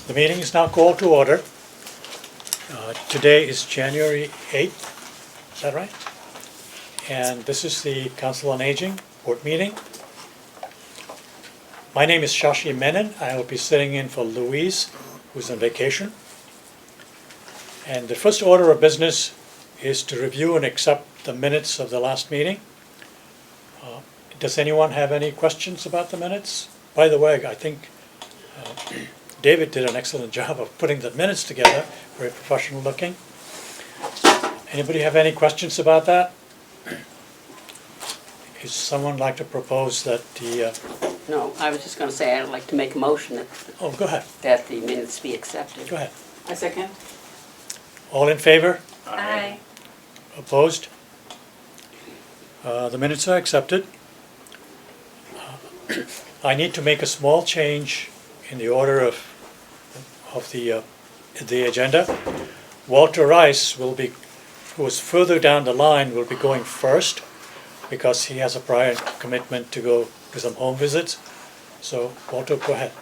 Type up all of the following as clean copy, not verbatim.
The meeting is now called to order. Today is January 8th, is that right? And this is the Council on Aging Board meeting. My name is Shashi Menon. I will be sitting in for Louise, who's on vacation. And the first order of business is to review and accept the minutes of the last meeting. Does anyone have any questions about the minutes? By the way, I think David did an excellent job of putting the minutes together, very professional looking. Anybody have any questions about that? Is someone like to propose that the, No, I was just going to say I'd like to make a motion oh, go ahead, that the minutes be accepted. go ahead. A second. All in favor? Aye. Opposed? The minutes are accepted. I need to make a small change in the order of the agenda. Walter Rice will be, who is further down the line, will be going first because he has a prior commitment to go to some home visits. So Walter, go ahead.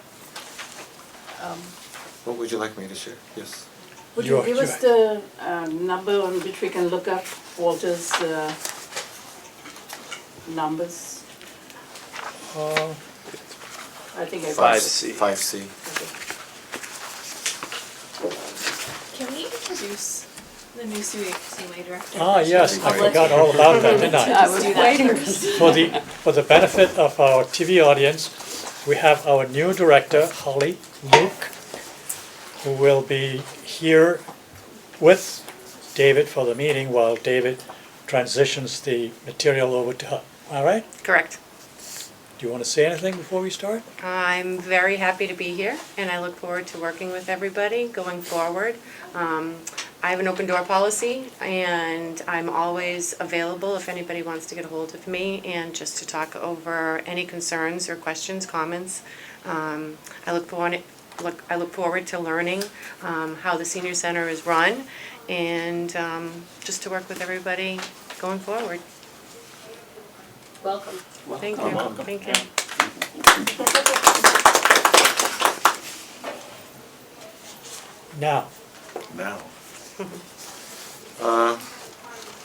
What would you like me to share? Yes. Would you You're- give us the number on which we can look up Walter's numbers? I think I got it. 5C. 5C. Can we introduce the new CMA director? Yes, I I'll let forgot you- all about that, didn't I? I was Do that waiting. first. For the benefit of our TV audience, we have our new director, Holly Luke, who will be here with David for the meeting while David transitions the material over to her. All right? Correct. Do you want to say anything before we start? I'm very happy to be here, and I look forward to working with everybody going forward. I have an open door policy, and I'm always available if anybody wants to get a hold of me and just to talk over any concerns or questions, comments. I look forward to learning how the senior center is run, and just to work with everybody going forward. Welcome. Thank you. Thank you. Now,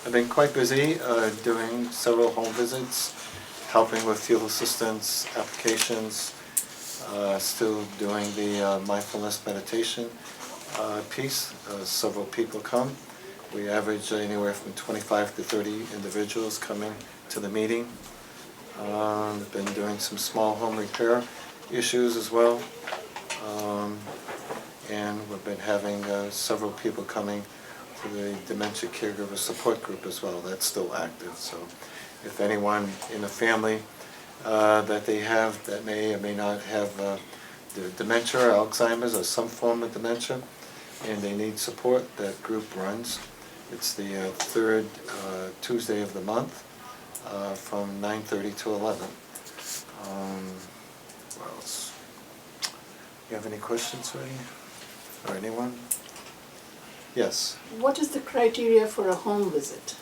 I've been quite busy doing several home visits, helping with field assistance applications, still doing the mindfulness meditation piece. Several people come. We average anywhere from 25 to 30 individuals coming to the meeting. Been doing some small home repair issues as well. And we've been having several people coming to the Dementia Caregiver Support Group as well. That's still active. So if anyone in a family that they have that may or may not have the dementia, Alzheimer's, or some form of dementia, and they need support, that group runs. It's the third Tuesday of the month from 9:30 to 11. What else? You have any questions, Ray? Or anyone? Yes. What is the criteria for a home visit?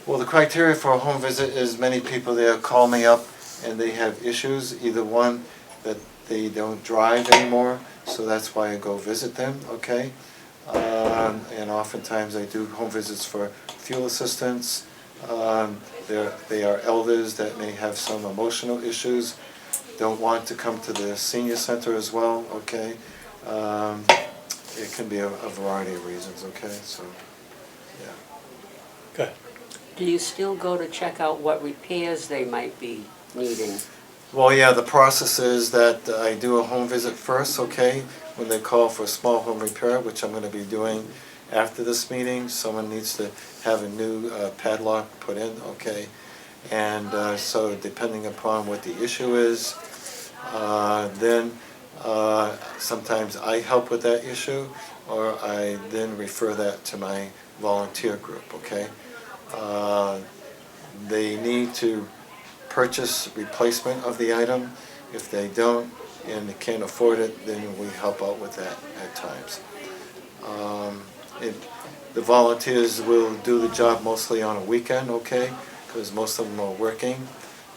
Well, the criteria for a home visit is many people there call me up and they have issues. Either one, that they don't drive anymore, so that's why I go visit them, okay? And oftentimes I do home visits for fuel assistance. They are elders that may have some emotional issues, don't want to come to the senior center as well, okay? It can be a variety of reasons, okay? So, yeah. go ahead. Do you still go to check out what repairs they might be needing? Well, yeah, the process is that I do a home visit first, okay? When they call for a small home repair, which I'm going to be doing after this meeting, someone needs to have a new padlock put in, okay? And so depending upon what the issue is, then sometimes I help with that issue, or I then refer that to my volunteer group, okay? They need to purchase replacement of the item. If they don't and they can't afford it, then we help out with that at times. The volunteers will do the job mostly on a weekend, okay, because most of them are working.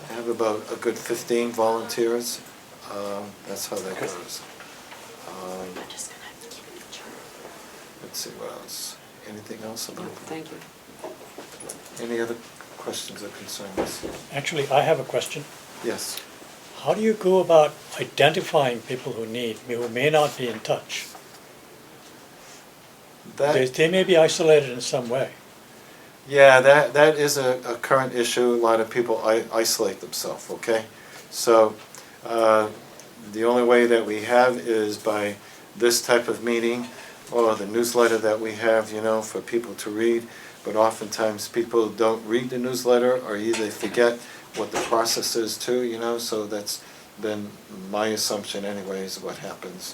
I have about a good 15 volunteers. That's how that goes. I'm just gonna keep it short. Let's see, what else? Anything else No, about? thank you. Any other questions or concerns? Actually, I have a question. Yes. How do you go about identifying people who may not be in touch? They may be isolated in some way. Yeah, that is a current issue. A lot of people isolate themselves, okay? So, the only way that we have is by this type of meeting or the newsletter that we have, you know, for people to read. But oftentimes people don't read the newsletter or either forget what the process is too, you know, so that's been my assumption anyways, what happens.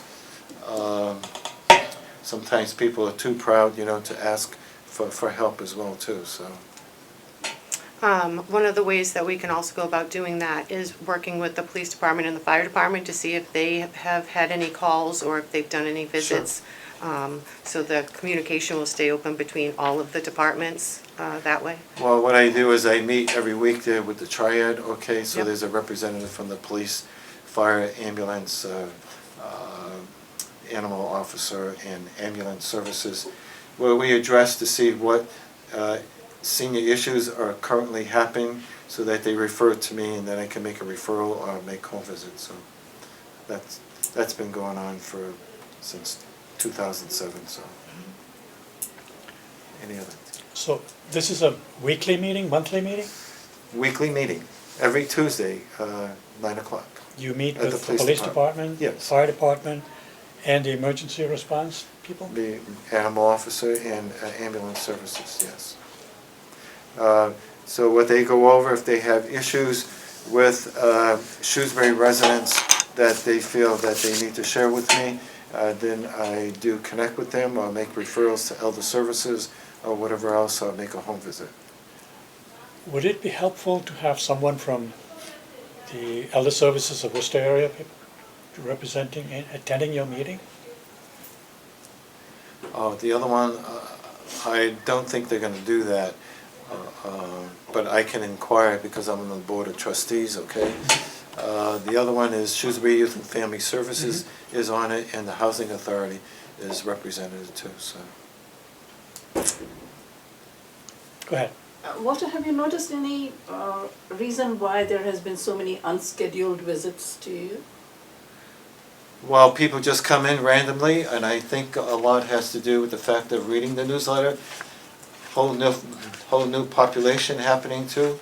Sometimes people are too proud, you know, to ask for help as well too, so. One of the ways that we can also go about doing that is working with the police department and the fire department to see if they have had any calls or if they've done any visits. So the communication will stay open between all of the departments that way. Well, what I do is I meet every week there with the triad, okay, so Yep. there's a representative from the police, fire, ambulance, animal officer, and ambulance services, where we address to see what senior issues are currently happening, so that they refer to me, and then I can make a referral or make home visits. So that's been going on since 2007. So any other? So this is a weekly meeting, monthly meeting? Weekly meeting, every Tuesday, 9 o'clock. You meet At the with the police department? Yes. Fire department, and the emergency response people? The animal officer and ambulance services, yes. So what they go over, if they have issues with Shrewsbury residents that they feel that they need to share with me, then I do connect with them or make referrals to elder services or whatever else, or make a home visit. Would it be helpful to have someone from the elder services of Worcester area representing and attending your meeting? The other one, I don't think they're going to do that, but I can inquire because I'm on the board of trustees, okay? The other one is Shrewsbury Youth and Family Services is on it, and the Housing Authority is represented too, so. Go ahead. Walter, have you noticed any reason why there has been so many unscheduled visits to you? Well, people just come in randomly, and I think a lot has to do with the fact of reading the newsletter. Whole new population happening too.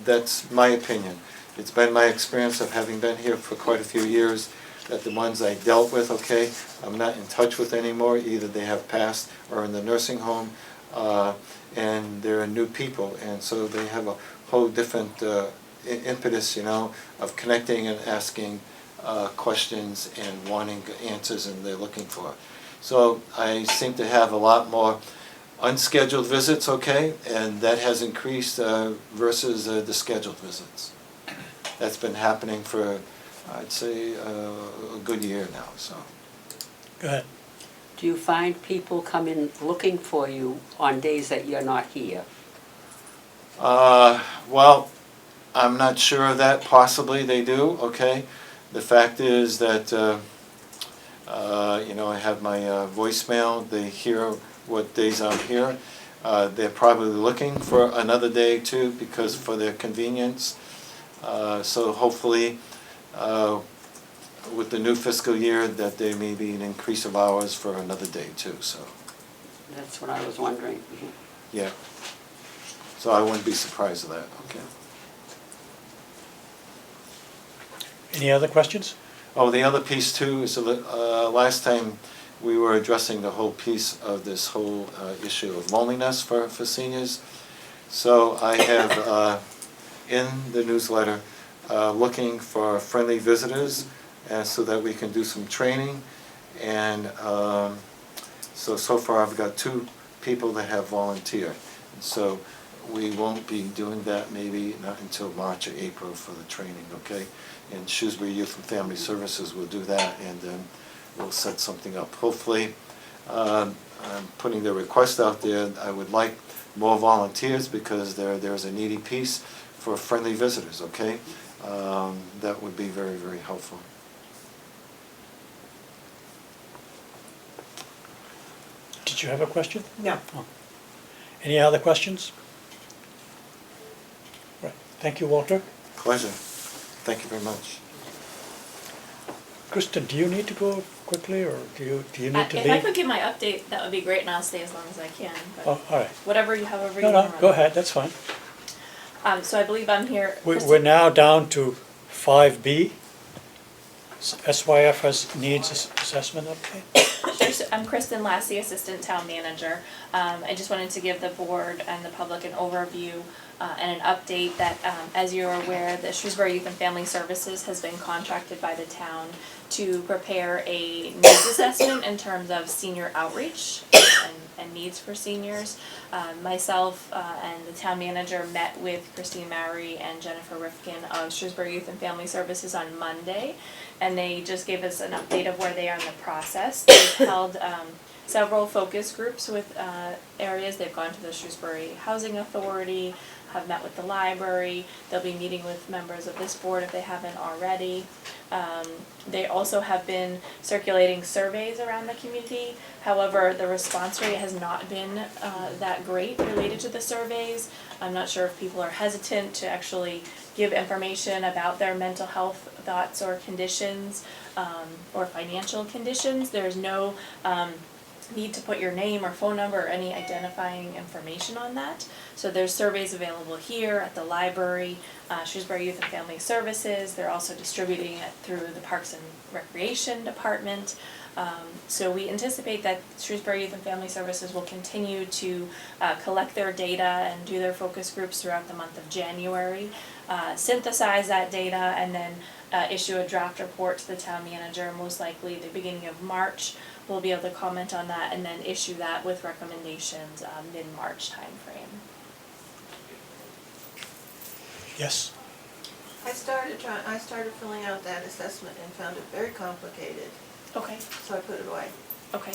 That's my opinion. It's been my experience of having been here for quite a few years that the ones I dealt with, okay, I'm not in touch with anymore. Either they have passed or in the nursing home, and they're new people, and so they have a whole different impetus, you know, of connecting and asking questions and wanting answers, and they're looking for. So I seem to have a lot more unscheduled visits, okay, and that has increased versus the scheduled visits. That's been happening for, I'd say, a good year now, so. Go ahead. Do you find people come in looking for you on days that you're not here? Well, I'm not sure of that. Possibly they do, okay. The fact is that, you know, I have my voicemail. They hear what days I'm here. They're probably looking for another day too, because for their convenience. So hopefully, with the new fiscal year, that there may be an increase of hours for another day too, so, That's what I was wondering. yeah. So I wouldn't be surprised at that, okay. Any other questions? Oh, the other piece too is, last time we were addressing the whole piece of this whole issue of loneliness for seniors. So I have in the newsletter looking for friendly visitors, so that we can do some training. And so far I've got 2 people that have volunteered. And so we won't be doing that maybe not until March or April for the training, okay? And Shrewsbury Youth and Family Services will do that, and then we'll set something up. Hopefully, I'm putting the request out there. I would like more volunteers because there's a needy piece for friendly visitors, okay? That would be very, very helpful. did you have a question? No. Any other questions? Right, thank you, Walter. Pleasure. Thank you very much. Kristen, do you need to go quickly, or do you need to If I leave? could give my update, that would be great, and I'll stay as long as I can, but Oh, all right. however you No, want to no, run go it. ahead, that's fine. So I believe I'm here. We're now down to 5B, SYFS needs assessment update. Sure, so I'm Kristen Lassie, Assistant Town Manager. I just wanted to give the board and the public an overview and an update that, as you're aware, the Shrewsbury Youth and Family Services has been contracted by the town to prepare a needs assessment in terms of senior outreach and needs for seniors. Myself and the town manager met with Christine Mowry and Jennifer Rifkin of Shrewsbury Youth and Family Services on Monday, and they just gave us an update of where they are in the process. They've held several focus groups with areas. They've gone to the Shrewsbury Housing Authority, have met with the library. They'll be meeting with members of this board if they haven't already. They also have been circulating surveys around the community. However, the response rate has not been that great related to the surveys. I'm not sure if people are hesitant to actually give information about their mental health thoughts or conditions or financial conditions. There's no need to put your name or phone number or any identifying information on that. So there's surveys available here at the library, Shrewsbury Youth and Family Services. They're also distributing it through the Parks and Recreation Department. So we anticipate that Shrewsbury Youth and Family Services will continue to collect their data and do their focus groups throughout the month of January, synthesize that data, and then issue a draft report to the town manager, most likely the beginning of March. We'll be able to comment on that and then issue that with recommendations mid-March timeframe. Yes, I started filling out that assessment and found it very complicated, Okay, so I put it away. okay.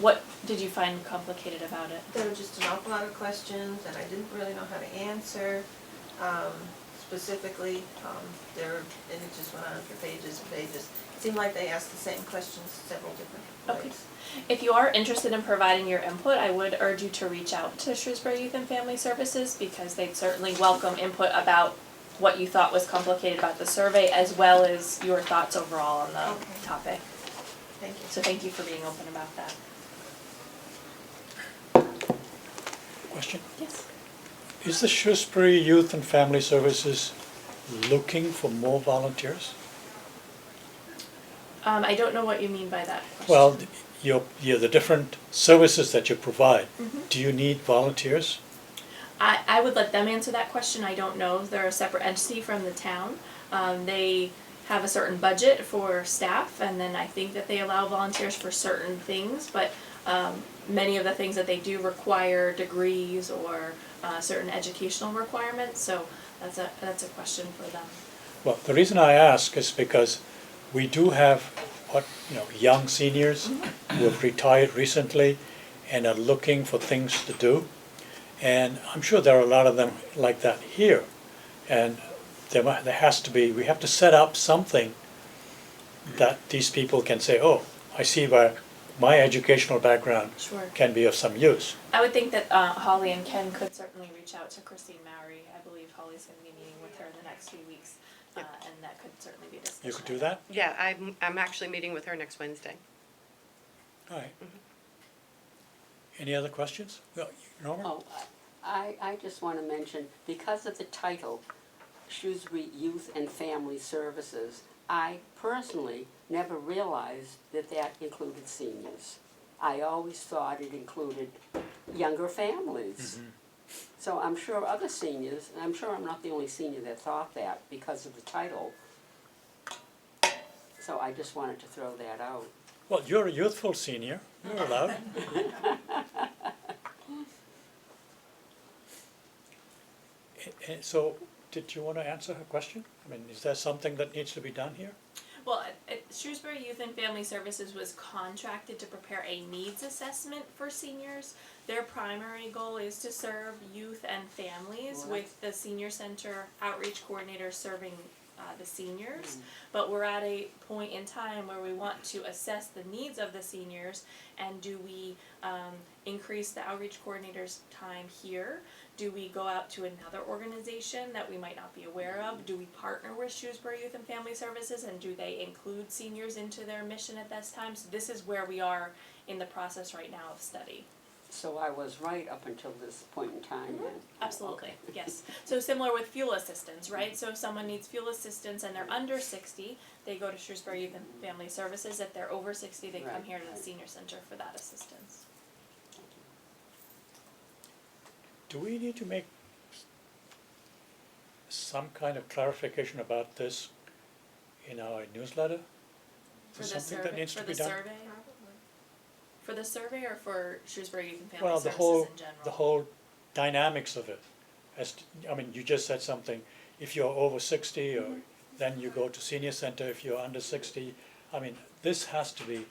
What did you find complicated about it? There were just an awful lot of questions and I didn't really know how to answer. Specifically, and it just went on for pages and pages. It seemed like they asked the same questions several different Okay. ways. If you are interested in providing your input, I would urge you to reach out to Shrewsbury Youth and Family Services because they'd certainly welcome input about what you thought was complicated about the survey as well as your thoughts overall on the Okay. topic. Thank you. So thank you for being open about that. question? Yes. Is the Shrewsbury Youth and Family Services looking for more volunteers? I don't know what you mean by that question. Well, the different services that you provide, Mhm. do you need volunteers? I would let them answer that question. I don't know. They're a separate entity from the town. They have a certain budget for staff, and then I think that they allow volunteers for certain things, but many of the things that they do require degrees or certain educational requirements, so that's a question for them. Well, the reason I ask is because we do have young seniors who have retired recently and are looking for things to do. And I'm sure there are a lot of them like that here. And there has to be, we have to set up something that these people can say, oh, I see where my educational background Sure. can be of some use. I would think that Holly and Ken could certainly reach out to Christine Mowry. I believe Holly's going to be meeting with her in the next few weeks, and that could certainly be a discussion. You could do that? Yeah, I'm actually meeting with her next Wednesday. All right. Any other questions? Well, Norma? Oh, I just want to mention, because of the title, Shrewsbury Youth and Family Services, I personally never realized that that included seniors. I always thought it included younger families. So I'm sure other seniors, and I'm sure I'm not the only senior that thought that because of the title. So I just wanted to throw that out. Well, you're a youthful senior. You're allowed. So, did you want to answer her question? I mean, is there something that needs to be done here? Well, Shrewsbury Youth and Family Services was contracted to prepare a needs assessment for seniors. Their primary goal is to serve youth and families, Right. with the senior center outreach coordinator serving the seniors. But we're at a point in time where we want to assess the needs of the seniors, and do we increase the outreach coordinator's time here? Do we go out to another organization that we might not be aware of? Do we partner with Shrewsbury Youth and Family Services, and do they include seniors into their mission at this time? So this is where we are in the process right now of study. So I was right up until this point in time then? Absolutely, yes. So similar with fuel assistance, right? So if someone needs fuel assistance and they're under 60, they go to Shrewsbury Youth and Family Services. If they're over 60, they come Right, here to the right. senior center for that assistance. Do we need to make some kind of clarification about this in our newsletter? For Is the something that survey, needs for to the be done? survey? For the survey or for Shrewsbury Youth and Family Well, Services in general? the whole dynamics of it. I mean, you just said something, if you're over 60, or then you go to senior center, if you're under 60. I mean, this has to be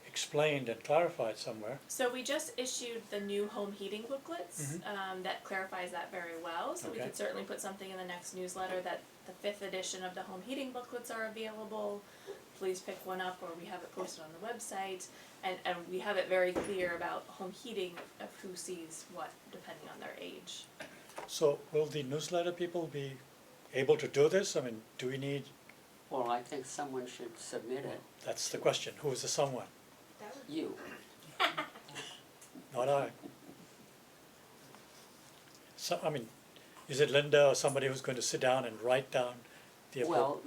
explained and clarified somewhere. So we just issued the new home heating booklets, that clarifies that very well. So we Okay. could certainly put something in the next newsletter that the 5th edition of the home heating booklets are available. Please pick one up, or we have it posted on the website. And we have it very clear about home heating of who sees what, depending on their age. So will the newsletter people be able to do this? I mean, do we need, Well, I think someone should submit it. that's the question, who is the someone? That would You. Not I. So, I mean, is it Linda or somebody who's going to sit down and write down the Well,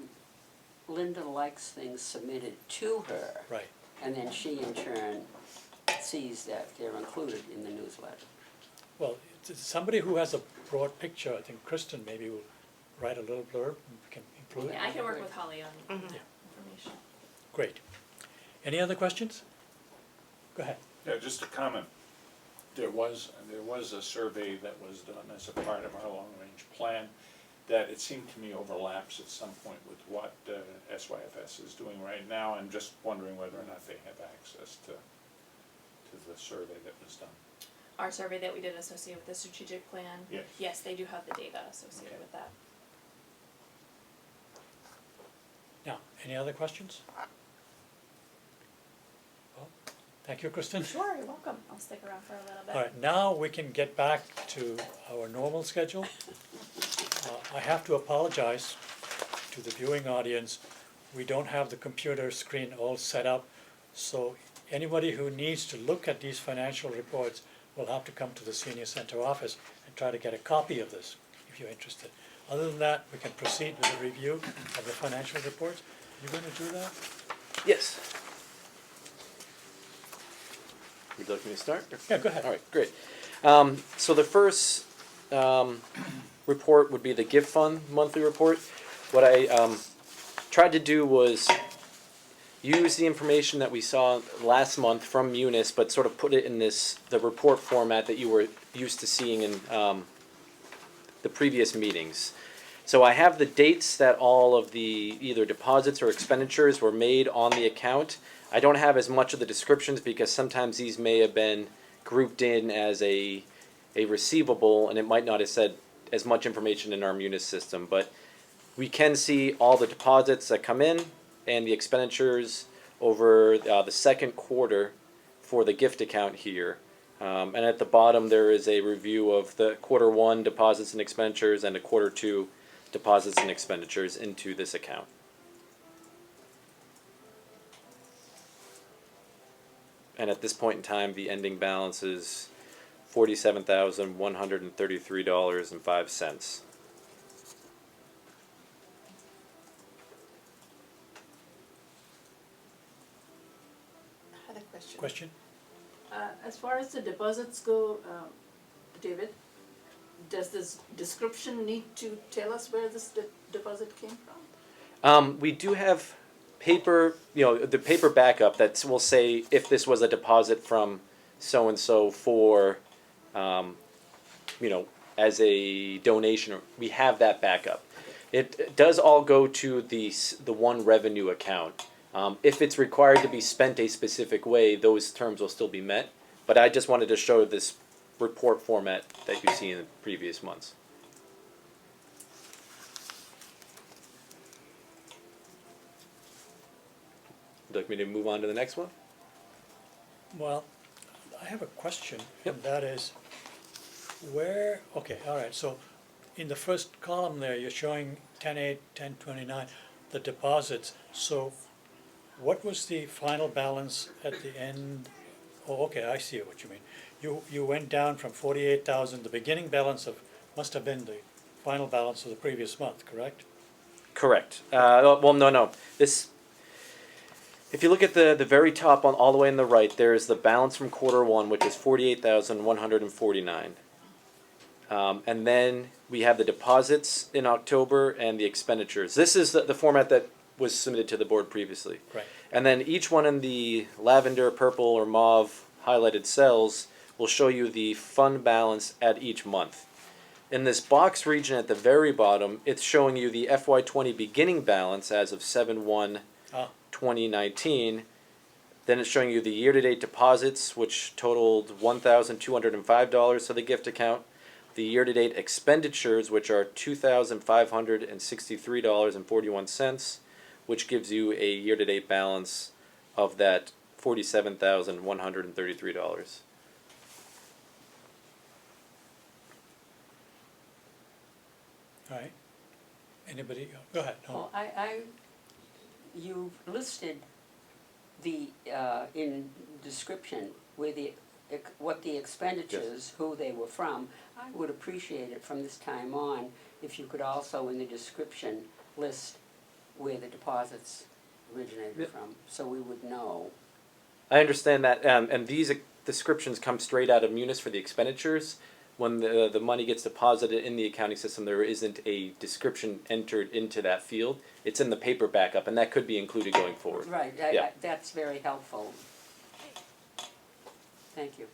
Linda likes things submitted to her, Right. and then she in turn sees that they're included in the newsletter. Well, it's somebody who has a broad picture. I think Kristen maybe will write a little blurb and we can include Yeah, it. I can work with Holly on Yeah. information. Great. Any other questions? Go ahead. Yeah, just a comment. There was a survey that was done as a part of our long-range plan that it seemed to me overlaps at some point with what SYFS is doing right now. I'm just wondering whether or not they have access to the survey that was done. Our survey that we did associated with the strategic plan, Yes. yes, they do have the data associated Okay. with that. Now, any other questions? Well, thank you, Kristen. Sure, you're welcome. I'll stick around for a little bit. All right, now we can get back to our normal schedule. I have to apologize to the viewing audience. We don't have the computer screen all set up, so anybody who needs to look at these financial reports will have to come to the senior center office and try to get a copy of this, if you're interested. Other than that, we can proceed with a review of the financial reports. You going to do that? Yes. Would you like me to start? Yeah, go ahead. All right, great. So the first report would be the gift fund monthly report. What I tried to do was use the information that we saw last month from Munis, but sort of put it in the report format that you were used to seeing in the previous meetings. So I have the dates that all of the either deposits or expenditures were made on the account. I don't have as much of the descriptions because sometimes these may have been grouped in as a receivable, and it might not have said as much information in our Munis system. But we can see all the deposits that come in and the expenditures over the second quarter for the gift account here. And at the bottom, there is a review of the quarter one deposits and expenditures and the quarter two deposits and expenditures into this account. And at this point in time, the ending balance is $47,133.05. I had a question. Question? As far as the deposits go, David, does this description need to tell us where this deposit came from? We do have paper, the paper backup that will say if this was a deposit from so-and-so for, as a donation. We have that backup. It does all go to the one revenue account. If it's required to be spent a specific way, those terms will still be met. But I just wanted to show this report format that you see in the previous months. Would you like me to move on to the next one? Well, I have a question, Yep. and that is, where, okay, all right, so in the first column there, you're showing 10/8, 10/29, the deposits. So what was the final balance at the end? Oh, okay, I see what you mean. You went down from 48,000, the beginning balance of, must have been the final balance of the previous month, correct? Correct. Well, no. This, if you look at the very top on all the way on the right, there is the balance from quarter one, which is 48,149. And then we have the deposits in October and the expenditures. This is the format that was submitted to the board previously. Right. And then each one in the lavender, purple, or mauve highlighted cells will show you the fund balance at each month. In this box region at the very bottom, it's showing you the FY20 beginning balance as of 7/1/2019. Then it's showing you the year-to-date deposits, which totaled $1,205 to the gift account. The year-to-date expenditures, which are $2,563.41, which gives you a year-to-date balance of that $47,133. All right. Anybody, go ahead. No. Well, you've listed the, in description where what the expenditures, who they were from. I would appreciate it from this time on if you could also in the description list where the deposits originated Yep. from, so we would know. I understand that, and these descriptions come straight out of Munis for the expenditures. When the money gets deposited in the accounting system, there isn't a description entered into that field. It's in the paper backup, and that could be included going forward. Right, Yeah. that's very helpful. Thank you.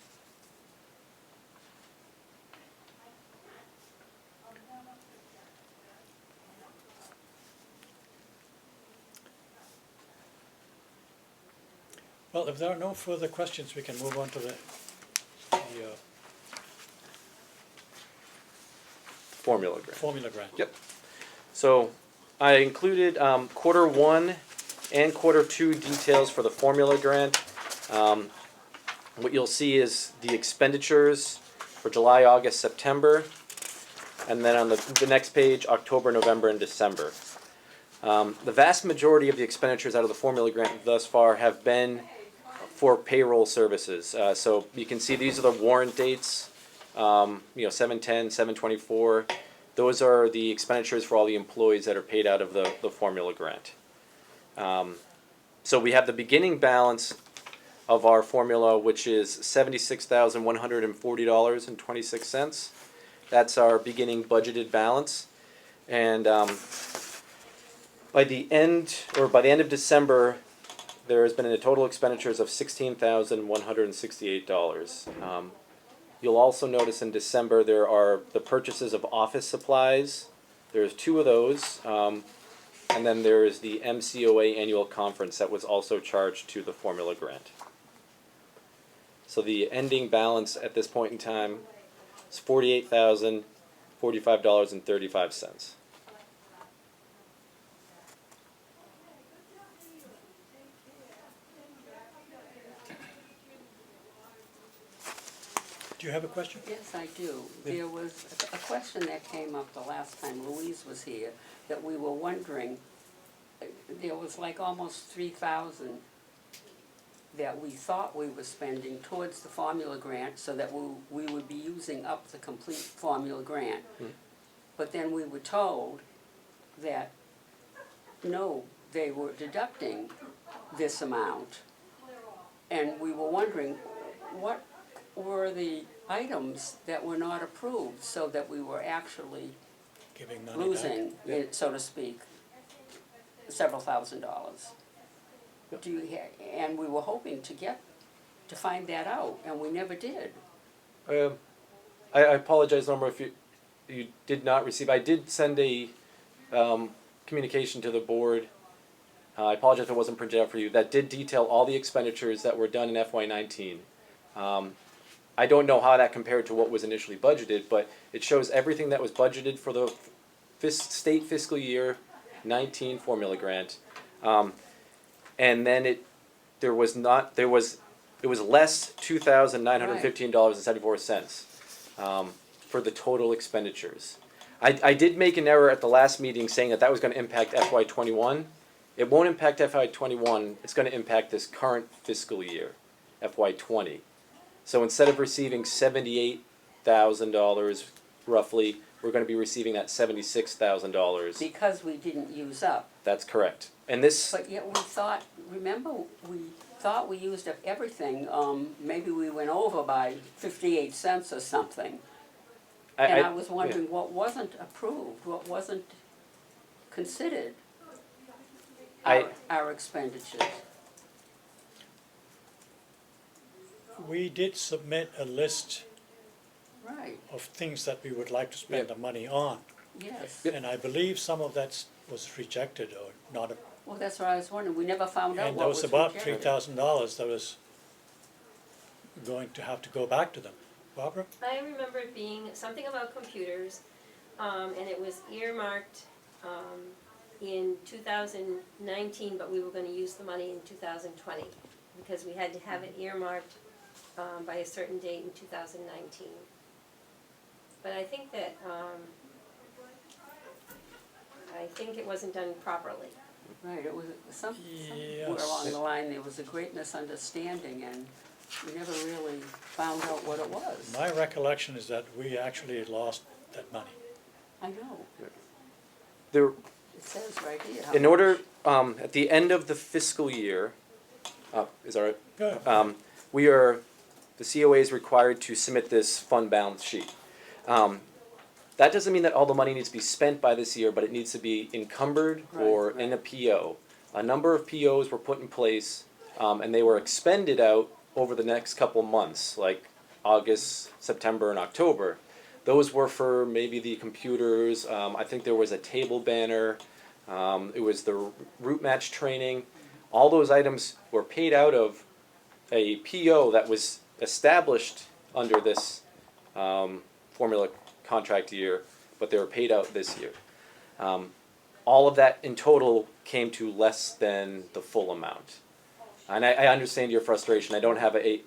Well, if there are no further questions, we can move on to the Formula grant. formula grant. Yep. So I included quarter one and quarter two details for the formula grant. What you'll see is the expenditures for July, August, September, and then on the next page, October, November, and December. The vast majority of the expenditures out of the formula grant thus far have been for payroll services. So you can see these are the warrant dates, 7/10, 7/24. Those are the expenditures for all the employees that are paid out of the formula grant. So we have the beginning balance of our formula, which is $76,140.26. That's our beginning budgeted balance. And by the end of December, there has been a total expenditures of $16,168. You'll also notice in December there are the purchases of office supplies. There's 2 of those. And then there is the MCOA annual conference that was also charged to the formula grant. So the ending balance at this point in time is $48,045.35. Do you have a question? Yes, I do. There was a question that came up the last time Louise was here, that we were wondering, there was like almost 3,000 that we thought we were spending towards the formula grant so that we would be using up the complete formula grant. But then we were told that, no, they were deducting this amount. And we were wondering, what were the items that were not approved so that we were actually Giving money losing, back? so to speak, several $1,000s. And we were hoping to find that out, and we never did. I apologize, Norma, if you did not receive. I did send a communication to the board. I apologize if it wasn't printed out for you. That did detail all the expenditures that were done in FY19. I don't know how that compared to what was initially budgeted, but it shows everything that was budgeted for the state fiscal year 19 formula grant. And then there was not, it was less $2,915.74 for the total expenditures. I did make an error at the last meeting saying that was gonna impact FY '21. It won't impact FY '21, it's gonna impact this current fiscal year, FY '20. So instead of receiving $78,000 roughly, we're gonna be receiving that $76,000. Because we didn't use up. That's correct. And this, But yet we thought, remember, we thought we used up everything, maybe we went over by 58 cents or something. And I was wondering what wasn't approved, what wasn't considered, our expenditures. We did submit a list Right, of things that we would like to spend the money on. yes. And I believe some of that was rejected or not, Well, that's what I was wondering, we never found out and what there was was about rejected. $3,000 that was going to have to go back to them. Barbara? I remember it being something about computers, and it was earmarked, in 2019, but we were gonna use the money in 2020, because we had to have it earmarked, by a certain date in 2019. But I think that, I think it wasn't done properly. Right, it was somewhere Yes. along the line, there was a great misunderstanding and we never really found out what it was. My recollection is that we actually lost that money. I know, there, it says right here. how in much. order, at the end of the fiscal year, is that right? Go ahead. We are, the COA is required to submit this fund balance sheet. That doesn't mean that all the money needs to be spent by this year, but it needs to be encumbered or Right, in a PO. A number of POs were put in place, and they were expended out over the next couple months, like August, September, and October. Those were for maybe the computers, I think there was a table banner, it was the route match training. All those items were paid out of a PO that was established under this formula contract year, but they were paid out this year. All of that in total came to less than the full amount. And I understand your frustration. I don't have a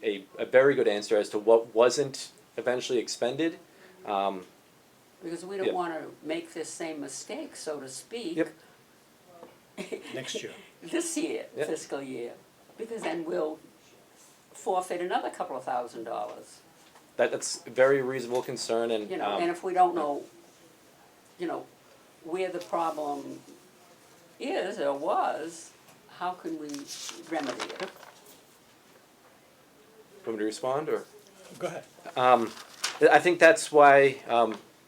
very good answer as to what wasn't eventually expended. Because we don't Yeah. wanna make this same mistake, so to speak. Yep. Next year. This year, Yep. fiscal year, because then we'll forfeit another couple of $1,000. That's a very reasonable concern, and You know, and if we don't know, you know, where the problem is or was, how can we remedy it? want me to respond or? Go ahead. I think that's why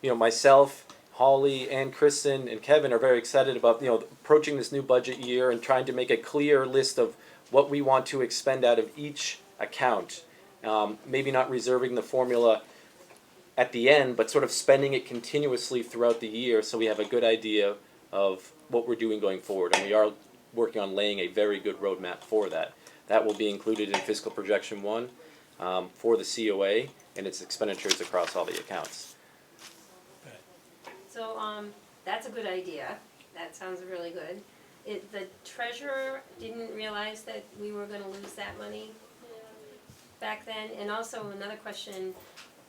myself, Holly, and Kristen and Kevin are very excited about approaching this new budget year and trying to make a clear list of what we want to expend out of each account. Maybe not reserving the formula at the end, but sort of spending it continuously throughout the year so we have a good idea of what we're doing going forward. And we are working on laying a very good roadmap for that. That will be included in fiscal projection 1 for the COA and its expenditures across all the accounts. So, that's a good idea, that sounds really good. The treasurer didn't realize that we were gonna lose that money back then, and also another question,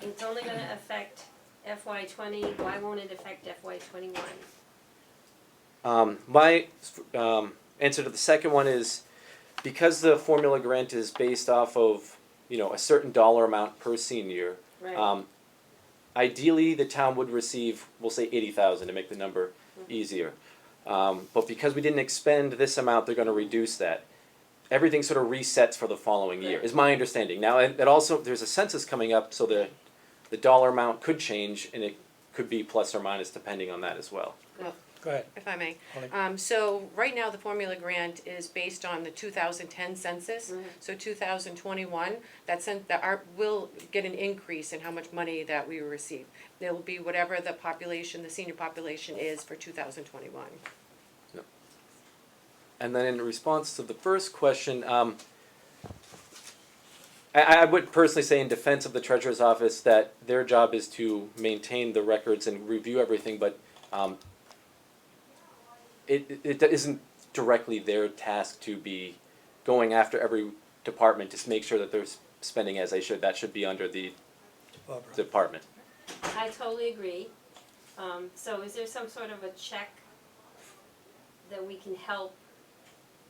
it's only gonna affect FY '20, why won't it affect FY '21? My answer to the second one is because the formula grant is based off of a certain dollar amount per senior. Right. Ideally, the town would receive, we'll say 80,000 to make the number easier. But because we didn't expend this amount, they're going to reduce that. Everything sort of resets for the following year, is my understanding. Now, it also there's a census coming up, so the dollar amount could change, and it could be plus or minus depending on that as well. Go ahead. If I may. Holly. So right now, the formula grant is based on the 2010 census. So 2021, will get an increase in how much money that we will receive. It will be whatever the senior population is for 2021. And then in response to the first question, I would personally say in defense of the treasurer's office that their job is to maintain the records and review everything, but it isn't directly their task to be going after every department to make sure that they're spending as they should. That should be under the Barbara. department. I totally agree. So is there some sort of a check that we can help?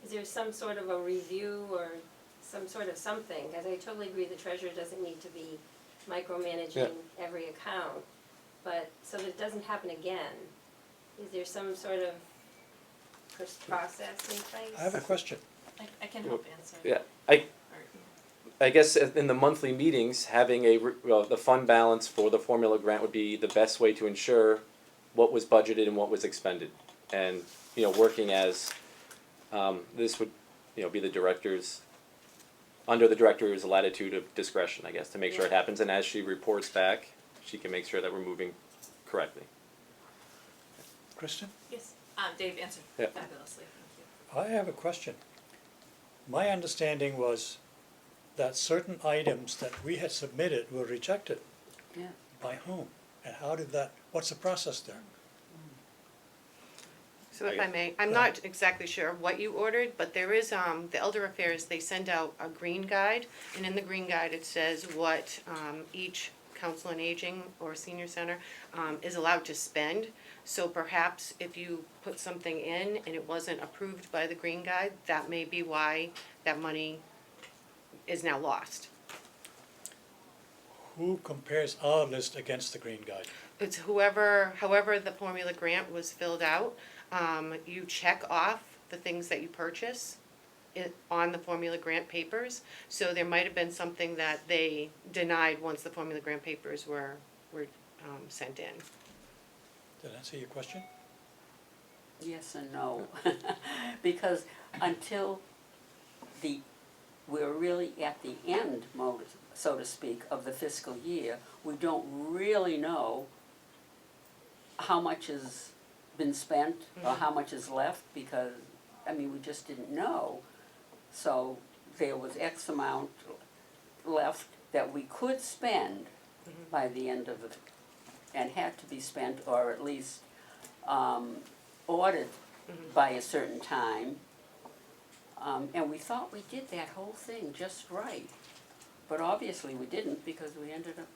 Is there some sort of a review or some sort of something? Because I totally agree the treasurer doesn't need to be micromanaging every account. But so that it doesn't happen again, is there some sort of process in place? I have a question. I can help answer. Yeah, I guess in the monthly meetings, having the fund balance for the formula grant would be the best way to ensure what was budgeted and what was expended. And, working as, this would, be the director's, under the director's latitude of discretion, I guess, to make sure it happens. And as she reports back, she can make sure that we're moving correctly. Kristen? Yes, Dave answered Yeah. fabulously, thank you. I have a question. My understanding was that certain items that we had submitted were rejected. Yeah. By whom? And how did that, what's the process there? So if I may, I'm not exactly sure what you ordered, but there is, the Elder Affairs, they send out a green guide, and in the green guide, it says what, each council on aging or senior center, is allowed to spend. So perhaps if you put something in and it wasn't approved by the green guide, that may be why that money is now lost. Who compares our list against the green guide? It's however the formula grant was filled out, you check off the things that you purchase on the formula grant papers. So there might have been something that they denied once the formula grant papers were sent in. Did that answer your question? Yes and no. Because until we're really at the end mode, so to speak, of the fiscal year, we don't really know how much has been spent or how much is left, because, we just didn't know. So there was X amount left that we could spend by the end of it, and had to be spent, or at least ordered by a certain time. And we thought we did that whole thing just right. But obviously we didn't, because we ended up.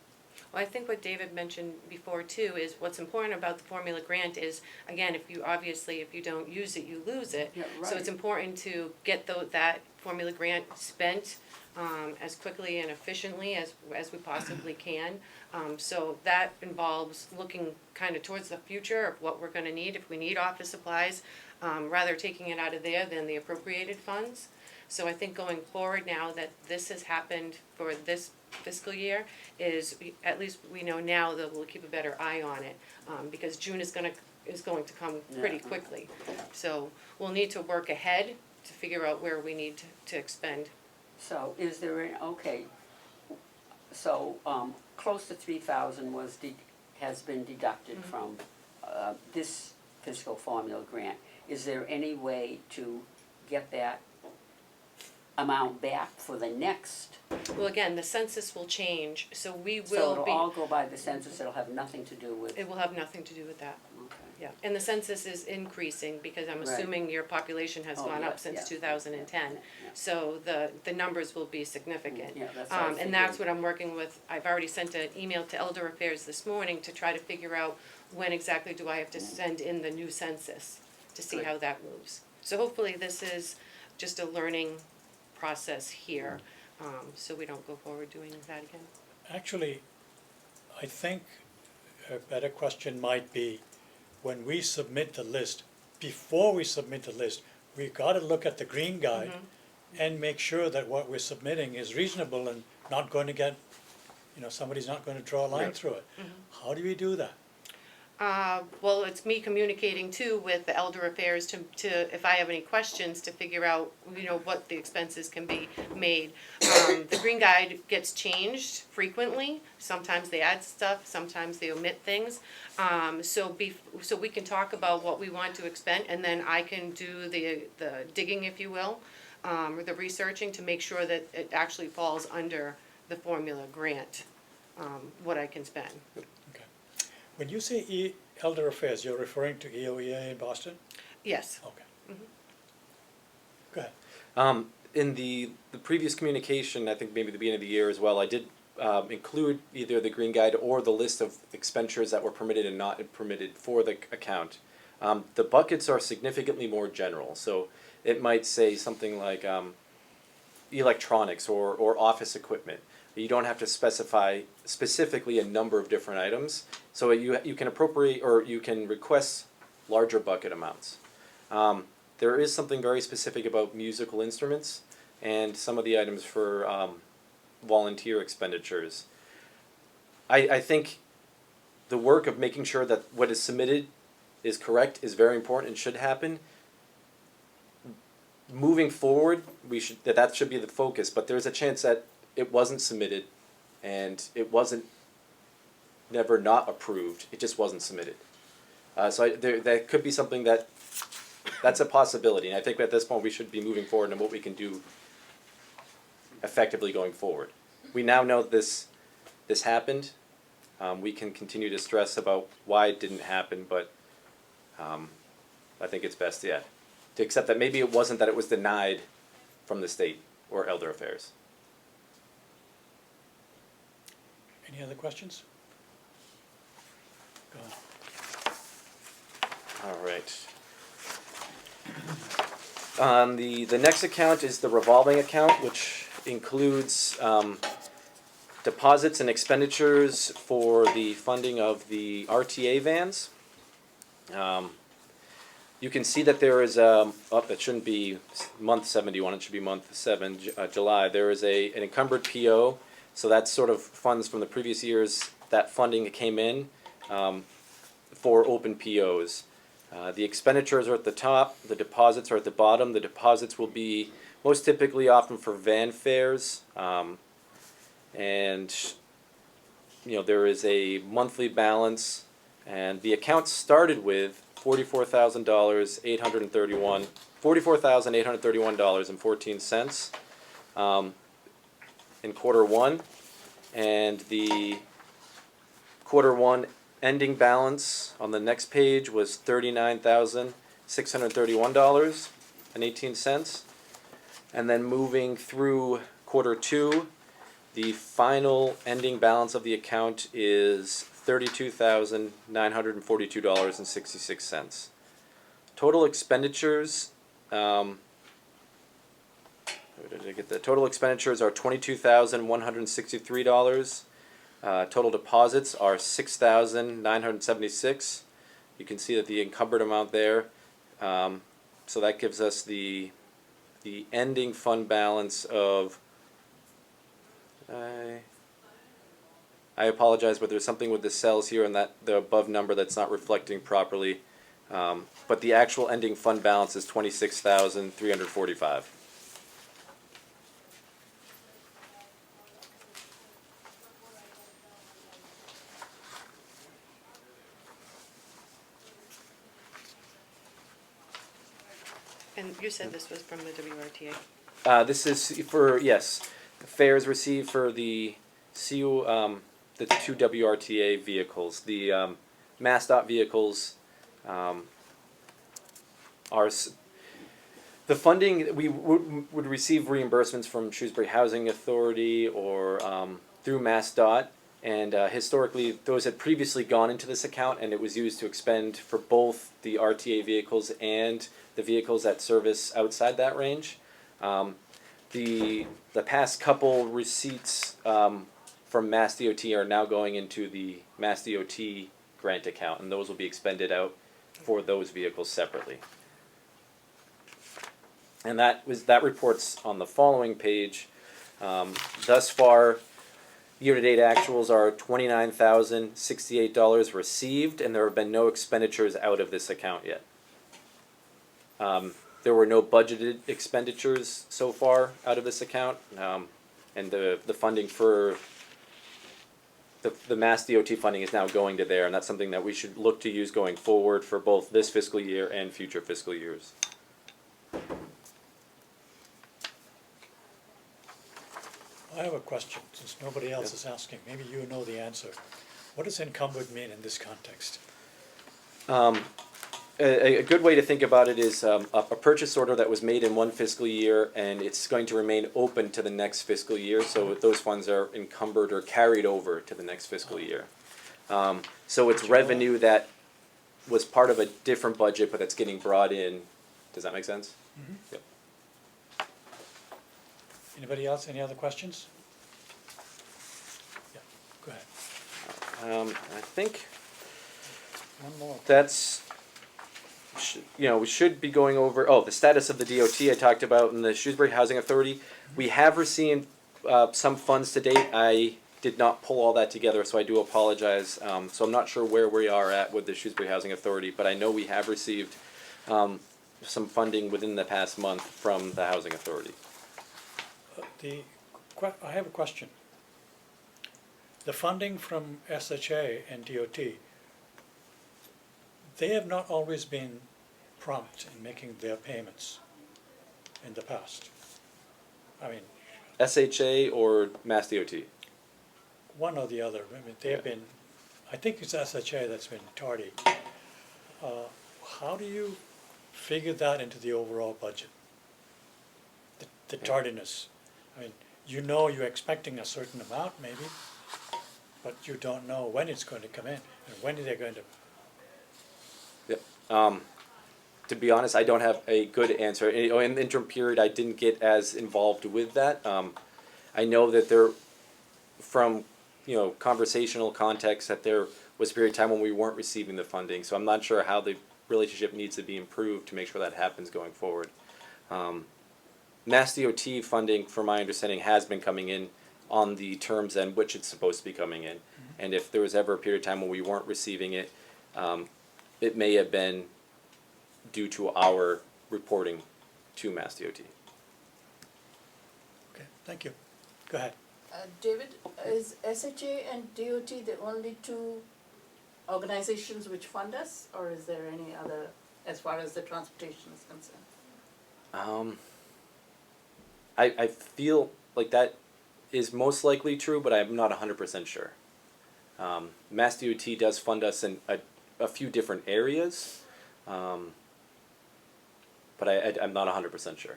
Well, I think what David mentioned before too is what's important about the formula grant is, again, if you don't use it, you lose it. Yeah, So it's right. important to get that formula grant spent as quickly and efficiently as we possibly can. So that involves looking kind of towards the future of what we're gonna need. If we need office supplies, rather taking it out of there than the appropriated funds. So I think going forward now that this has happened for this fiscal year is, at least we know now that we'll keep a better eye on it, because June is going to come pretty Yeah. quickly. So we'll need to work ahead to figure out where we need to expend. So is there so close to 3,000 has been deducted from this fiscal formula grant. Is there any way to get that amount back for the next? Well, again, the census will change, so we So will it'll be, all go by the census, it'll have nothing to do with, it will have nothing to do with that. okay. Yeah, and the census is increasing because I'm Right. assuming your population has Oh, gone yeah, up since yeah. 2010. Yeah. So the numbers will be significant. Yeah, that's what I And that's figured. what I'm working with. I've already sent an email to Elder Affairs this morning to try to figure out when exactly do I have to send in the new census to see Good. how that moves. So hopefully this is just a learning process here, so we don't go forward doing that again. Actually, I think a better question might be, when we submit the list, before we submit the list, we gotta look at the green guide and make sure that what we're submitting is reasonable and not going to get, somebody's not gonna draw a line Right. through it. How do we do that? Well, it's me communicating too with the Elder Affairs to if I have any questions, to figure out, what the expenses can be made. The green guide gets changed frequently. Sometimes they add stuff, sometimes they omit things. So we can talk about what we want to expend, and then I can do the digging, if you will, or the researching to make sure that it actually falls under the formula grant, what I can spend. Okay. When you say Elder Affairs, you're referring to EOEA in Boston? Yes. Okay. Go ahead. in the previous communication, I think maybe the beginning of the year as well, I did include either the green guide or the list of expenditures that were permitted and not permitted for the account. The buckets are significantly more general, so it might say something like electronics or office equipment. You don't have to specify specifically a number of different items, so you can appropriate or you can request larger bucket amounts. There is something very specific about musical instruments and some of the items for volunteer expenditures. I think the work of making sure that what is submitted is correct is very important and should happen. Moving forward, that should be the focus, but there's a chance that it wasn't submitted and it wasn't never not approved, it just wasn't submitted. So that could be something that's a possibility, and I think at this point we should be moving forward and what we can do effectively going forward. We now know this happened. We can continue to stress about why it didn't happen, but I think it's best, to accept that maybe it wasn't that it was denied from the state or Elder Affairs. Any other questions? Go on. All right. The next account is the revolving account, which includes deposits and expenditures for the funding of the RTA vans. You can see that there is it shouldn't be month 71, it should be month 7, July. There is an encumbered PO, so that's sort of funds from the previous years, that funding that came in for open POs. The expenditures are at the top, the deposits are at the bottom. The deposits will be most typically often for van fares, and there is a monthly balance, and the account started with $44,831.14 in quarter one, and the quarter one ending balance on the next page was $39,631.18, and then moving through quarter two, the final ending balance of the account is $32,942.66. Total expenditures, where did I get that? Total expenditures are $22,163. Total deposits are $6,976. You can see that the encumbered amount there. So that gives us the ending fund balance of. I apologize, but there's something with the cells here and that the above number that's not reflecting properly. But the actual ending fund balance is $26,345. And you said this was from the WRTA? This is for, yes, fares received for the the two WRTA vehicles. The MassDOT vehicles are the funding. We would receive reimbursements from Shrewsbury Housing Authority or through MassDOT, and historically those had previously gone into this account, and it was used to expend for both the RTA vehicles and the vehicles that service outside that range. The past couple receipts from MassDOT are now going into the MassDOT grant account, and those will be expended out for those vehicles separately. And that report's on the following page. Thus far, year-to-date actuals are $29,068 received, and there have been no expenditures out of this account yet. There were no budgeted expenditures so far out of this account, and the funding for the MassDOT funding is now going to there, and that's something that we should look to use going forward for both this fiscal year and future fiscal years. I have a question, since nobody else is asking. Maybe you know the answer. What does encumbered mean in this context? a good way to think about it is a purchase order that was made in one fiscal year, and it's going to remain open to the next fiscal year, so those funds are encumbered or carried over to the next fiscal year. So it's revenue that was part of a different budget, but that's getting brought in. Does that make sense? Yep. Anybody else, any other questions? Yeah, go ahead. I think One more. that's, we should be going over, the status of the DOT I talked about in the Shrewsbury Housing Authority. We have received some funds to date. I did not pull all that together, so I do apologize. So I'm not sure where we are at with the Shrewsbury Housing Authority, but I know we have received some funding within the past month from the Housing Authority. I have a question. The funding from SHA and DOT, they have not always been prompt in making their payments in the past. I mean, SHA or Mass DOT? one or the other. I mean, they have been, I think it's SHA that's been tardy. How do you figure that into the overall budget? The tardiness. I mean, you're expecting a certain amount maybe, but you don't know when it's going to come in and when they're going to. Yep. To be honest, I don't have a good answer. In the interim period, I didn't get as involved with that. I know that there, from conversational context, that there was a period of time when we weren't receiving the funding. So I'm not sure how the relationship needs to be improved to make sure that happens going forward. Mass DOT funding, from my understanding, has been coming in on the terms in which it's supposed to be coming in. And if there was ever a period of time when we weren't receiving it, it may have been due to our reporting to Mass DOT. Okay, thank you. Go ahead. David, is SHA and DOT the only two organizations which fund us, or is there any other, as far as the transportation is concerned? I feel like that is most likely true, but I'm not 100% sure. Mass DOT does fund us in a few different areas, but I'm not 100% sure.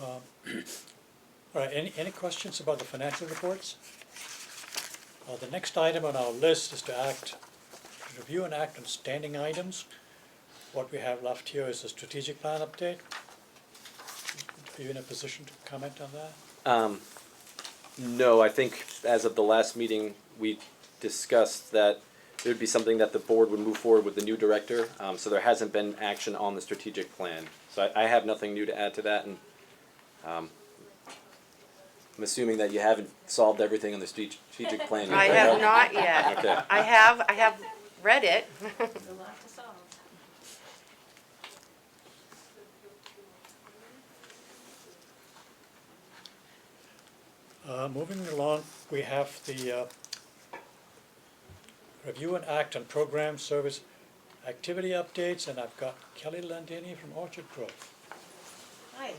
All right, any questions about the financial reports? The next item on our list is to review and act on standing items. What we have left here is a strategic plan update. Are you in a position to comment on that? No, I think as of the last meeting, we discussed that it would be something that the board would move forward with the new director. So there hasn't been action on the strategic plan. So I have nothing new to add to that, and I'm assuming that you haven't solved everything on the strategic plan yet. I have not yet. Okay. I have read it. There's a lot to solve. Moving along, we have the review and act on program service activity updates, and I've got Kelly Landini from Orchard Grove. Hi,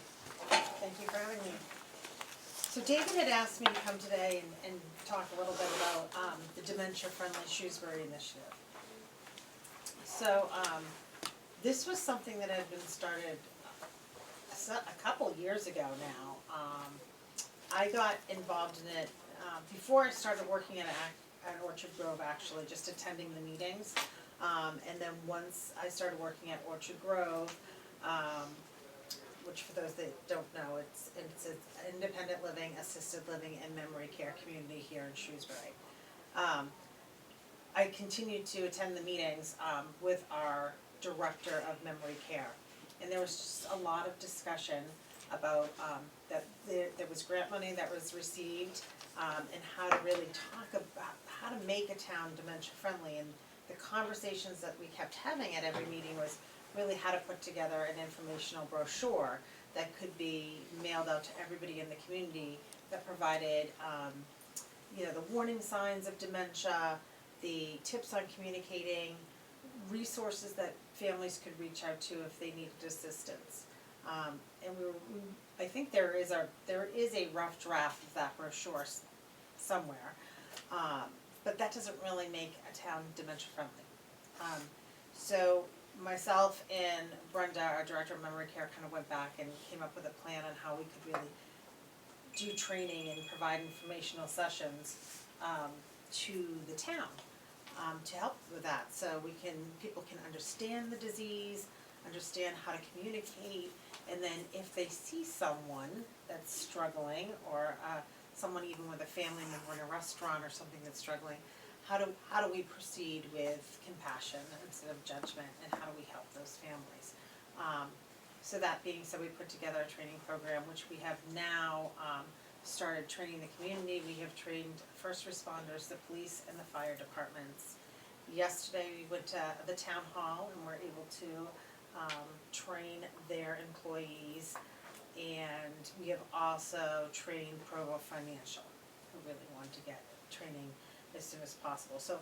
thank you for having me. So David had asked me to come today and talk a little bit about the dementia-friendly Shrewsbury initiative. So this was something that had been started a couple years ago now. I got involved in it before I started working at Orchard Grove, actually, just attending the meetings. And then once I started working at Orchard Grove, which for those that don't know, it's an independent living, assisted living, and memory care community here in Shrewsbury. I continued to attend the meetings with our director of memory care. And there was just a lot of discussion about that there was grant money that was received and how to really talk about how to make a town dementia friendly. And the conversations that we kept having at every meeting was really how to put together an informational brochure that could be mailed out to everybody in the community that provided the warning signs of dementia, the tips on communicating, resources that families could reach out to if they needed assistance. And I think there is a rough draft of that brochure somewhere. But that doesn't really make a town dementia friendly. So myself and Brenda, our director of memory care, kind of went back and came up with a plan on how we could really do training and provide informational sessions to the town to help with that. So people can understand the disease, understand how to communicate, and then if they see someone that's struggling, or someone even with a family member in a restaurant or something that's struggling, how do we proceed with compassion instead of judgment, and how do we help those families? So that being said, we put together a training program, which we have now started training the community. We have trained first responders, the police and the fire departments. Yesterday, we went to the town hall and were able to train their employees. And we have also trained Provo Financial, who really wanted to get training as soon as possible. So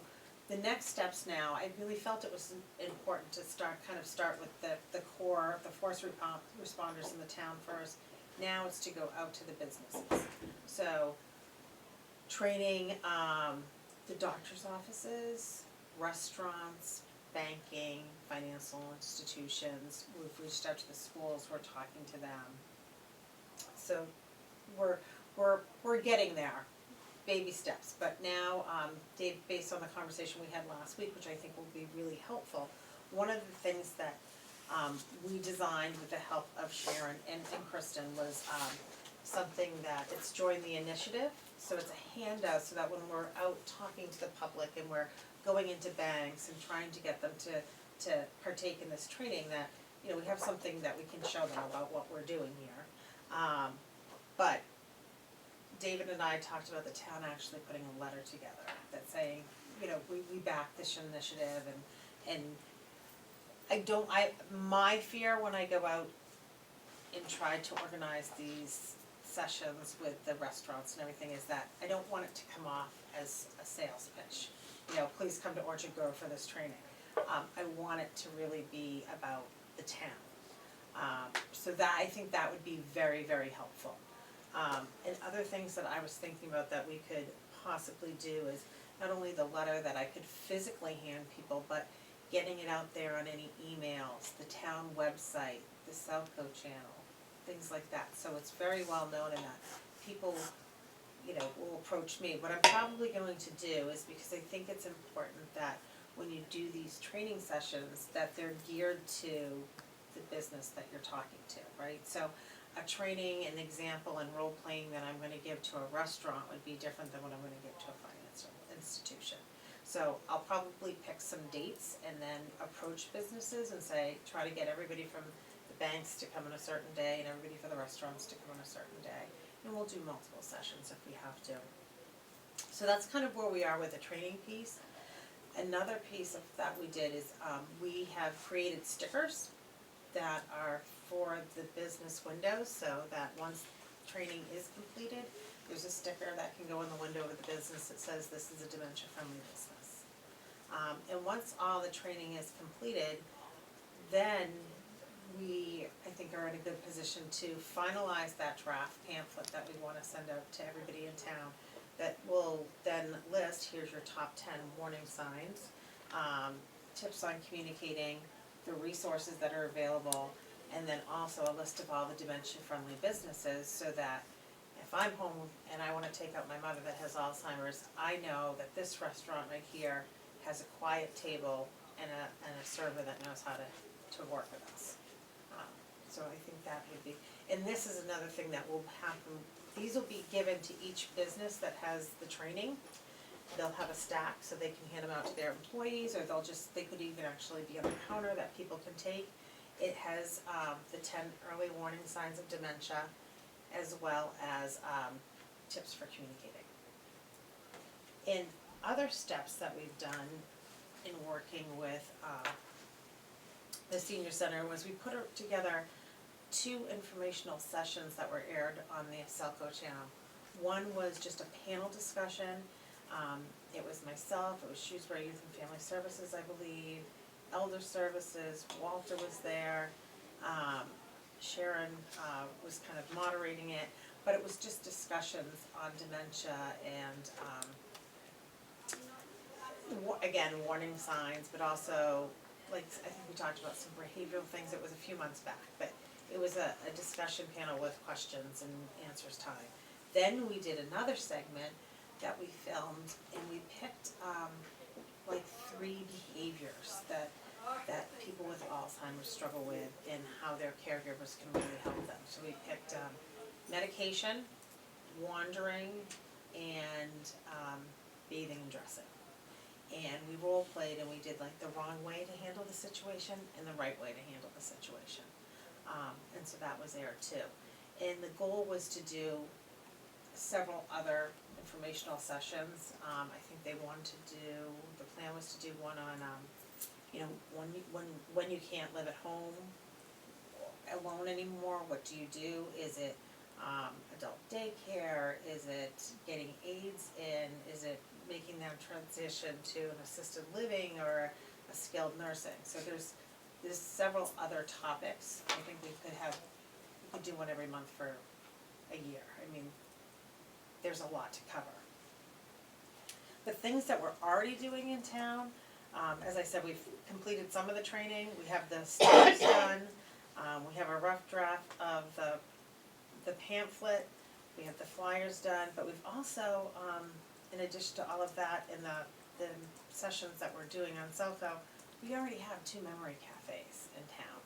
the next steps now, I really felt it was important to start with the core, the force responders in the town first. Now it's to go out to the businesses. So training the doctor's offices, restaurants, banking, financial institutions. We've reached out to the schools, we're talking to them. So we're getting there, baby steps. But now, Dave, based on the conversation we had last week, which I think will be really helpful, one of the things that we designed with the help of Sharon and Kristen was something that it's Join the Initiative. So it's a handout so that when we're out talking to the public and we're going into banks and trying to get them to partake in this training, that we have something that we can show them about what we're doing here. But David and I talked about the town actually putting a letter together that's saying, we back this initiative, and my fear when I go out and try to organize these sessions with the restaurants and everything is that I don't want it to come off as a sales pitch. Please come to Orchard Grove for this training. I want it to really be about the town. So that, I think that would be very, very helpful. And other things that I was thinking about that we could possibly do is not only the letter that I could physically hand people, but getting it out there on any emails, the town website, the Southco channel, things like that. So it's very well known in that people, will approach me. What I'm probably going to do is, because I think it's important that when you do these training sessions, that they're geared to the business that you're talking to, right? So a training, an example, and role playing that I'm gonna give to a restaurant would be different than what I'm gonna give to a financial institution. So I'll probably pick some dates and then approach businesses and say, try to get everybody from the banks to come on a certain day and everybody for the restaurants to come on a certain day. And we'll do multiple sessions if we have to. So that's kind of where we are with the training piece. Another piece of that we did is we have created stickers that are for the business windows, so that once training is completed, there's a sticker that can go in the window of the business that says this is a dementia-friendly business. And once all the training is completed, then we, I think, are in a good position to finalize that draft pamphlet that we want to send out to everybody in town that will then list, here's your top 10 warning signs, tips on communicating, the resources that are available, and then also a list of all the dementia-friendly businesses, so that if I'm home and I want to take out my mother that has Alzheimer's, I know that this restaurant right here has a quiet table and a server that knows how to work with us. So I think that would be, and this is another thing that will happen. These will be given to each business that has the training. They'll have a stack so they can hand them out to their employees, or they could even actually be on the counter that people can take. It has the 10 early warning signs of dementia, as well as tips for communicating. And other steps that we've done in working with the senior center was we put together 2 informational sessions that were aired on the Selco channel. One was just a panel discussion. It was myself, it was Shrewsbury Youth and Family Services, I believe, Elder Services, Walter was there, Sharon was kind of moderating it, but it was just discussions on dementia and, again, warning signs, but also, like, I think we talked about some behavioral things, it was a few months back, but it was a discussion panel with questions and answers time. Then we did another segment that we filmed, and we picked, like 3 behaviors that people with Alzheimer's struggle with and how their caregivers can really help them. So we picked medication, wandering, and bathing and dressing. And we role played and we did like the wrong way to handle the situation and the right way to handle the situation. And so that was aired too. And the goal was to do several other informational sessions. I think they wanted to do, the plan was to do one on, you know, when you can't live at home alone anymore, what do you do? Is it adult daycare? Is it getting aides in? Is it making them transition to an assisted living or a skilled nursing? So there's several other topics. I think we could do one every month for a year. I mean, there's a lot to cover. The things that we're already doing in town, as I said, we've completed some of the training. We have the steps done. We have a rough draft of the pamphlet. We have the flyers done, but we've also, in addition to all of that, in the sessions that we're doing on Southo, we already have 2 memory cafes in town,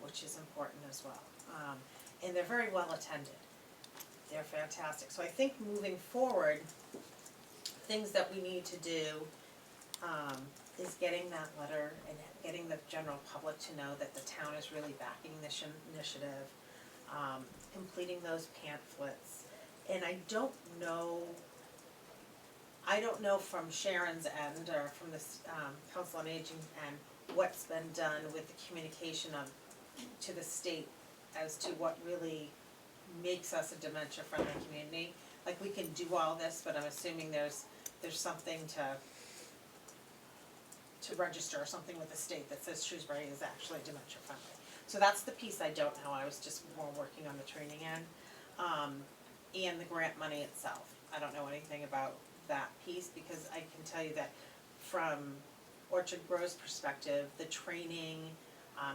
which is important as well. And they're very well attended. They're fantastic. So I think moving forward, things that we need to do is getting that letter and getting the general public to know that the town is really backing this initiative, completing those pamphlets. And I don't know from Sharon's end or from the Council on Aging end what's been done with the communication to the state as to what really makes us a dementia-friendly community. Like, we can do all this, but I'm assuming there's something to register or something with the state that says Shrewsbury is actually dementia-friendly. So that's the piece I don't know. I was just more working on the training end. And the grant money itself. I don't know anything about that piece because I can tell you that from Orchard Grove's perspective, the training,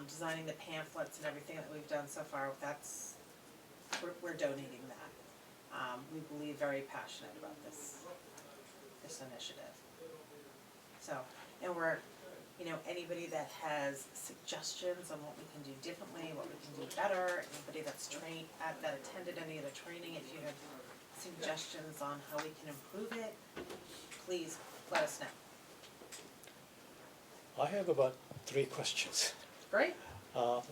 designing the pamphlets and everything that we've done so far, we're donating that. We believe very passionate about this initiative. So, and we're, you know, anybody that has suggestions on what we can do differently, what we can do better, anybody that's that attended any of the training, if you have suggestions on how we can improve it, please let us know. I have about 3 questions. Great.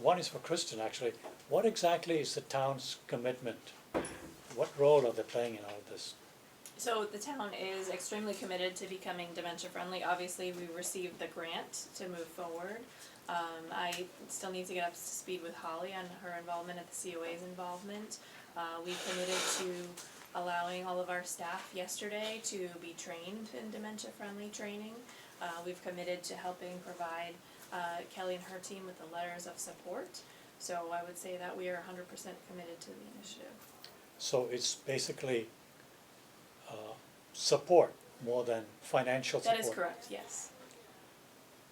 One is for Kristen, actually. What exactly is the town's commitment? What role are they playing in all of this? So the town is extremely committed to becoming dementia friendly. Obviously, we received the grant to move forward. I still need to get up to speed with Holly on her involvement at the COA's involvement. We committed to allowing all of our staff yesterday to be trained in dementia friendly training. We've committed to helping provide Kelly and her team with the letters of support. So I would say that we are 100% committed to the initiative. So it's basically support more than financial support? That is correct, yes.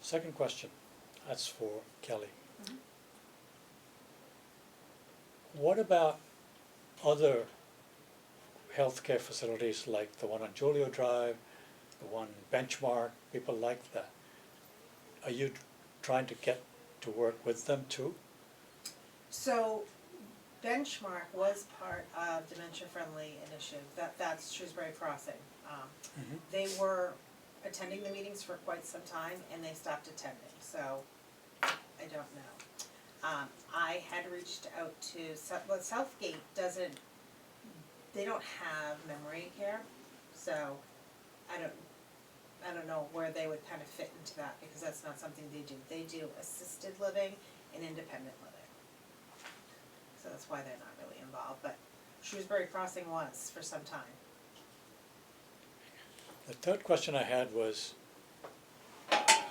Second question, that's for Kelly. Mhm. What about other healthcare facilities like the one on Julio Drive, the one Benchmark, people like that? Are you trying to get to work with them too? So Benchmark was part of Dementia Friendly Initiative, that's Shrewsbury Crossing. They were attending the meetings for quite some time and they stopped attending, so I don't know. I had reached out to, Southgate they don't have memory care, so I don't know where they would kind of fit into that because that's not something they do. They do assisted living and independent living. So that's why they're not really involved, but Shrewsbury Crossing was for some time. The third question I had was,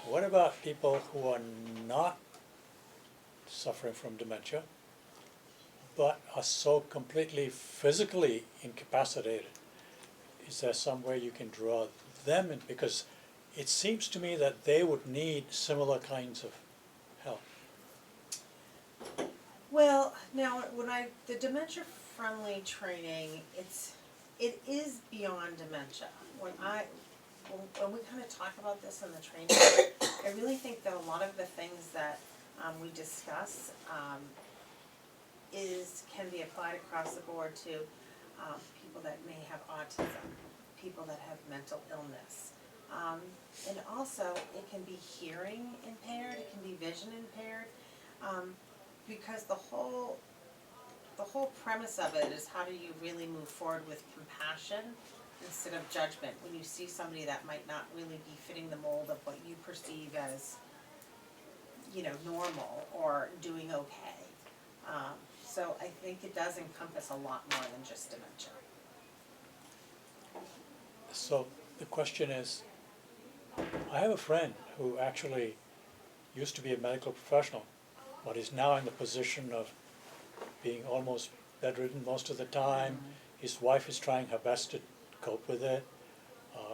what about people who are not suffering from dementia, but are so completely physically incapacitated, is there some way you can draw them in? Because it seems to me that they would need similar kinds of help. Well, now, the dementia-friendly training, it is beyond dementia. When we kind of talk about this in the training, I really think that a lot of the things that, we discuss, can be applied across the board to, people that may have autism, people that have mental illness. And also, it can be hearing impaired, it can be vision impaired, because the whole premise of it is how do you really move forward with compassion instead of judgment when you see somebody that might not really be fitting the mold of what you perceive as, normal or doing okay. So I think it does encompass a lot more than just dementia. So the question is, I have a friend who actually used to be a medical professional, but is now in the position of being almost bedridden most of the time. His wife is trying her best to cope with it.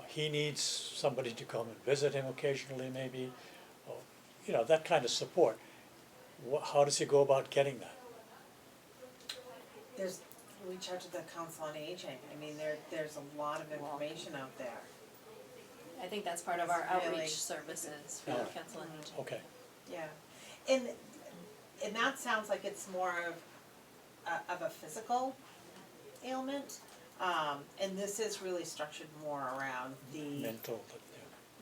He needs somebody to come and visit him occasionally maybe, or, that kind of support. How does he go about getting that? Reach out to the Council on Aging. I mean, there's a lot of information out there. I think that's part of our It's really- outreach services for Yeah. Council on Aging. Okay, Yeah, and that sounds like it's more of a physical ailment, and this is really structured more around the, mental,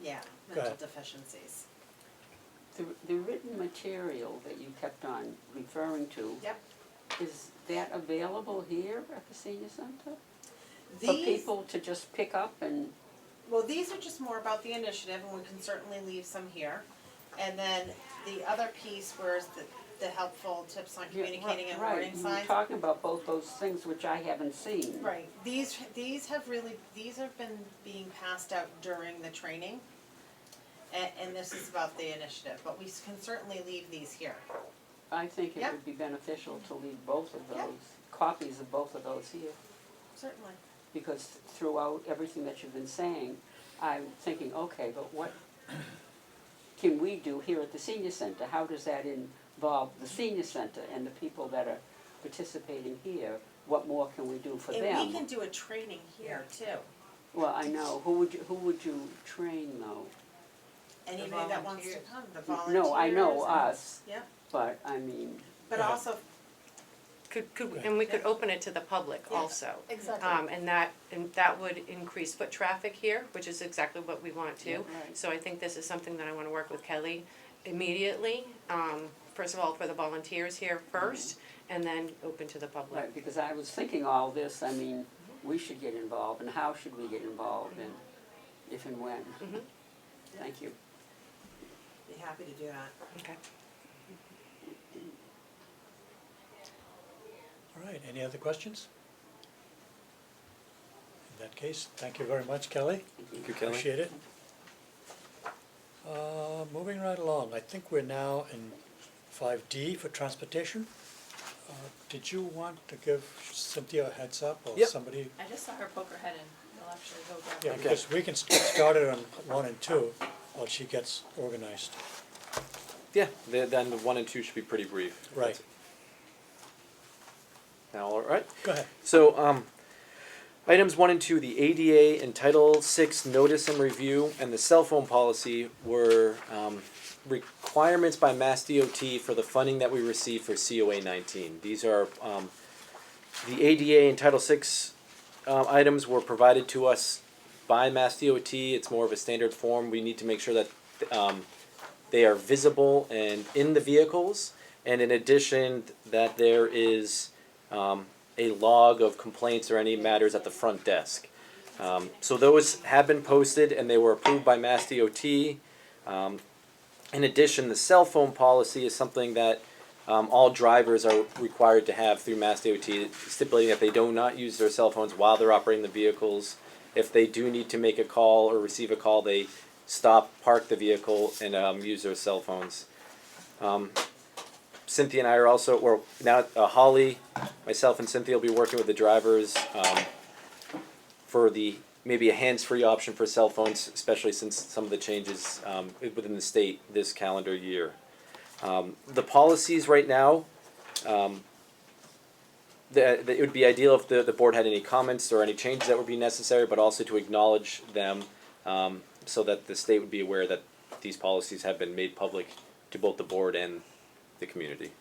yeah, Go mental ahead. The deficiencies. written material that you kept on referring to, Yep. is that available here at the senior center? For These, people to just pick up and, well, these are just more about the initiative, and we can certainly leave some here. And then the other piece where is the helpful tips on communicating and right, warning you were signs. talking about both those things which I haven't seen. Right, these have been being passed out during the training. And this is about the initiative, but we can certainly leave these here. I think it Yep. would be beneficial to leave both of Yep. those, copies of both of those here. Certainly. Because throughout everything that you've been saying, I'm thinking, okay, but what can we do here at the senior center? How does that involve the senior center and the people that are participating here? What more can we do for them? And we can do a training here too. Well, I know, who would you train though? Anybody that wants to volunteers. come, the volunteers. No, I know and- us, Yep, but I mean, but Yeah. also, And we could open it to the public Yeah. also. Exactly. And that would increase foot traffic here, which is exactly what we want to. Yeah, right. So I think this is something that I wanna work with Kelly immediately. First of all, for the volunteers here first, and then open to the public. right, because I was thinking all this, I mean, we should get involved, and how should we get involved, and if and when? Mhm. Thank you. be happy to do that. Okay. All right, any other questions? In that case, thank you very much, Kelly. Thank you, Kelly. Appreciate it. Moving right along, I think we're now in 5D for transportation. Did you want to give Cynthia a heads up or Yep. somebody? I just saw her poke her head in, we'll actually go grab Yeah, her. because we can get started on 1 and 2 while she gets organized. Yeah, then the 1 and 2 should be pretty brief. Right, Now, all right. go ahead. So, items 1 and 2, the ADA and Title VI notice and review, and the cell phone policy were requirements by Mass DOT for the funding that we receive for COA 19. These are the ADA and Title VI items were provided to us by Mass DOT. It's more of a standard form. We need to make sure that they are visible and in the vehicles, and in addition, that there is a log of complaints or any matters at the front desk. So those have been posted and they were approved by Mass DOT. In addition, the cell phone policy is something that all drivers are required to have through Mass DOT, stipulating that they do not use their cell phones while they're operating the vehicles. If they do need to make a call or receive a call, they stop, park the vehicle, and use their cell phones. Cynthia and I are also, or now Holly, myself and Cynthia will be working with the drivers for maybe a hands-free option for cell phones, especially since some of the changes within the state this calendar year. The policies right now, it would be ideal if the board had any comments or any changes that would be necessary, but also to acknowledge them so that the state would be aware that these policies have been made public to both the board and the community.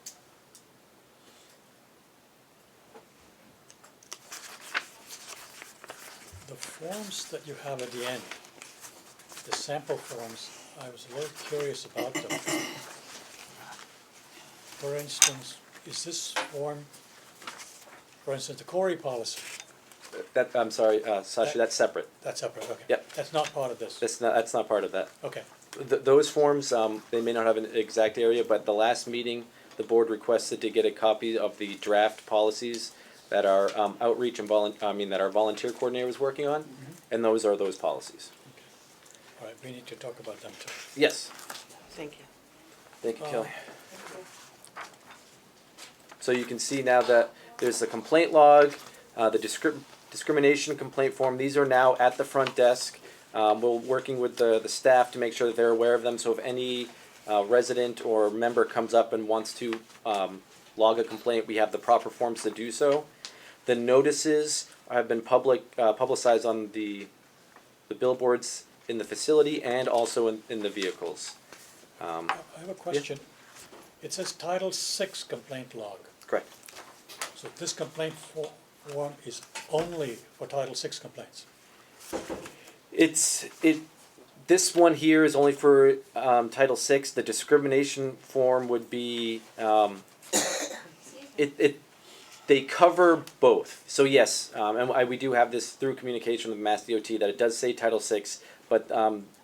The forms that you have at the end, the sample forms, I was a little curious about them. For instance, is this form, for instance, the Corey policy, I'm sorry, Sasha, that's separate. that's separate, okay. Yep. That's not part of this, That's not part of that. okay. Those forms, they may not have an exact area, but the last meeting, the board requested to get a copy of the draft policies that our outreach and that our volunteer coordinator was working on, and those are those policies. All right, we need to talk about them too. Yes. Thank you. Thank you, Kelly. So you can see now that there's the complaint log, the discrimination complaint form. These are now at the front desk. We're working with the staff to make sure that they're aware of them. So if any resident or member comes up and wants to log a complaint, we have the proper forms to do so. The notices have been publicized on the billboards in the facility and also in the vehicles. I have a question. It says Title VI complaint log. Correct. So this complaint form is only for Title VI complaints? This one here is only for Title VI. The discrimination form would be they cover both. So yes, and we do have this through communication with Mass DOT that it does say Title VI, but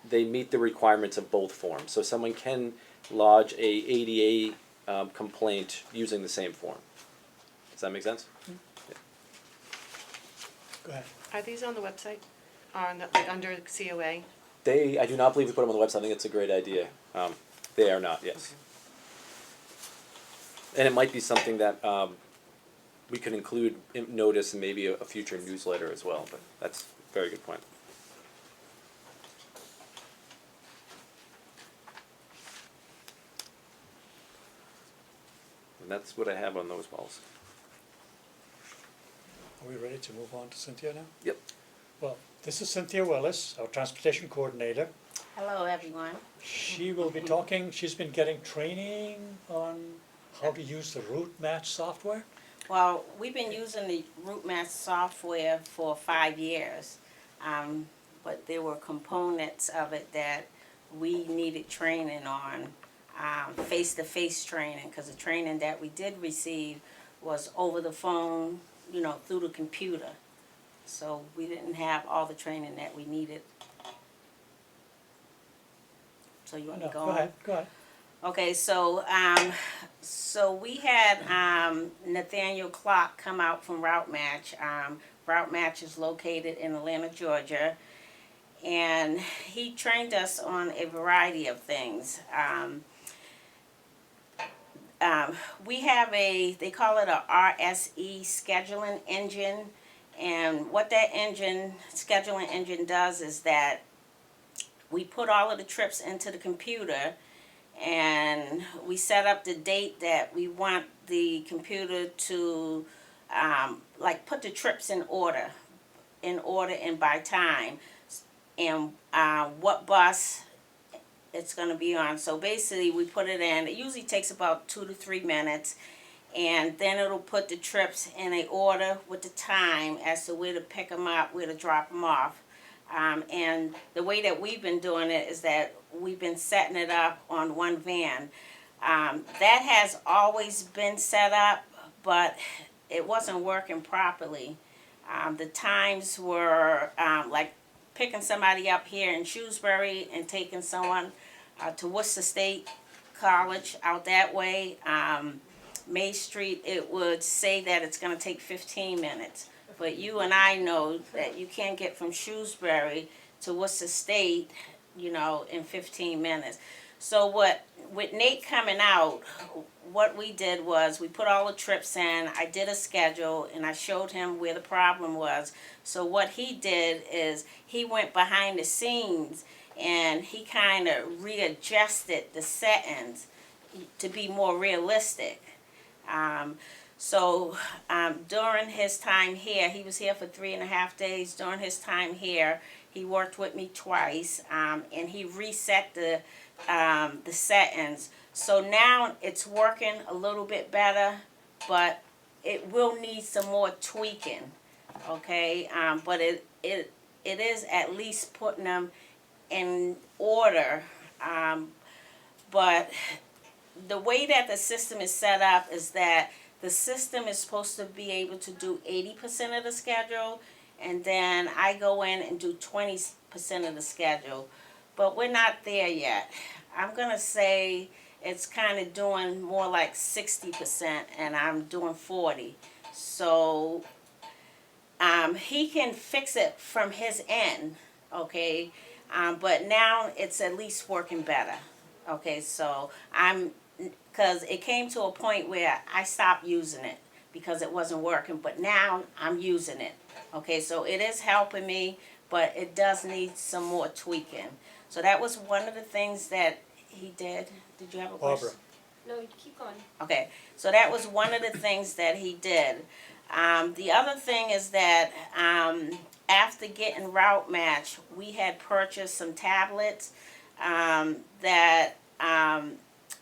they meet the requirements of both forms. So someone can lodge a ADA complaint using the same form. Does that make sense? Yeah. Go ahead. Are these on the website, like under COA? I do not believe we put them on the website. I think it's a great idea. They are not, yes. And it might be something that we could include in notice and maybe a future newsletter as well, but that's a very good point. And that's what I have on those policies. Are we ready to move on to Cynthia now? Yep. Well, this is Cynthia Willis, our transportation coordinator. Hello, everyone. She will be talking, she's been getting training on how to use the Route Match software. Well, we've been using the Route Match software for 5 years, but there were components of it that we needed training on, face-to-face training, because the training that we did receive was over the phone, through the computer. So we didn't have all the training that we needed. So you want No, to go go on? ahead, go ahead. Okay, so we had Nathaniel Clark come out from Route Match. Route Match is located in Atlanta, Georgia, and he trained us on a variety of things. We have they call it a RSE scheduling engine, and what that scheduling engine does is that we put all of the trips into the computer, and we set up the date that we want the computer to put the trips in order and by time, and what bus it's going to be on. So basically we put it in. It usually takes about 2 to 3 minutes, and then it'll put the trips in a order with the time as to where to pick them up, where to drop them off. And the way that we've been doing it is that we've been setting it up on one van. That has always been set up, but it wasn't working properly. The times were like picking somebody up here in Shrewsbury and taking someone to Worcester State College out that way. May Street, it would say that it's going to take 15 minutes. But you and I know that you can't get from Shrewsbury to Worcester State, in 15 minutes. So with Nate coming out, what we did was we put all the trips in, I did a schedule, and I showed him where the problem was. So what he did is he went behind the scenes and he kind of readjusted the settings to be more realistic. During his time here, he was here for 3.5 days. During his time here, he worked with me twice, and he reset the settings. So now it's working a little bit better, but it will need some more tweaking. Okay, but it is at least putting them in order. But the way that the system is set up is that the system is supposed to be able to do 80% of the schedule, and then I go in and do 20% of the schedule. But we're not there yet. I'm gonna say it's kind of doing more like 60%, and I'm doing 40. So he can fix it from his end, okay? But now it's at least working better. Okay, so because it came to a point where I stopped using it because it wasn't working, but now I'm using it. Okay, so it is helping me, but it does need some more tweaking. So that was one of the things that he did. Did you have a question? Barbara. No, keep going. Okay, so that was one of the things that he did. The other thing is that after getting Route Match, we had purchased some tablets that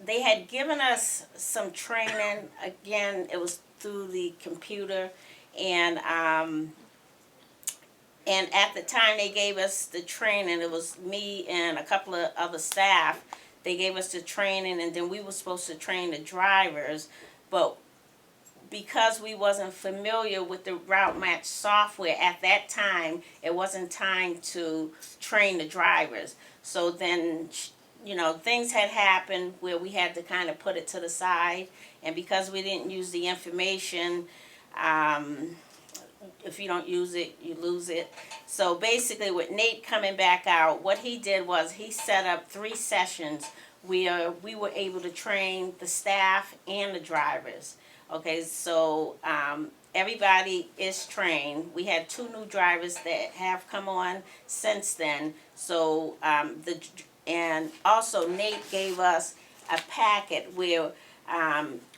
they had given us some training. Again, it was through the computer, and at the time they gave us the training, it was me and a couple of other staff. They gave us the training, and then we were supposed to train the drivers, but because we wasn't familiar with the Route Match software at that time, it wasn't time to train the drivers. So then, you know, things had happened where we had to kind of put it to the side, and because we didn't use the information, if you don't use it, you lose it. So basically with Nate coming back out, what he did was he set up 3 sessions where we were able to train the staff and the drivers. Okay, so everybody is trained. We had 2 new drivers that have come on since then. So and also Nate gave us a packet where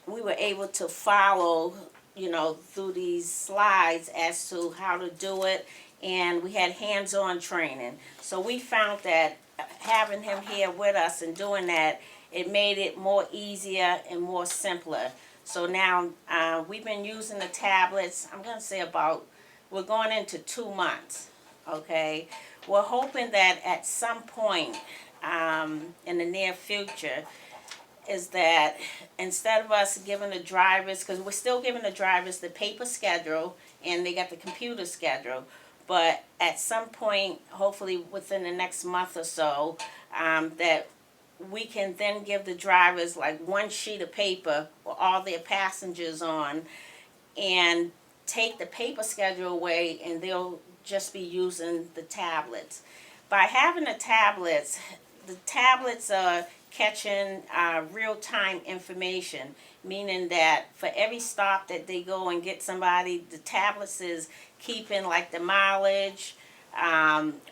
we were able to follow, you know, through these slides as to how to do it, and we had hands-on training. So we found that having him here with us and doing that, it made it more easier and more simpler. So now we've been using the tablets, I'm going to say we're going into 2 months, okay? We're hoping that at some point in the near future is that instead of us giving the drivers, because we're still giving the drivers the paper schedule and they got the computer schedule, but at some point, hopefully within the next month or so, that we can then give the drivers like 1 sheet of paper with all their passengers on and take the paper schedule away, and they'll just be using the tablets. By having the tablets are catching real-time information, meaning that for every stop that they go and get somebody, the tablets is keeping like the mileage.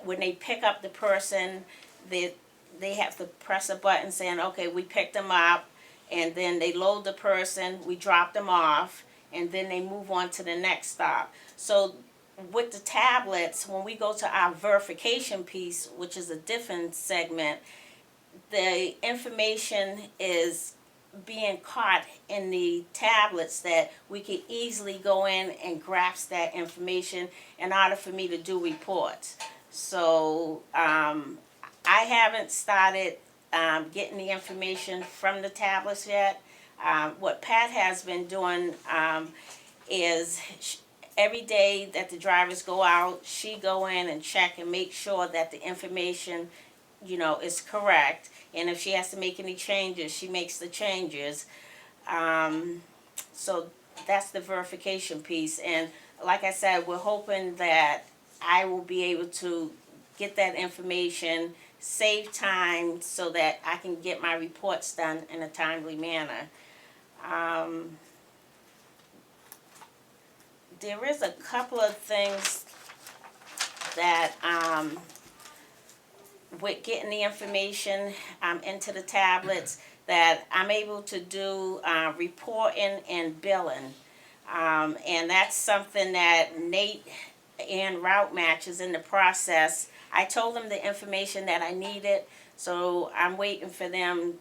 When they pick up the person, they have to press a button saying, okay, we picked them up, and then they load the person, we drop them off, and then they move on to the next stop. So with the tablets, when we go to our verification piece, which is a different segment, the information is being caught in the tablets that we could easily go in and grasp that information in order for me to do reports. So I haven't started getting the information from the tablets yet. What Pat has been doing is every day that the drivers go out, she go in and check and make sure that the information, you know, is correct. And if she has to make any changes, she makes the changes. So that's the verification piece. And like I said, we're hoping that I will be able to get that information save time so that I can get my reports done in a timely manner. There is a couple of things that, with getting the information into the tablets, that I'm able to do reporting and billing. And that's something that Nate and Route Match is in the process. I told them the information that I needed, so I'm waiting for them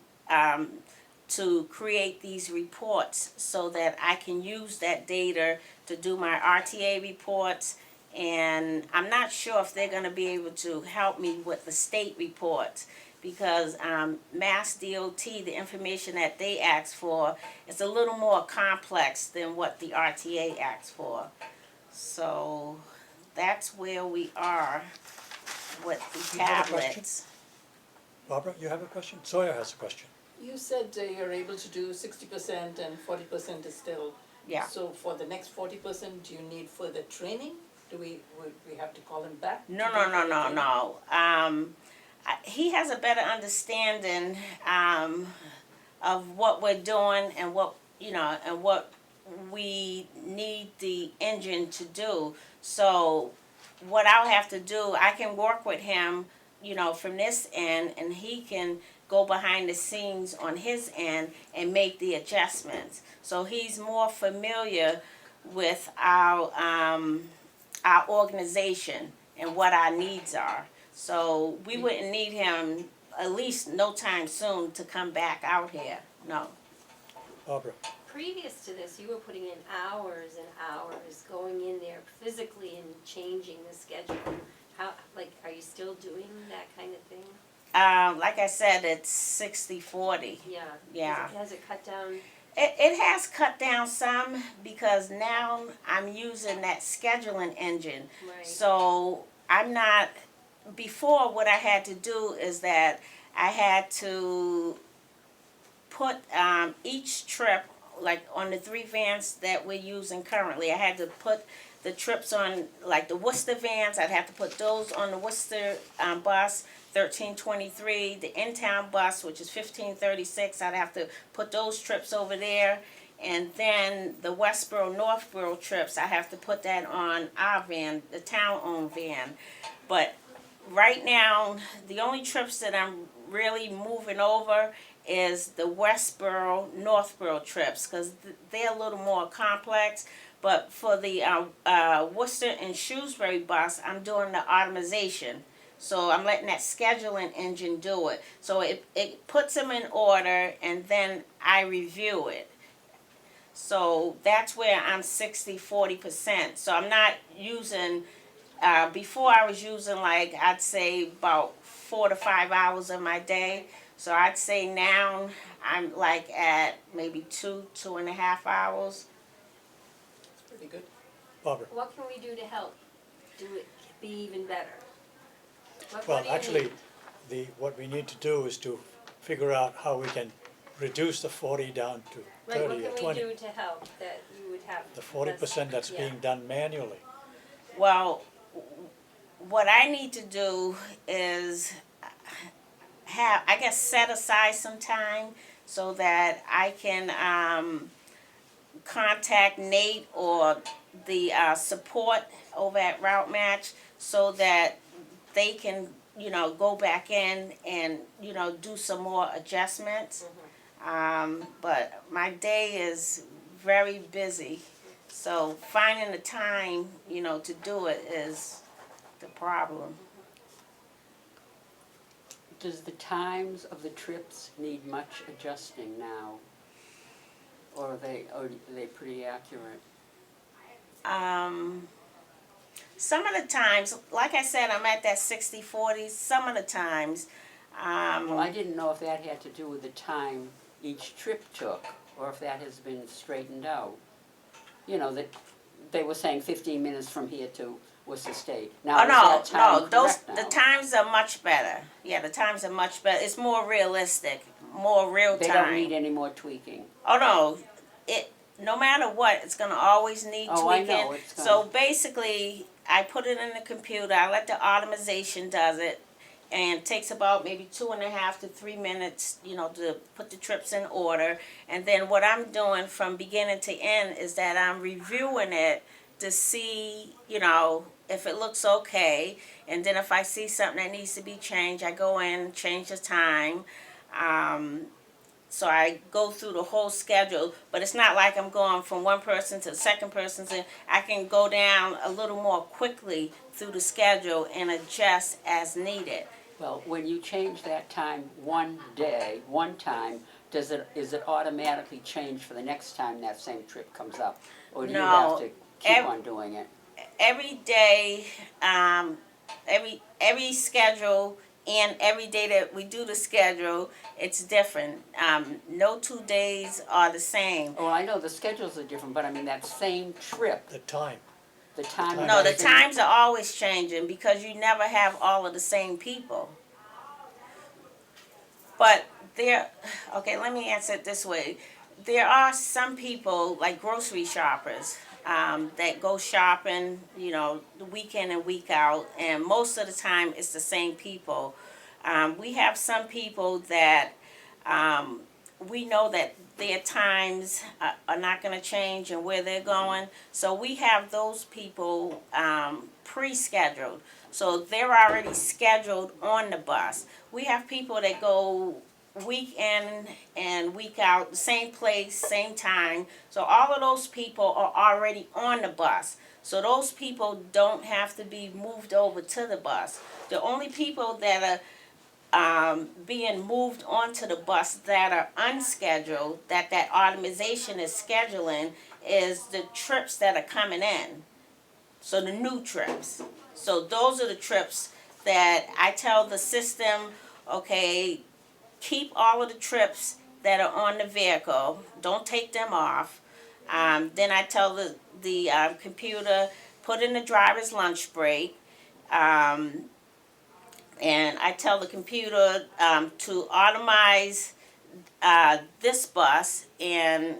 to create these reports so that I can use that data to do my RTA reports. And I'm not sure if they're going to be able to help me with the state reports, because Mass DOT, the information that they ask for, is a little more complex than what the RTA asks for. So that's where we are with the You have a question? tablets. Barbara, you have a question? Sawyer has a question. You said you're able to do 60% and 40% is still. Yeah. So for the next 40%, do you need further training? Would we have to call him back? to No, do no, no, further no, training? no. He has a better understanding of what we're doing and what, you know, and what we need the engine to do. So what I'll have to do, I can work with him, you know, from this end, and he can go behind the scenes on his end and make the adjustments. So he's more familiar with our organization and what our needs are. So we wouldn't need him, at least no time soon, to come back out here, no. Barbara, Previous to this, you were putting in hours and hours going in there physically and changing the schedule. How, like, are you still doing that kind of thing? Like I said, it's 60-40. Yeah. Yeah. Has it cut down? It has cut down some because now I'm using that scheduling engine. Right. So I'm not, before what I had to do is that I had to put each trip, like on the 3 vans that we're using currently, I had to put the trips on, like the Worcester vans, I'd have to put those on the Worcester bus, 1323, the in-town bus, which is 1536, I'd have to put those trips over there. And then the Westboro, Northboro trips, I have to put that on our van, the town-owned van. But right now, the only trips that I'm really moving over is the Westboro, Northboro trips, because they're a little more complex. But for the Worcester and Shrewsbury bus, I'm doing the automation. So I'm letting that scheduling engine do it. So it puts them in order, and then I review it. So that's where I'm 60-40%. So I'm not using, before I was using like, I'd say about 4 to 5 hours of my day. So I'd say now I'm like at maybe 2.5 hours. That's pretty good. Barbara. What can we do to help do it be even better? What Well, do you actually, need? what we need to do is to figure out how we can reduce the 40 down to Like, 30 or what can 20. we do to help that you would have? The 40% that's yeah. being done manually. Well, what I need to do is have, I guess, set aside some time so that I can contact Nate or the support over at Route Match so that they can, you know, go back in and, you know, do some more adjustments. But my day is very busy, so finding the time, you know, to do it is the problem. Does the times of the trips need much adjusting now? Or are they pretty accurate? Some of the times, like I said, I'm at that 60-40. Some of the times, Well, I didn't know if that had to do with the time each trip took, or if that has been straightened out. You know, that they were saying 15 minutes from here to Worcester State. Now, oh is that time no, those correct now? the times are much better. Yeah, the times are much better. It's more realistic, more real time. They don't need any more tweaking. Oh no, no matter what, it's gonna always need Oh, I tweaking. know, it's So gonna- basically, I put it in the computer. I let the automation does it, and takes about maybe 2.5 to 3 minutes, to put the trips in order. And then what I'm doing from beginning to end is that I'm reviewing it to see, if it looks okay. And then if I see something that needs to be changed, I go in, change the time. So I go through the whole schedule, but it's not like I'm going from one person to the second person. So I can go down a little more quickly through the schedule and adjust as needed. Well, when you change that time one day, one time, is it automatically changed for the next time that same trip comes up? Or do you No, have to keep ev- on doing it? Every day, every schedule, and every day that we do the schedule, it's different. No 2 days are the same. Oh, I know the schedules are different, but I mean that same trip, The time. the time. No, the that you- times are always changing because you never have all of the same people. But let me answer it this way. There are some people, like grocery shoppers, that go shopping, the week in and week out, and most of the time it's the same people. We have some people that we know that their times are not going to change and where they're going. So we have those people pre-scheduled. So they're already scheduled on the bus. We have people that go week in and week out, same place, same time. So all of those people are already on the bus. So those people don't have to be moved over to the bus. The only people that are being moved onto the bus that are unscheduled, that automation is scheduling, is the trips that are coming in. So the new trips. So those are the trips that I tell the system, okay, keep all of the trips that are on the vehicle. Don't take them off. Then I tell the computer, put in the driver's lunch break. And I tell the computer to automize this bus, and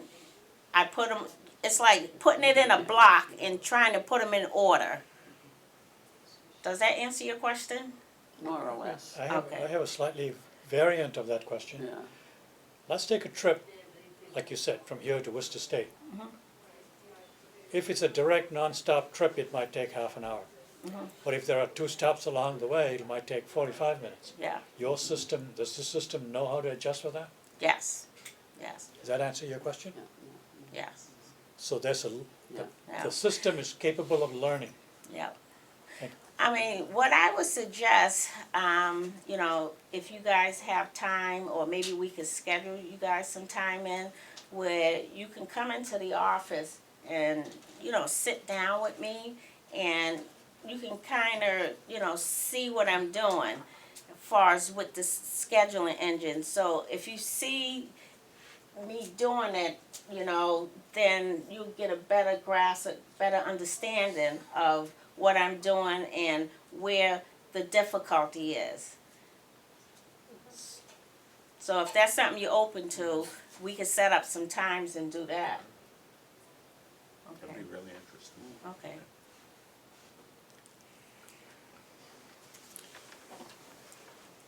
I put them, it's like putting it in a block and trying to put them in order. Does that answer your question? More or less, I have Okay. a slightly variant of that question. yeah. Let's take a trip, like you said, from here to Worcester State. If it's a direct non-stop trip, it might take half an hour. But if there are 2 stops along the way, it might take 45 minutes. Yeah. Your system, does the system know how to adjust for that? Yes. Yes. Does that answer your question? Yes. So there's Yeah. Yeah. the system is capable of learning. Yep. Okay. I mean, what I would suggest, if you guys have time, or maybe we could schedule you guys some time in where you can come into the office and, sit down with me, and you can kind of, see what I'm doing as far as with the scheduling engine. So if you see me doing it, then you'll get a better grasp, a better understanding of what I'm doing and where the difficulty is. So if that's something you're open to, we can set up some times and do that. That'd Okay. be really interesting. Okay.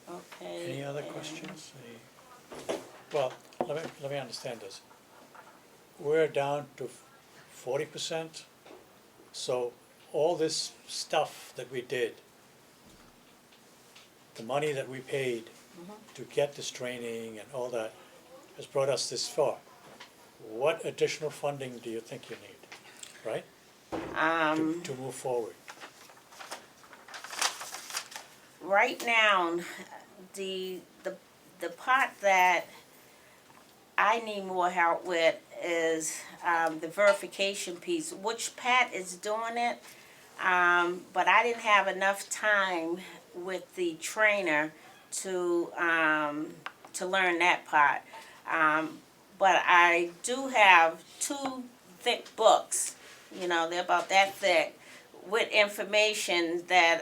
Okay. Any other and- questions? Well, let me understand this. We're down to 40%. So all this stuff that we did, the money that we paid to get this training and all that has brought us this far. What additional funding do you think you need, right? To move forward. Right now, the part that I need more help with is the verification piece, which Pat is doing it, but I didn't have enough time with the trainer to learn that part. But I do have 2 thick books, they're about that thick, with information that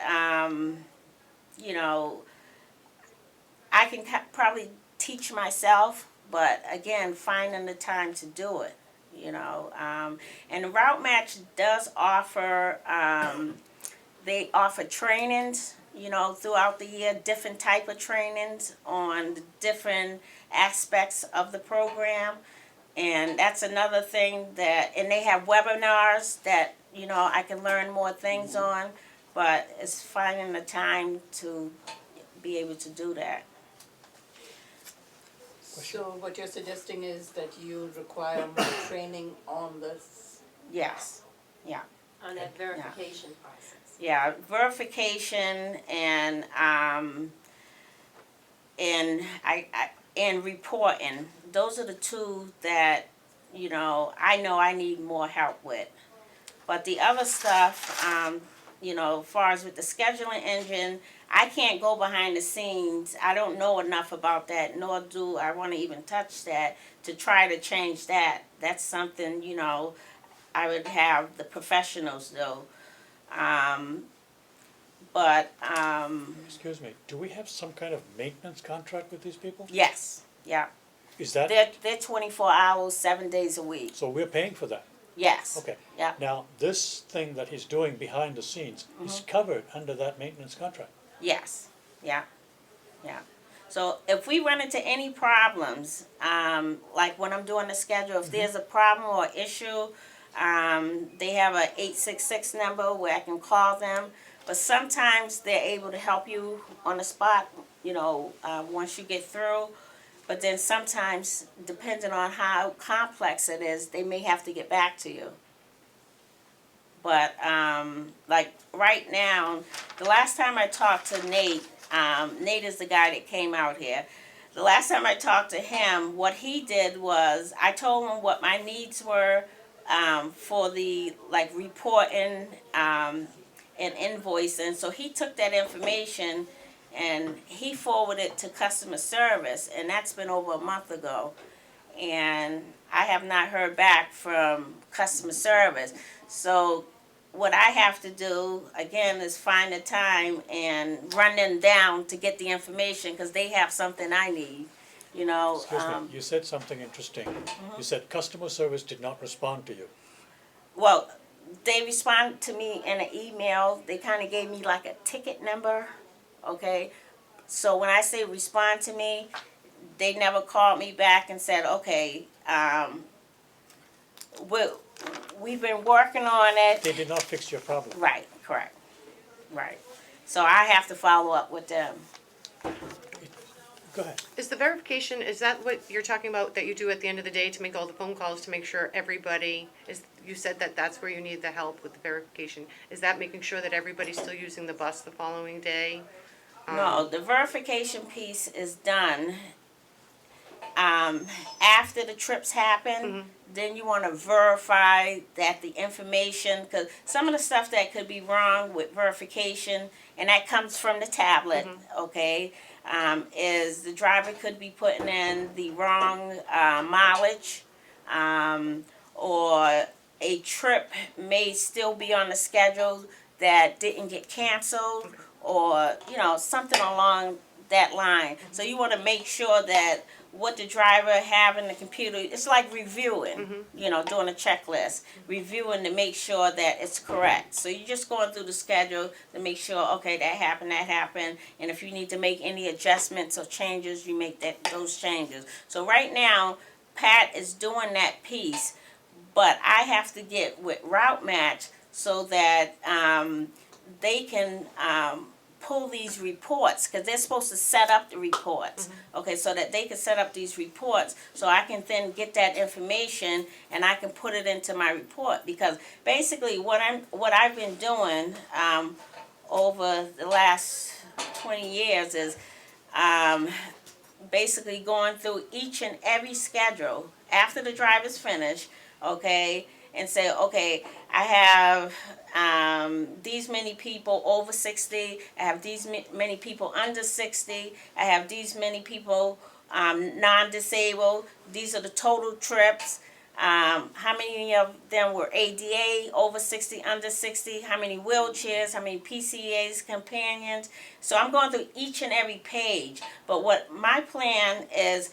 I can probably teach myself, but again, finding the time to do it, and the Route Match does offer, they offer trainings throughout the year, different type of trainings on the different aspects of the program. And that's another thing and they have webinars that, I can learn more things on, but it's finding the time to be able to do that. So what you're suggesting is that you require more training on this? Yes, yeah. On that verification process. Yeah, verification and reporting. Those are the two that, I know I need more help with. But the other stuff, as far as with the scheduling engine, I can't go behind the scenes. I don't know enough about that, nor do I want to even touch that to try to change that. That's something, I would have the professionals do. Excuse me, do we have some kind of maintenance contract with these people? Yes, yeah. Is that, They're 24 hours, 7 days a week. so we're paying for that? Yes. Okay. Yeah. Now, this thing that he's doing behind the scenes is covered under that maintenance contract. Yes. Yeah. Yeah. So if we run into any problems, like when I'm doing the schedule, if there's a problem or issue, they have a 866 number where I can call them. But sometimes they're able to help you on the spot, once you get through. But then sometimes, depending on how complex it is, they may have to get back to you. But like right now, the last time I talked to Nate, Nate is the guy that came out here. The last time I talked to him, what he did was I told him what my needs were for the reporting and invoicing. So he took that information and he forwarded it to customer service, and that's been over a month ago. And I have not heard back from customer service. So what I have to do, again, is find the time and run them down to get the information because they have something I need, Excuse me, you said something interesting. You said customer service did not respond to you. Well, they responded to me in an email. They kind of gave me like a ticket number, okay? So when I say respond to me, they never called me back and said, okay, we've been working on it. They did not fix your problem. Right, correct, right. So I have to follow up with them. Go ahead. Is the verification, is that what you're talking about that you do at the end of the day to make all the phone calls to make sure everybody is, you said that that's where you need the help with the verification. Is that making sure that everybody's still using the bus the following day? No, the verification piece is done after the trips happen. Then you want to verify that the information, because some of the stuff that could be wrong with verification, and that comes from the tablet, okay, is the driver could be putting in the wrong mileage, or a trip may still be on the schedule that didn't get canceled, or something along that line. So you want to make sure that what the driver have in the computer, it's like reviewing, doing a checklist, reviewing to make sure that it's correct. So you're just going through the schedule to make sure, okay, that happened, and if you need to make any adjustments or changes, you make those changes. So right now, Pat is doing that piece, but I have to get with Route Match so that they can pull these reports, because they're supposed to set up the reports, okay, so that they can set up these reports so I can then get that information and I can put it into my report. Because basically what I've been doing over the last 20 years is basically going through each and every schedule after the driver's finished, okay, and say, okay, I have these many people over 60, I have these many people under 60, I have these many people non-disabled, these are the total trips, how many of them were ADA, over 60, under 60, how many wheelchairs, how many PCAs, companions. So I'm going through each and every page, but what my plan is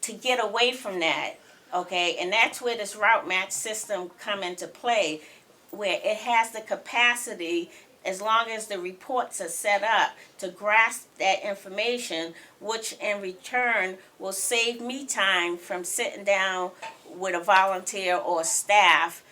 to get away from that. Okay, and that's where this Route Match system come into play, where it has the capacity as long as the reports are set up to grasp that information, which in return will save me time from sitting down with a volunteer or staff,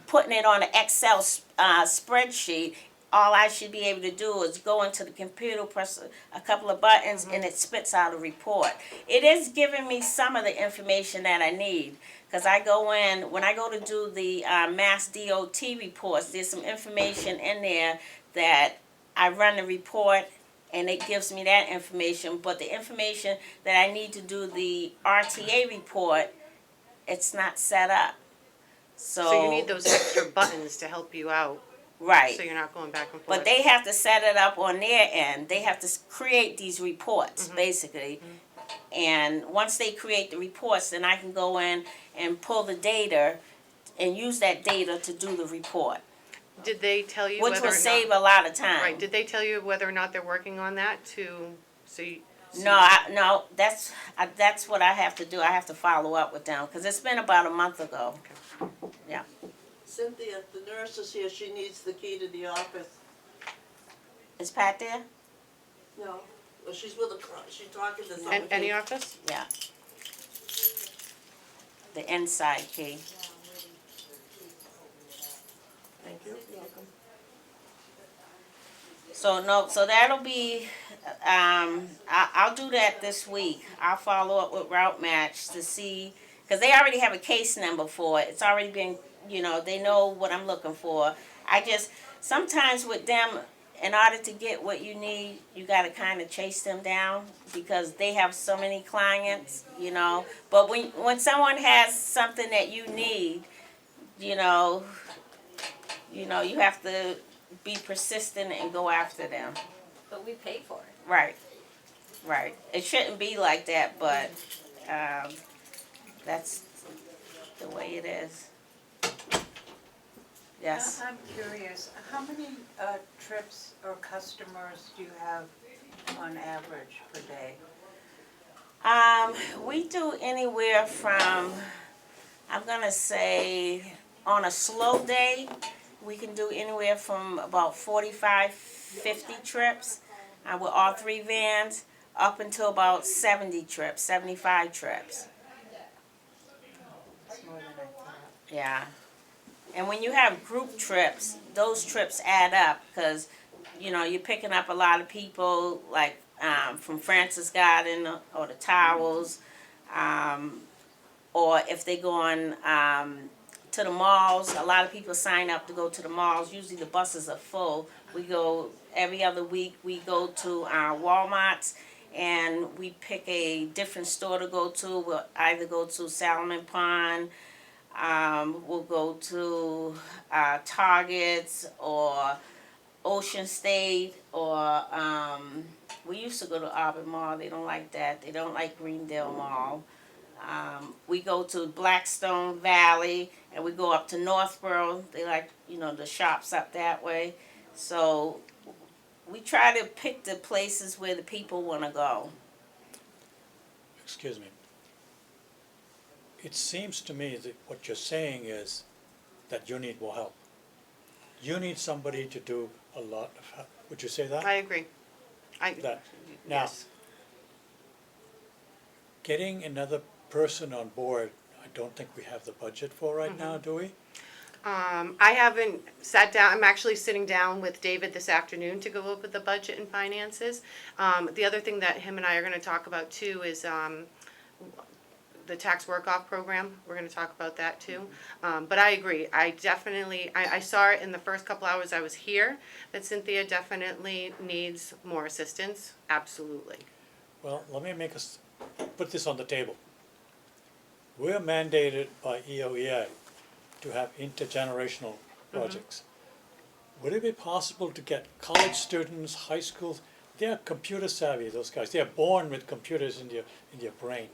putting it on an Excel spreadsheet. All I should be able to do is go into the computer, press a couple of buttons, and it spits out a report. It is giving me some of the information that I need. Because I go in, when I go to do the Mass DOT reports, there's some information in there that I run the report and it gives me that information. But the information that I need to do the RTA report, it's not set up. So you need those extra buttons to help you out, Right. so you're not going back and forth. But they have to set it up on their end. They have to create these reports, basically. And once they create the reports, then I can go in and pull the data and use that data to do the report, Did they tell you which whether or will not? save a lot of time. Right, did they tell you whether or not they're working on that so you? No, that's what I have to do. I have to follow up with them because it's been about a month ago. Yeah. Cynthia, the nurse is here, she needs the key to the office. Is Pat there? No, well, she's with a, she's talking to someone. Any office? Yeah. The inside key. Thank you. Welcome. So that'll be, I'll do that this week. I'll follow up with Route Match to see, because they already have a case number for it. It's already been, they know what I'm looking for. Sometimes with them, in order to get what you need, you gotta kind of chase them down because they have so many clients, But when someone has something that you need, you have to be persistent and go after them. But we pay for it. Right. It shouldn't be like that, but that's the way it is. Yes. I'm curious, how many trips or customers do you have on average per day? We do anywhere from, I'm gonna say, on a slow day, we can do anywhere from about 45, 50 trips with all three vans, up until about 70 trips, 75 trips. It's more than I thought. Yeah. And when you have group trips, those trips add up because, you're picking up a lot of people like from Francis Garden or the Towers, or if they go on to the malls. A lot of people sign up to go to the malls. Usually the buses are full. We go every other week. We go to Walmart's and we pick a different store to go to. We'll either go to Salmon Pond. We'll go to Target's or Ocean State, or we used to go to Auburn Mall. They don't like that. They don't like Greendale Mall. We go to Blackstone Valley, and we go up to Northborough. They like, the shops up that way. So we try to pick the places where the people want to go. Excuse me. It seems to me that what you're saying is that you need more help. You need somebody to do a lot of help. Would you say that? I agree. That. Now, Yes. getting another person on board, I don't think we have the budget for right now, do we? I haven't sat down, I'm actually sitting down with David this afternoon to go over the budget and finances. The other thing that him and I are gonna talk about too is, the tax work-off program, we're gonna talk about that too. But I agree, I saw it in the first couple hours I was here, that Cynthia definitely needs more assistance, absolutely. Well, let me put this on the table. We're mandated by EOEI to have intergenerational projects. Would it be possible to get college students, high schools, they're computer savvy, those guys, they're born with computers in their brain.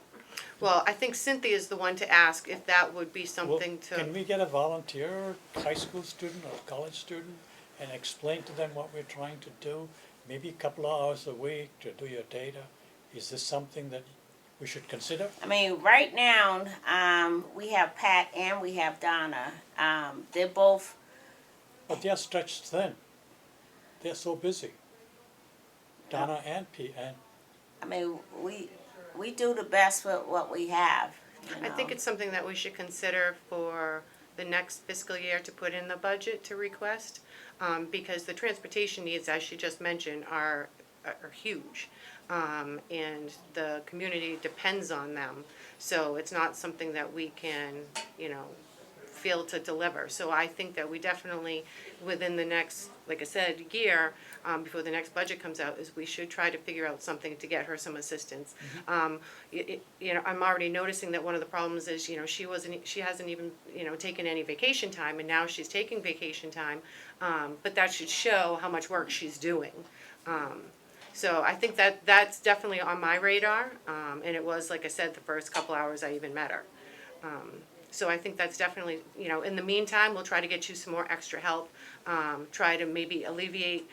Well, I think Cynthia's the one to ask if that would be Well, something to. can we get a volunteer, high school student or college student, and explain to them what we're trying to do? Maybe a couple of hours a week to do your data. Is this something that we should consider? I mean, right now, we have Pat and we have Donna. They're both, But they're stretched thin. They're so busy. Donna and Pete, and I mean, we do the best with what we have, you I think know. it's something that we should consider for the next fiscal year to put in the budget to request, because the transportation needs, as she just mentioned, are huge. And the community depends on them, so it's not something that we can, fail to deliver. So I think that we definitely, within the next, like I said, year, before the next budget comes out, is we should try to figure out something to get her some assistance. I'm already noticing that one of the problems is, she hasn't even, taken any vacation time, and now she's taking vacation time. But that should show how much work she's doing. So I think that that's definitely on my radar, and it was, like I said, the first couple hours I even met her. So I think that's definitely, in the meantime, we'll try to get you some more extra help, try to maybe alleviate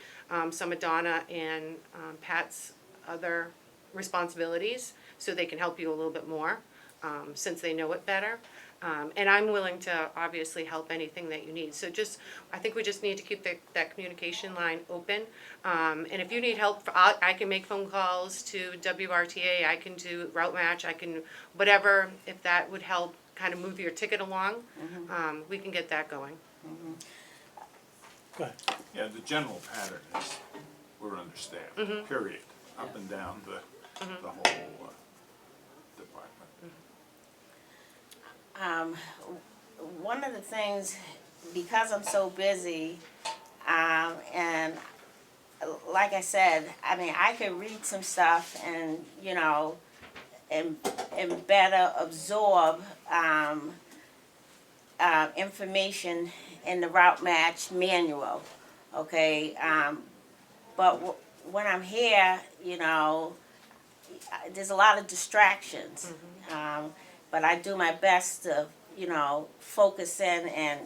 some of Donna and Pat's other responsibilities so they can help you a little bit more, since they know it better. And I'm willing to obviously help anything that you need. So I think we just need to keep that communication line open. And if you need help, I can make phone calls to WRTA, I can do route match, I can, whatever, if that would help kind of move your ticket along, we can get that going. go ahead. Yeah, the general pattern is we're understaffed, period, up and down the whole department. One of the things, because I'm so busy, and like I said, I mean, I could read some stuff and, and better absorb information in the route match manual, okay? But when I'm here, there's a lot of distractions. But I do my best to, focus in and,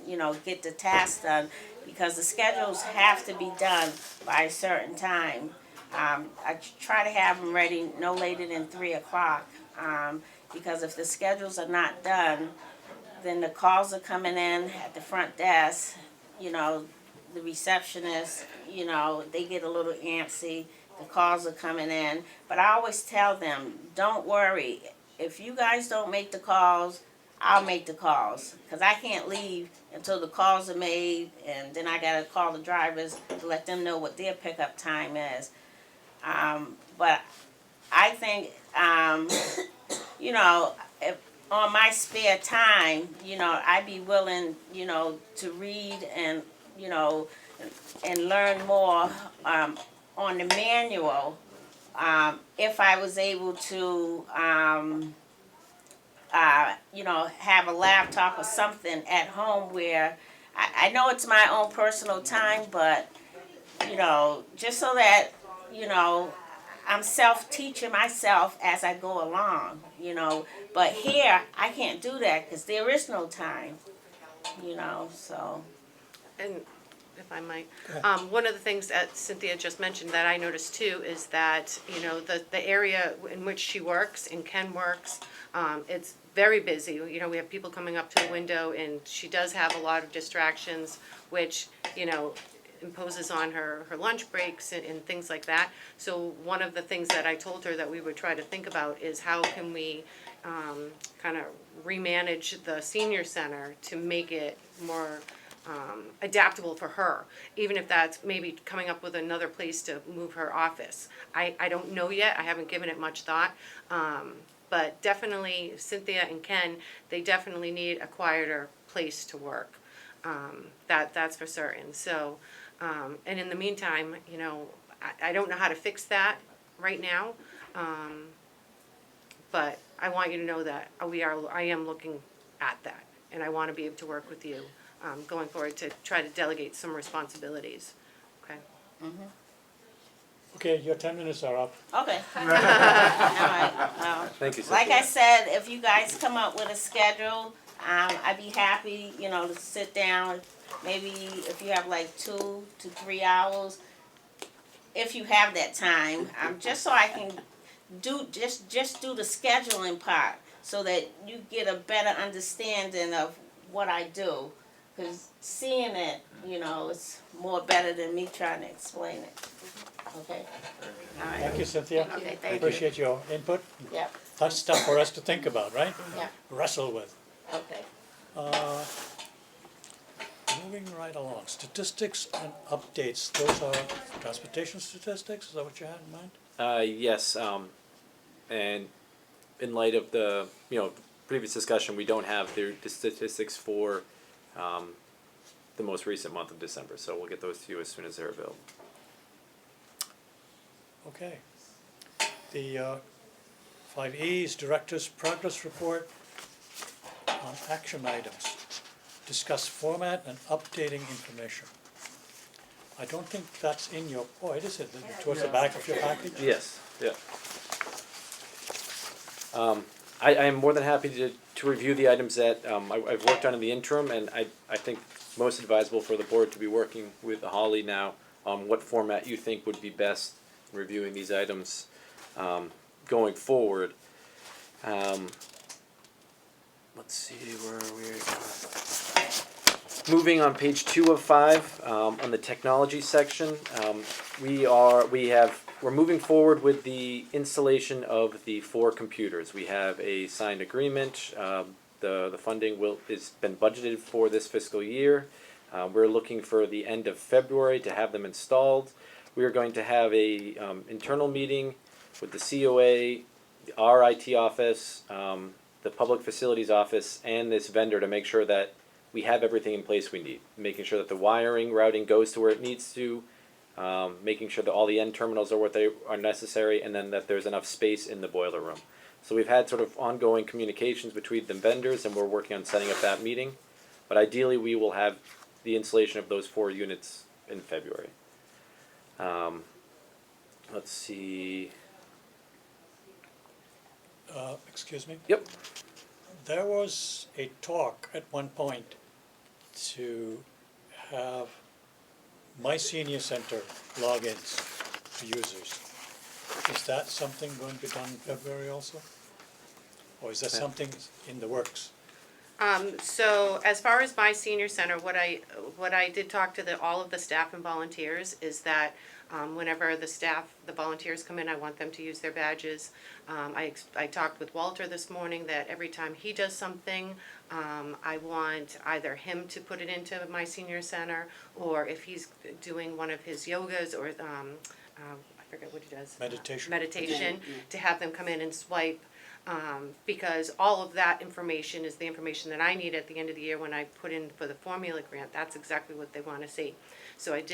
get the task done, because the schedules have to be done by a certain time. I try to have them ready no later than 3 o'clock, because if the schedules are not done, then the calls are coming in at the front desk, the receptionist, they get a little antsy, the calls are coming in. But I always tell them, don't worry, if you guys don't make the calls, I'll make the calls, because I can't leave until the calls are made, and then I gotta call the drivers to let them know what their pickup time is. But I think, if on my spare time, I'd be willing, to read and, and learn more on the manual, if I was able to, have a laptop or something at home where I know it's my own personal time, but, just so that, I'm self-teaching myself as I go along, But here, I can't do that because there is no time, so. And if I might, one of the things that Cynthia just mentioned that I noticed too is that, the area in which she works and Ken works, it's very busy. We have people coming up to the window, and she does have a lot of distractions, which, imposes on her lunch breaks and things like that. So one of the things that I told her that we would try to think about is how can we kind of remanage the senior center to make it more adaptable for her, even if that's maybe coming up with another place to move her office. I don't know yet, I haven't given it much thought, but definitely Cynthia and Ken, they definitely need a quieter place to work. That's for certain. So, and in the meantime, I don't know how to fix that right now, but I want you to know that I am looking at that, and I want to be able to work with you going forward to try to delegate some responsibilities. Okay. Okay, your 10 minutes are up. Okay. All right. Thank you, Like Cynthia. I said, if you guys come up with a schedule, I'd be happy, to sit down. Maybe if you have like 2 to 3 hours, if you have that time, just so I can do the scheduling part, so that you get a better understanding of what I do. Cause seeing it, you know, is more better than me trying to explain it. Okay? All right. Thank you, Cynthia. Okay, thank you. Appreciate your input. Yep, That's stuff for us to think about, right? yeah, Wrestle with. okay. Moving right along, statistics and updates, those are transportation statistics, is that what you had in mind? Yes, and in light of the, previous discussion, we don't have the statistics for, the most recent month of December, so we'll get those to you as soon as they're available. Okay. The 5E's Director's Progress Report on action items. Discuss format and updating information. I don't think that's in your, it is it, towards the back of your package? Yes, yeah. I am more than happy to review the items that I've worked on in the interim, and I think most advisable for the board to be working with Holly now on what format you think would be best in reviewing these items going forward. Let's see, where are we? Moving on page 2 of 5, on the technology section, we're moving forward with the installation of the 4 computers. We have a signed agreement. The funding has been budgeted for this fiscal year. We're looking for the end of February to have them installed. We are going to have a internal meeting with the COA, our IT office, the Public Facilities Office, and this vendor to make sure that we have everything in place we need. Making sure that the wiring, routing goes to where it needs to, making sure that all the end terminals are what they are necessary, and then that there's enough space in the boiler room. So we've had sort of ongoing communications between the vendors, and we're working on setting up that meeting. But ideally, we will have the installation of those 4 units in February. Let's see. Excuse me? Yep. There was a talk at one point to have My Senior Center logins for users. Is that something going to be done in February also? Or is that something in the works? So as far as my senior center, what I did talk to all of the staff and volunteers is that whenever the volunteers come in, I want them to use their badges. I talked with Walter this morning that every time he does something, I want either him to put it into my senior center, or if he's doing one of his yogas or I forget what he does. Meditation, to have them come in and swipe. Because all of that information is the information that I need at the end of the year when I put in for the formula grant. That's exactly what they want to see. So I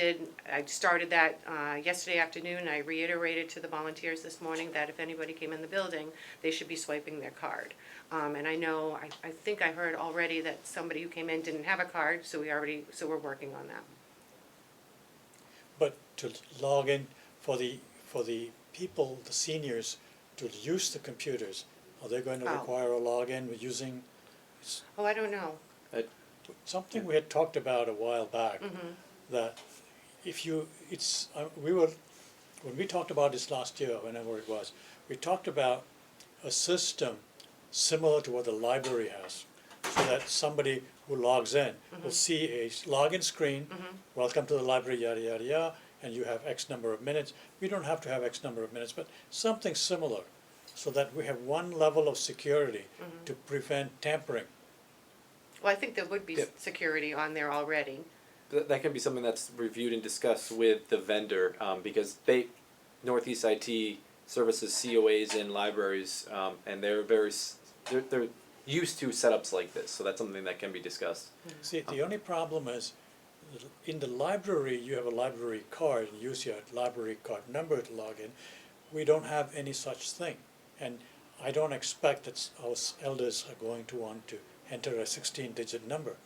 started that yesterday afternoon. I reiterated to the volunteers this morning that if anybody came in the building, they should be swiping their card. And I know, I think I heard already that somebody who came in didn't have a card, so we're working on that. But to log in for the people, the seniors, to use the computers, are they going to require a login with using? Oh, I don't know. Something we had talked about a while back, that if you, when we talked about this last year, whenever it was, we talked about a system similar to what the library has, so that somebody who logs in will see a login screen, welcome to the library, yada, yada, yada, and you have X number of minutes. We don't have to have X number of minutes, but something similar, so that we have one level of security to prevent tampering. Well, I think there would be security on there already. That can be something that's reviewed and discussed with the vendor, because Northeast IT services COAs in libraries, and they're used to setups like this, so that's something that can be discussed. See, the only problem is, in the library, you have a library card, and use your library card number to log in. We don't have any such thing, and I don't expect that our elders are going to want to enter a 16-digit number.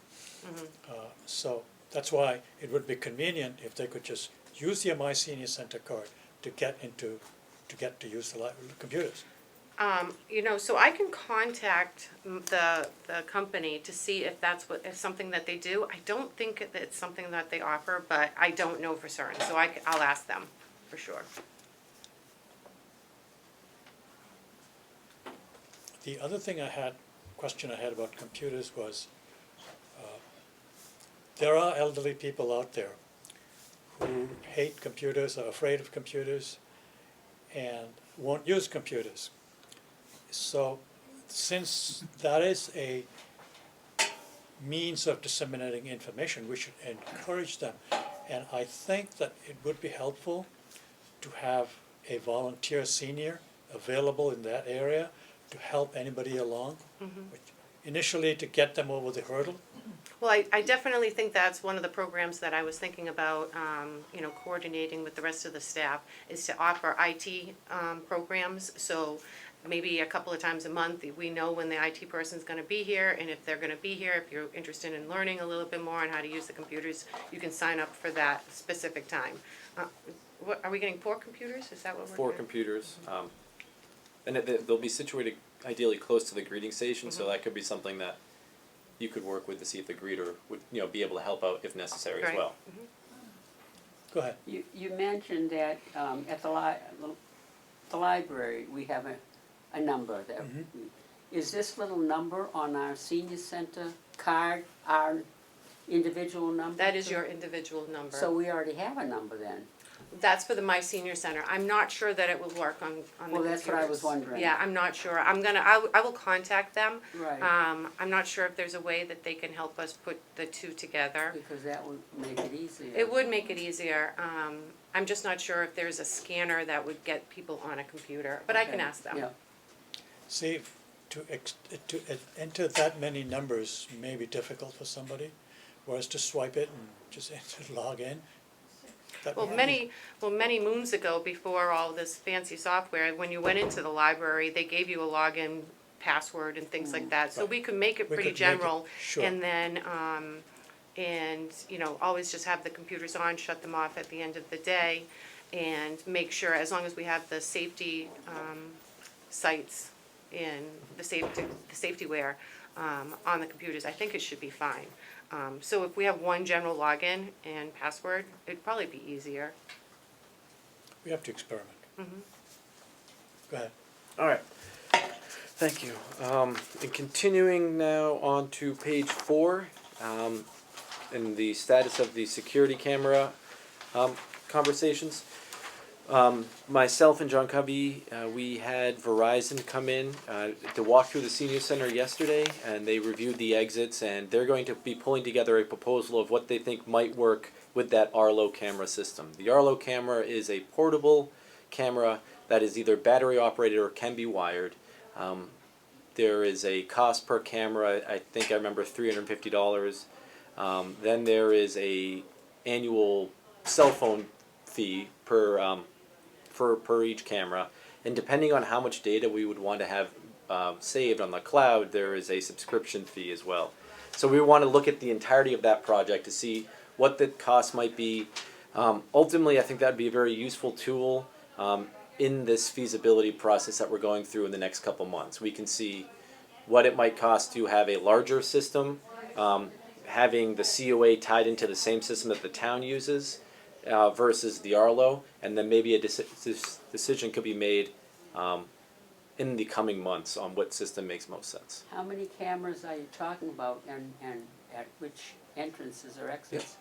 So that's why it would be convenient if they could just use their My Senior Center card to get to use the computers. So I can contact the company to see if if something that they do. I don't think that it's something that they offer, but I don't know for certain, so I'll ask them for sure. The other thing question I had about computers was, there are elderly people out there who hate computers, are afraid of computers, and won't use computers. So since that is a means of disseminating information, we should encourage them. And I think that it would be helpful to have a volunteer senior available in that area to help anybody along, initially to get them over the hurdle. Well, I definitely think that's one of the programs that I was thinking about, coordinating with the rest of the staff, is to offer IT programs. So maybe a couple of times a month, we know when the IT person's gonna be here, and if they're gonna be here, if you're interested in learning a little bit more on how to use the computers, you can sign up for that specific time. What, are we getting 4 computers? Is that what we're 4 getting? computers, and they'll be situated ideally close to the greeting station, so that could be something that you could work with to see if the greeter would, be able to help out if necessary as Right. well. Go ahead. You mentioned that at the library, we have a number that, is this little number on our senior center card our individual number? That is your individual number. So we already have a number then? That's for the My Senior Center. I'm not sure that it will work on the computers. Well, that's what I was wondering. Yeah, I'm not sure. I will contact them. Right. I'm not sure if there's a way that they can help us put the two together. Because that would make it easier. It would make it easier. I'm just not sure if there's a scanner that would get people on a computer, but I can Okay, ask them. yeah. See, to enter that many numbers may be difficult for somebody, whereas to swipe it and just log in. that Well, would many moons ago, before all this fancy software, when you went into the library, they gave you a login password and things like that. So Right. we could make it We pretty could make it- general. sure. And then, always just have the computers on, shut them off at the end of the day, and make sure, as long as we have the safety sites and the safetyware on the computers, I think it should be fine. So if we have one general login and password, it'd probably be easier. We have to experiment. Go ahead. All right. Thank you. And continuing now on to page 4, in the status of the security camera conversations. Myself and John Cubby, we had Verizon come in to walk through the senior center yesterday, and they reviewed the exits, and they're going to be pulling together a proposal of what they think might work with that Arlo camera system. The Arlo camera is a portable camera that is either battery operated or can be wired. There is a cost per camera, I think I remember $350. Then there is a annual cell phone fee per each camera, and depending on how much data we would want to have saved on the cloud, there is a subscription fee as well. So we want to look at the entirety of that project to see what the cost might be. Ultimately, I think that would be a very useful tool in this feasibility process that we're going through in the next couple months. We can see what it might cost to have a larger system, having the COA tied into the same system that the town uses, versus the Arlo, and then maybe a decision could be made in the coming months on what system makes most sense. How many cameras are you talking about and at which entrances or exits?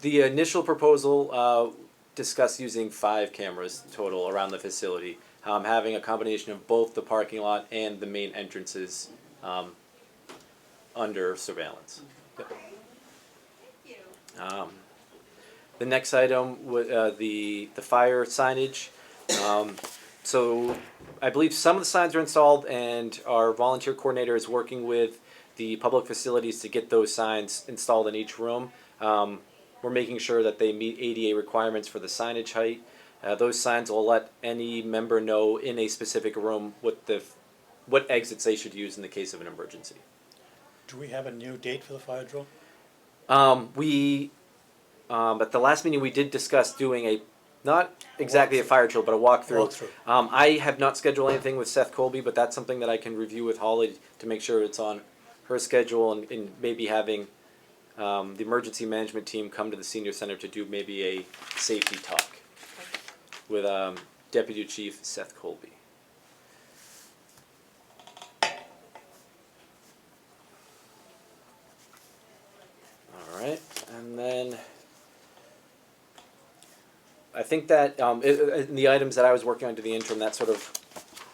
The initial proposal discussed using 5 cameras total around the facility, having a combination of both the parking lot and the main entrances under surveillance. The next item was the fire signage. So I believe some of the signs are installed, and our volunteer coordinator is working with the public facilities to get those signs installed in each room. We're making sure that they meet ADA requirements for the signage height. Those signs will let any member know in a specific room what exits they should use in the case of an emergency. Do we have a new date for the fire drill? At the last meeting, we did discuss doing not exactly a fire drill, but a walkthrough. I have not scheduled anything with Seth Colby, but that's something that I can review with Holly to make sure it's on her schedule, and maybe having the emergency management team come to the senior center to do maybe a safety talk with Deputy Chief Seth Colby. All right. think that in the items that I was working on to the interim, that sort of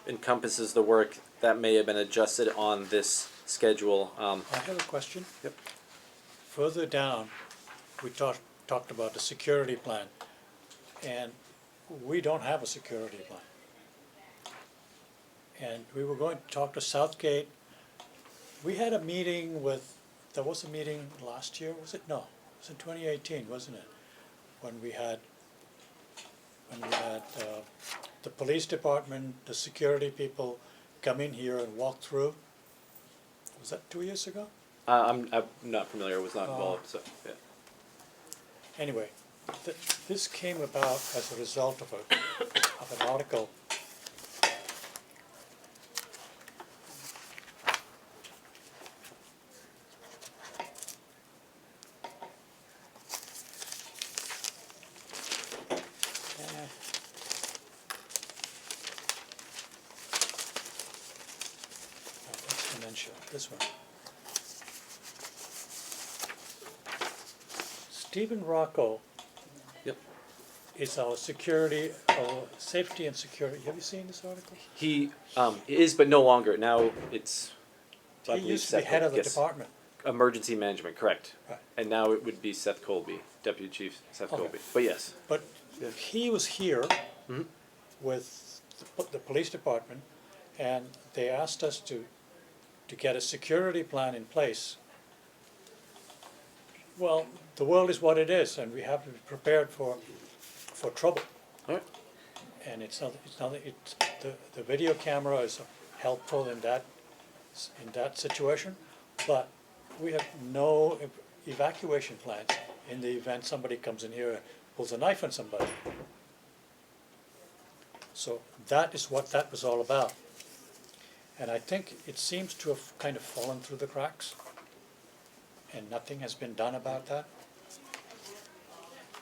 encompasses the work that may have been adjusted on this schedule. I have a question. Yep. Further down, we talked about the security plan, and we don't have a security plan. And we were going to talk to Southgate. We had a meeting there was a meeting last year, was it? No, it was in 2018, wasn't it? When we had the police department, the security people come in here and walk through. Was that 2 years ago? I'm not familiar, was not involved, so, yeah. Anyway, this came about as a result of an article. This one. Stephen Rocco. Yep. Is our safety and security. Have you seen this article? He is, but no longer. Now it's. I He believe used to be Seth head of the yes. department. Emergency management, correct. Right. And now it would be Seth Colby, Deputy Chief Seth Okay. Colby. But yes. But Yeah. he was here Mhm. with the police department, and they asked us to get a security plan in place. Well, the world is what it is, and we have to be prepared for trouble. All right. And the video camera is helpful in that situation, but we have no evacuation plans in the event somebody comes in here and pulls a knife on somebody. So that is what that was all about. And I think it seems to have kind of fallen through the cracks, and nothing has been done about that.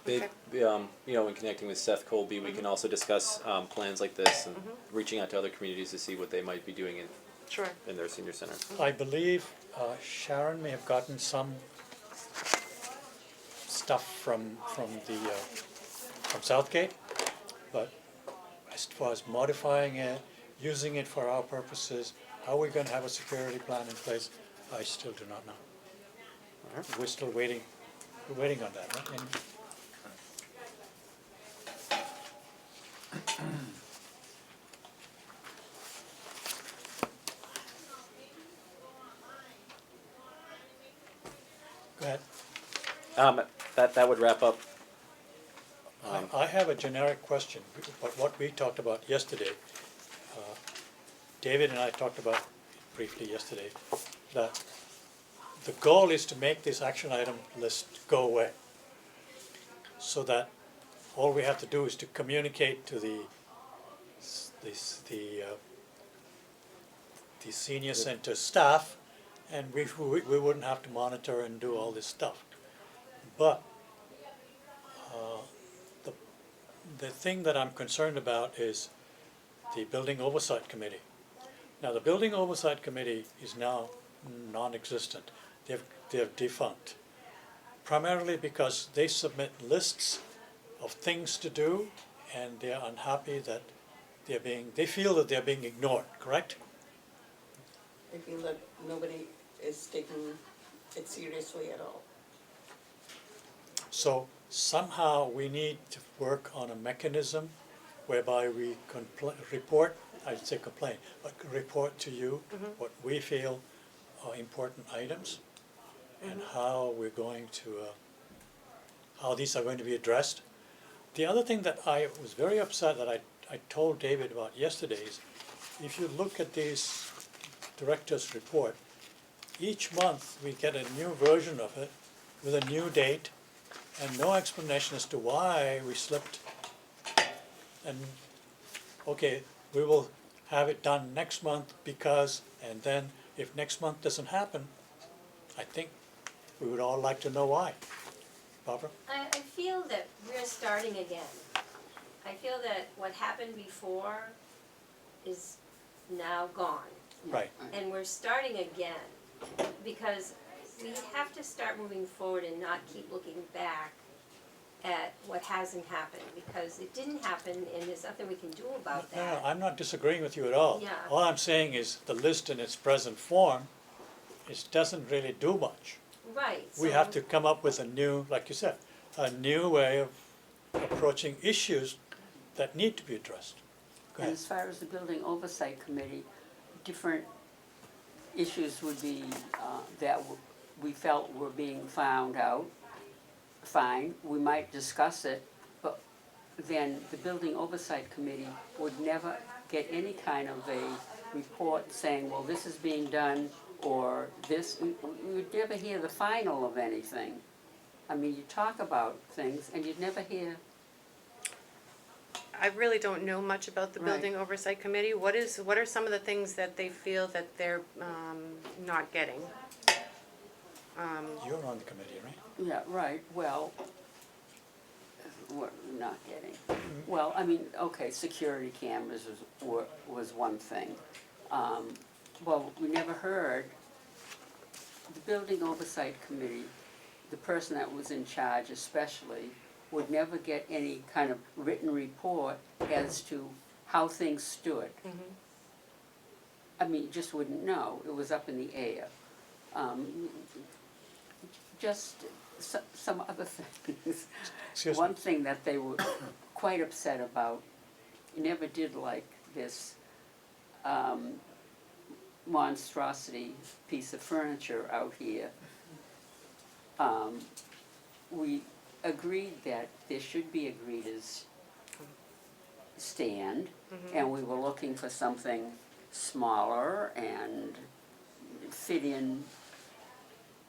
They, in connecting with Seth Colby, we can also discuss plans like this and reaching out to other communities to see what they might be doing in their senior center. I believe Sharon may have gotten some stuff from Southgate, but as far as modifying it, using it for our purposes, how we're going to have a security plan in place, I still do not know. We're still waiting. We're waiting on that, right? And go ahead. That would wrap up. I have a generic question, but what we talked about yesterday, David and I talked about briefly yesterday, that the goal is to make this action item list go away, so that all we have to do is to communicate to the senior center staff, and we wouldn't have to monitor and do all this stuff. But the thing that I'm concerned about is the Building Oversight Committee. Now, the Building Oversight Committee is now non-existent. They're defunct, primarily because they submit lists of things to do, and they're unhappy that they feel that they're being ignored, correct? I feel that nobody is taking it seriously at all. So somehow we need to work on a mechanism whereby we report to you what we feel are important items and how we're going to, how these are going to be addressed. The other thing that I was very upset that I told David about yesterday is, if you look at these director's report, each month we get a new version of it with a new date and no explanation as to why we slipped. And okay, we will have it done next month because, and then if next month doesn't happen, I think we would all like to know why. Barbara? I feel that we're starting again. I feel that what happened before is now gone. Right. And we're starting again, because we have to start moving forward and not keep looking back at what hasn't happened, because it didn't happen and there's nothing we can do about No, that. I'm not disagreeing with you at all. Yeah. All I'm saying is the list in its present form, it doesn't really do much. Right, We so- have to come up with a new, like you said, a new way of approaching issues that need to be addressed. Go And ahead. as far as the building oversight committee, different issues would be, that we felt were being found out, fine, we might discuss it, but then the building oversight committee would never get any kind of a report saying, well, this is being done, or this, we would never hear the final of anything. I mean, you talk about things and you'd never hear, I really don't know much about the Right. Building Oversight Committee. What are some of the things that they feel that they're not getting? You're on the committee, right? yeah, right, well, we're not getting. Well, I mean, okay, security cameras was one thing. Well, we never heard, the building oversight committee, the person that was in charge especially, would never get any kind of written report as to how things stood. I mean, you just wouldn't know, it was up in the air. Just some other things. Excuse me. One thing that they were quite upset about, you never did like this monstrosity piece of furniture out here. We agreed that there should be a greeter's stand, and we were looking for something smaller and fit in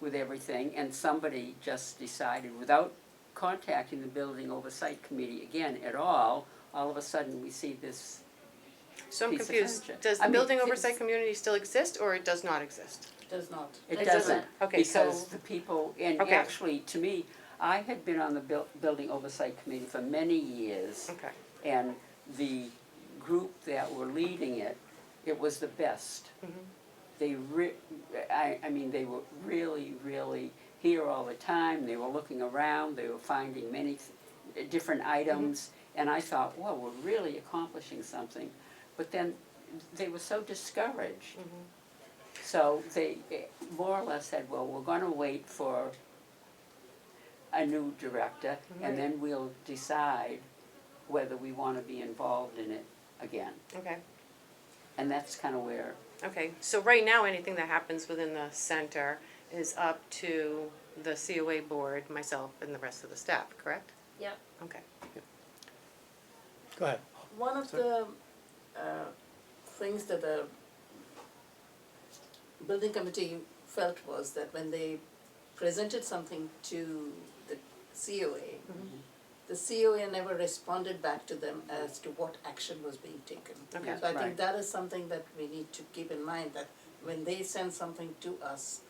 with everything, and somebody just decided, without contacting the building oversight committee again at all of a sudden we see this So I'm piece of confused. furniture. Does I the mean, Building it's- Oversight Community still exist, or it does not exist? Does not. It It doesn't, doesn't. Okay, so- because the people, and Okay. actually, to me, I had been on the building oversight committee for many years, Okay. and the group that were leading it, it was the best. They I mean, they were really here all the time, they were looking around, they were finding many different items, and I thought, well, we're really accomplishing something. But then they were so discouraged. So they more or less said, well, we're gonna wait for a new director, and then we'll decide whether we wanna be involved in it again. Okay. And that's kinda where, Okay, so right now, anything that happens within the center is up to the COA board, myself, and the rest of the staff, correct? Yep. Okay. Go ahead. One of the things that the building committee felt was that when they presented something to the COA, the COA never responded back to them as to what action was being taken. Okay. So I think Right. that is something that we need to keep in mind, that when they send something to us,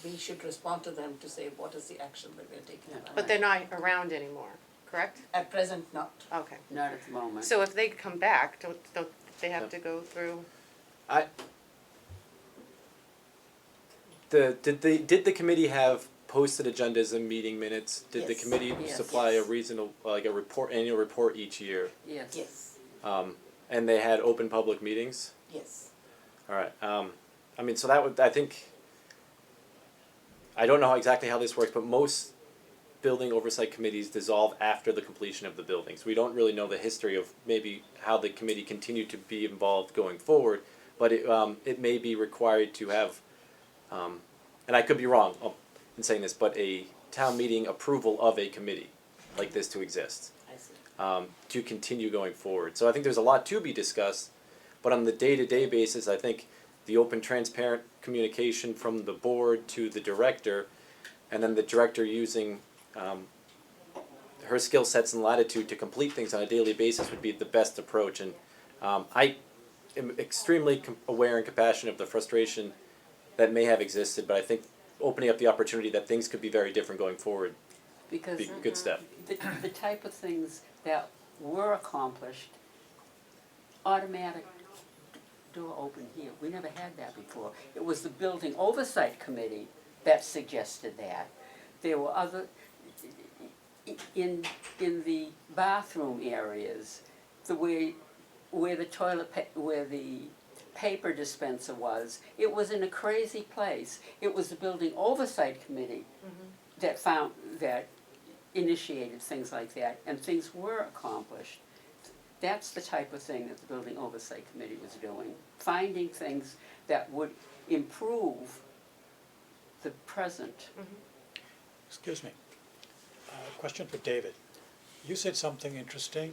we should respond to them to say, what is the action that we're taking about it? But they're not around anymore, correct? At present, not. Okay. not at the moment. So if they come back, don't they have to go through? Did the committee have posted agendas and meeting minutes? Did the Yes. committee Yes. supply a reasonable, like a report, annual report each year? Yes. Yes, And they had open public meetings? yes. Alright, I mean, so that would, I think, I don't know exactly how this works, but most building oversight committees dissolve after the completion of the buildings. We don't really know the history of maybe how the committee continued to be involved going forward, but it may be required to have, and I could be wrong in saying this, but a town meeting approval of a committee like this to exist. I see. To continue going forward. So I think there's a lot to be discussed, but on the day-to-day basis, I think the open, transparent communication from the board to the director, and then the director using her skill sets and latitude to complete things on a daily basis would be the best approach. And I am extremely aware and compassionate of the frustration that may have existed, but I think opening up the opportunity that things could be very different going forward Because would be a good step. the type of things that were accomplished, automatic door open here, we never had that before. It was the building oversight committee that suggested that. There were other, in the bathroom areas, the way, where the where the paper dispenser was, it was in a crazy place. It was the Building Oversight Committee that initiated things like that, and things were accomplished. That's the type of thing that the Building Oversight Committee was doing, finding things that would improve the present. Excuse me. Question for David. You said something interesting.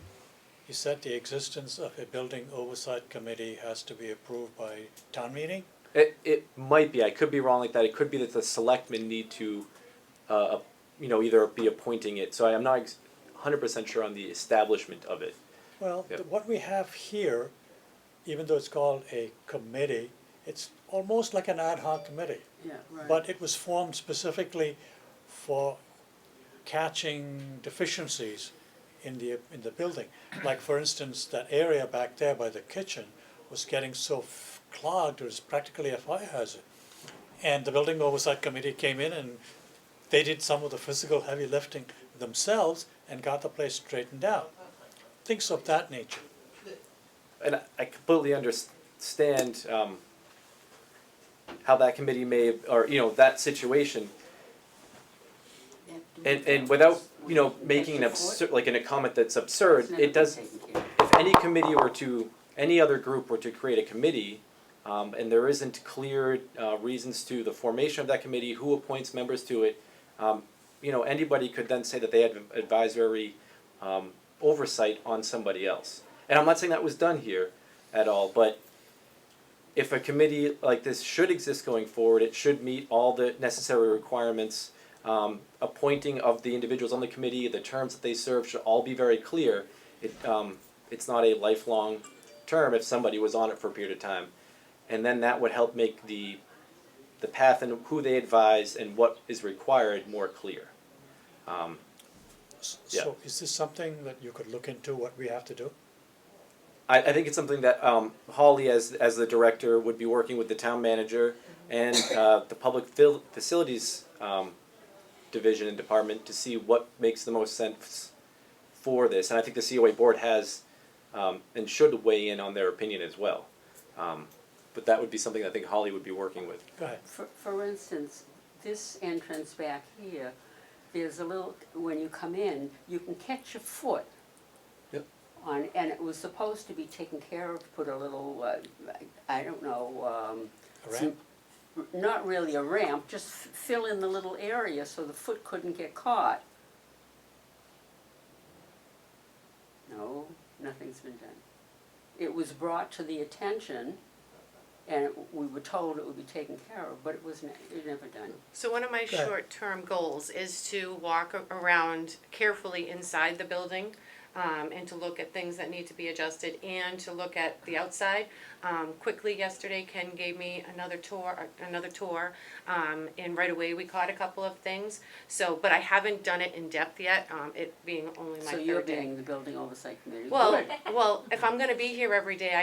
You said the existence of a building oversight committee has to be approved by town meeting? It might be, I could be wrong like that, it could be that the selectmen need to, either be appointing it, so I am not 100% sure on the establishment of it. Well, Yep. what we have here, even though it's called a committee, it's almost like an ad hoc committee. Yeah, right. But it was formed specifically for catching deficiencies in the building. Like, for instance, that area back there by the kitchen was getting so clogged, it was practically a fire hazard. And the Building Oversight Committee came in and they did some of the physical heavy lifting themselves and got the place straightened out. Things of that nature. And I completely understand how that committee may, or, that situation, and without, making an absurd, like a comment that's absurd, it does, if any committee were to, any other group were to create a committee, and there isn't clear reasons to the formation of that committee, who appoints members to it, anybody could then say that they had advisory oversight on somebody else. And I'm not saying that was done here at all, but if a committee like this should exist going forward, it should meet all the necessary requirements. Appointing of the individuals on the committee, the terms that they serve should all be very clear. It's not a lifelong term if somebody was on it for a period of time. And then that would help make the path and who they advise and what is required more clear. So is this something that you could look into, what we have to do? I think it's something that Holly, as the director, would be working with the town manager and the public facilities division and department to see what makes the most sense for this. And I think the COA board has and should weigh in on their opinion as well. But that would be something I think Holly would be working with. Go ahead. For instance, this entrance back here, there's a little, when you come in, you can catch your foot. Yep. And it was supposed to be taken care of, put a little, I don't know, A ramp? not really a ramp, just fill in the little area so the foot couldn't get caught. No, nothing's been done. It was brought to the attention, and we were told it would be taken care of, but it was never done. So one of my Go ahead. short-term goals is to walk around carefully inside the building, and to look at things that need to be adjusted and to look at the outside. Quickly yesterday, Ken gave me another tour, and right away we caught a couple of things. So, but I haven't done it in depth yet, it being only my So third you're day. being the building oversight committee. Well, Good. well, if I'm gonna be here every day,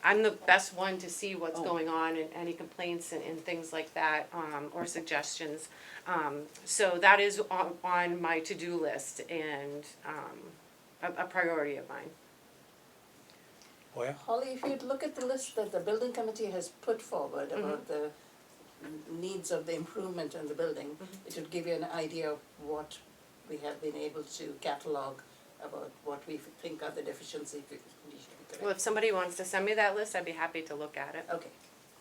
I'm the best one to see what's Oh. going on and any complaints and things like that, or suggestions. So that is on my to-do list and, a priority of mine. Boya? Holly, if you'd look at the list that the building committee has put forward about the needs of the improvement in the building, it would give you an idea of what we have been able to catalog about what we think are the deficiencies we need to be corrected. Well, if somebody wants to send me that list, I'd be happy to look at it. Okay,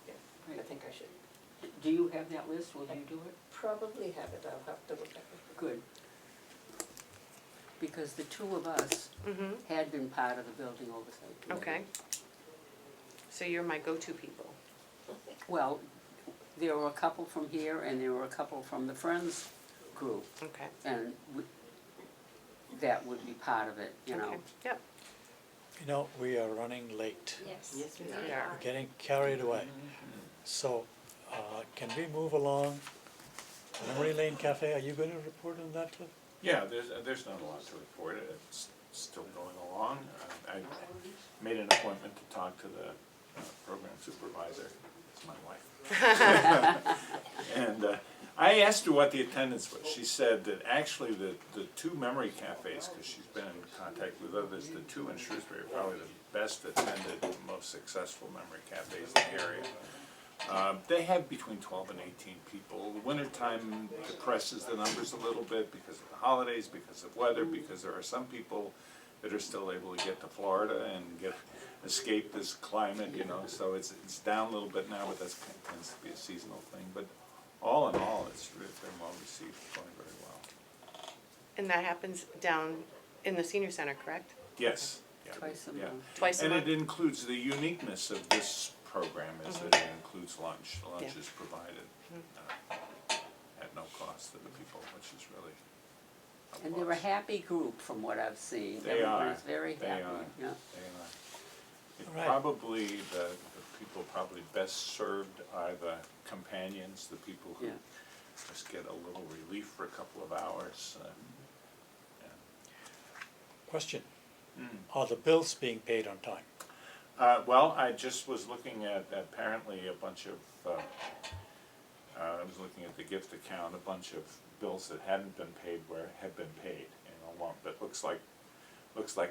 yeah, I think I should. Do you have that list? Will you do it? Probably have it, I'll have to look at it. Good. Because the two of us Mm-hmm, had been part of the building oversight committee. okay. So you're my go-to people. Well, there were a couple from here and there were a couple from the Friends group, Okay, and that would be part of it, you know. okay, yep. You know, we are running late. Yes. Yes, we We are. are. We're getting carried away. So, can we move along? Memory Lane Cafe, are you going to report on that, Cliff? Yeah, there's not a lot to report, it's still going along. I made an appointment to talk to the program supervisor, it's my wife. And I asked her what the attendance was. She said that actually the two memory cafes, because she's been in contact with others, the two in Shrewsbury are probably the best attended, most successful memory cafes in the area. They have between 12 and 18 people. The wintertime depresses the numbers a little bit because of the holidays, because of weather, because there are some people that are still able to get to Florida and escape this climate, you know, so it's down a little bit now, but that tends to be a seasonal thing. But all in all, it's really been well received, going very well. And that happens down in the senior center, correct? Yes. Yeah, Twice a yeah. month. Twice a month? And it includes, the uniqueness of this program is that it includes lunch. Lunch Yeah. is provided at no cost to the people, which is really a And they're a plus. happy group from what I've seen. They are. Everybody's very They happy, are. yeah. It All right. probably, the people probably best served are the companions, the people who Yeah. just get a little relief for a couple of hours. Question, Mm. are the bills being paid on time? Well, I just was looking at apparently a bunch of, I was looking at the gift account, a bunch of bills that hadn't been paid had been paid, you know, one, but looks like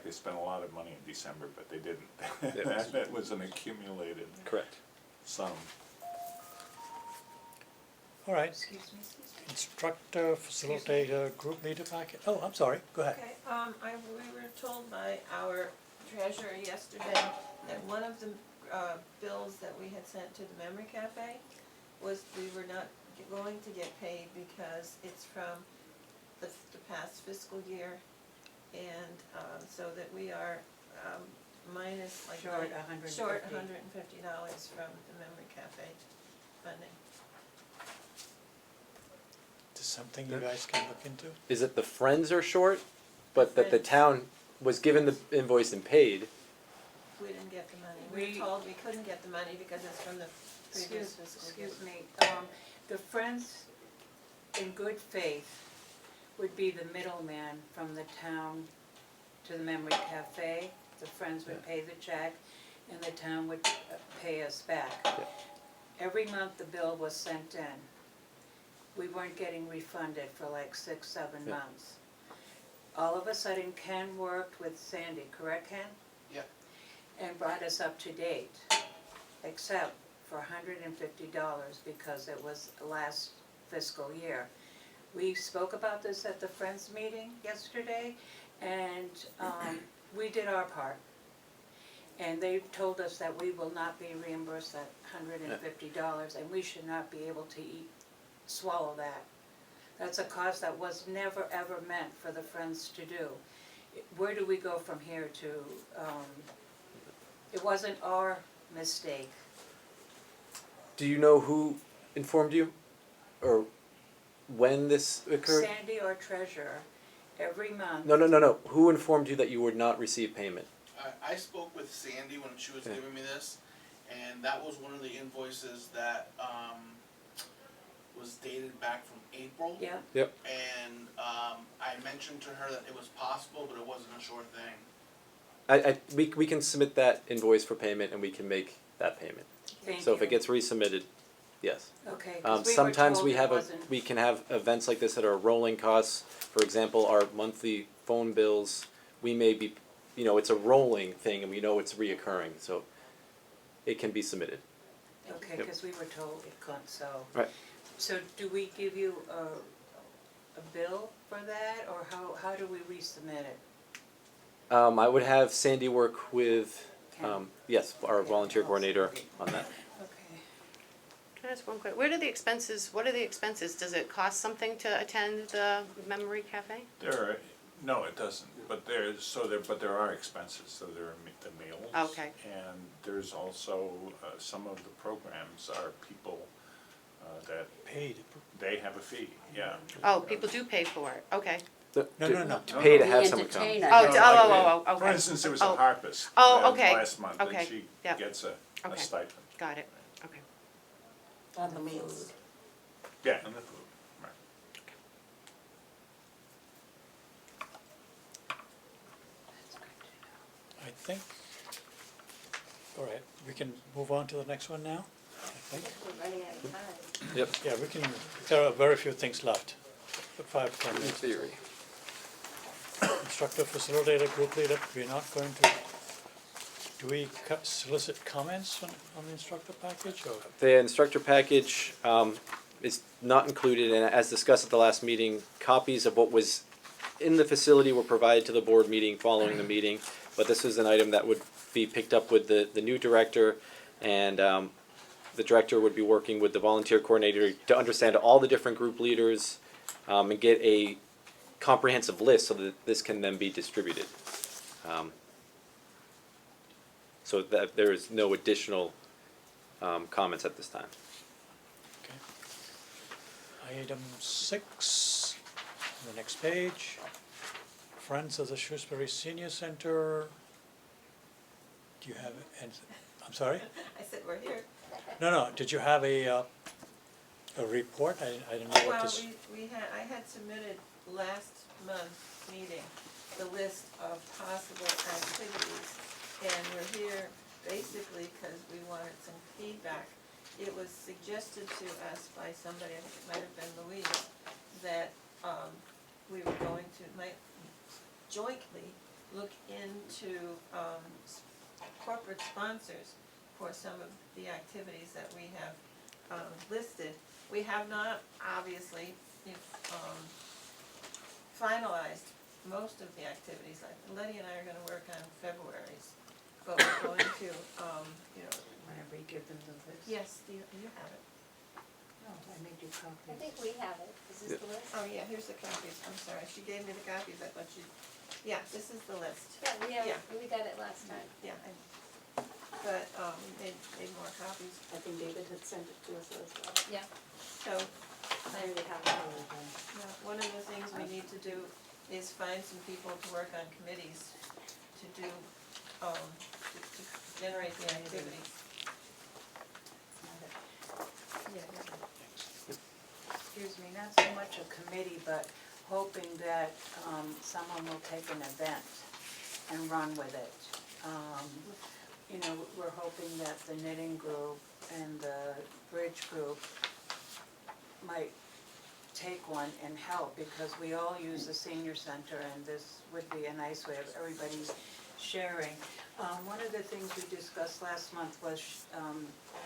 they spent a lot of money in December, but they didn't. That was an accumulated Correct. All sum. right, Excuse me. instructor, facilitator, group leader packet, oh, I'm sorry, go ahead. Okay, we were told by our treasurer yesterday that one of the, bills that we had sent to the Memory Cafe was we were not going to get paid because it's from the past fiscal year. And, so that we are, minus like. Short Short $150. $150 from the Memory Cafe funding. Is this something you guys can look into? Is it the Friends are short, but that the Friends. town was given the invoice and paid? We didn't get the money. We were told we couldn't get the money because it's from the previous fiscal year. Excuse me, the Friends in good faith would be the middleman from the town to the Memory Cafe. The Friends would pay the check and the town would pay us back. Every month the bill was sent in. We weren't getting refunded for like 6-7 Yeah. months. All of a sudden Ken worked with Sandy, correct Ken? Yeah. And brought us up to date, except for $150 because it was last fiscal year. We spoke about this at the Friends meeting yesterday, and we did our part. And they told us that we will not be reimbursed that $150, and we should not be able to swallow that. That's a cost that was never, ever meant for the Friends to do. Where do we go from here to, it wasn't our mistake. Do you know who informed you? Or when this occurred? Sandy, our treasurer, every month. No. Who informed you that you would not receive payment? I spoke with Sandy when she was Yeah. giving me this, and that was one of the invoices that, was dated back from April. Yeah, And, I mentioned to her that it was possible, but it wasn't a sure thing. We can submit that invoice for payment and we can make that payment. thank you. So if it gets resubmitted, yes. Okay, 'cause we were Sometimes told we it have wasn't. we can have events like this that are rolling costs. For example, our monthly phone bills, we may be, it's a rolling thing and we know it's reoccurring, so it can be submitted. Okay, Yep. because we were told it couldn't, so. Right. So do we give you a bill for that, or how do we resubmit it? I would have Sandy work with, Ken? yes, our volunteer coordinator on that. Okay. Can I ask one quick, what are the expenses? Does it cost something to attend the Memory Cafe? No, it doesn't, but there are expenses, so there are the meals. Okay. And there's also, some of the programs are people that Paid, they have a fee, yeah. Oh, people do pay for it, okay. No. To pay to The have someone come. entertainer Oh, has- okay. For instance, there was a Oh. harpist Oh, okay. last month, and Okay. she Yep. gets a Okay. stipend. Got it, okay. On the meals. Yeah, and the food, right. I think, all right, we can move on to the next one now? think. We're running out of time. Yep. Yeah, we can, there are very few things left. 5, 10 In minutes. theory. Instructor, facilitator, group leader, we're not going to, do we solicit comments on the instructor package, or? The instructor package is not included, and as discussed at the last meeting, copies of what was in the facility were provided to the board meeting following the meeting, but this is an item that would be picked up with the new director, and the director would be working with the volunteer coordinator to understand all the different group leaders and get a comprehensive list so that this can then be distributed. So that there is no additional comments at this time. Item 6, on the next page, Friends of the Shrewsbury Senior Center. Do you have, I'm sorry? I said, we're here. No, did you have a report? I don't know what this. Well, I had submitted last month's meeting, the list of possible activities, and we're here basically because we wanted some feedback. It was suggested to us by somebody, I think it might have been Louise, that we were going to, might jointly look into corporate sponsors for some of the activities that we have listed. We have not, obviously, finalized most of the activities. Like Letty and I are gonna work on February's, but we're going to, Whenever you give them the list. yes, you have it. No, I made you I copies. think we have it. Is this the list? Oh, yeah, here's the copies, I'm sorry, she gave me the copies, I thought you, yeah, this is the list. Yeah, we have, Yeah. we got it last time. Yeah, but, we made more copies, I think David had sent it to us as well. Yeah, so, I already have it. one of the things we need to do is find some people to work on committees to do, to generate the activities. Excuse me, not so much a committee, but hoping that someone will take an event and run with it. We're hoping that the knitting group and the bridge group might take one and help, because we all use the senior center, and this would be a nice way of everybody sharing. One of the things we discussed last month was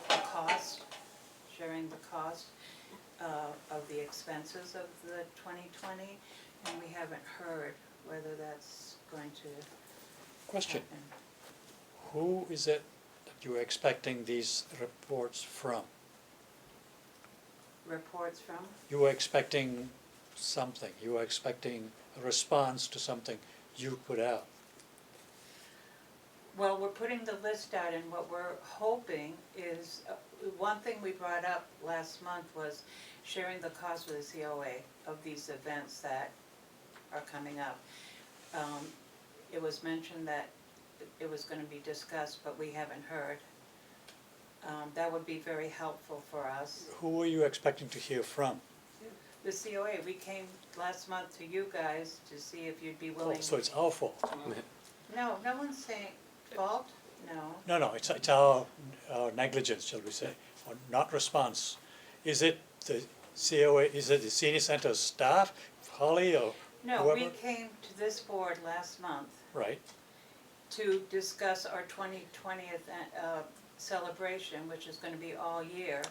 the cost, sharing the cost of the expenses of the 2020, and we haven't heard whether that's going to Question, happen. who is it that you are expecting these reports from? Reports from? You were expecting something, you were expecting a response to something you put out. Well, we're putting the list out, and what we're hoping is, one thing we brought up last month was sharing the cost with the COA of these events that are coming up. It was mentioned that it was gonna be discussed, but we haven't heard. That would be very helpful for us. Who were you expecting to hear from? The COA, we came last month to you guys to see if you'd be Oh, willing. so it's our fault. No, no one's saying fault, no. No, it's our negligence, shall we say, or not response. Is it the COA, is it the senior center staff, Holly or No, whoever? we came to this board last month Right, to discuss our 2020th celebration, which is gonna be all year.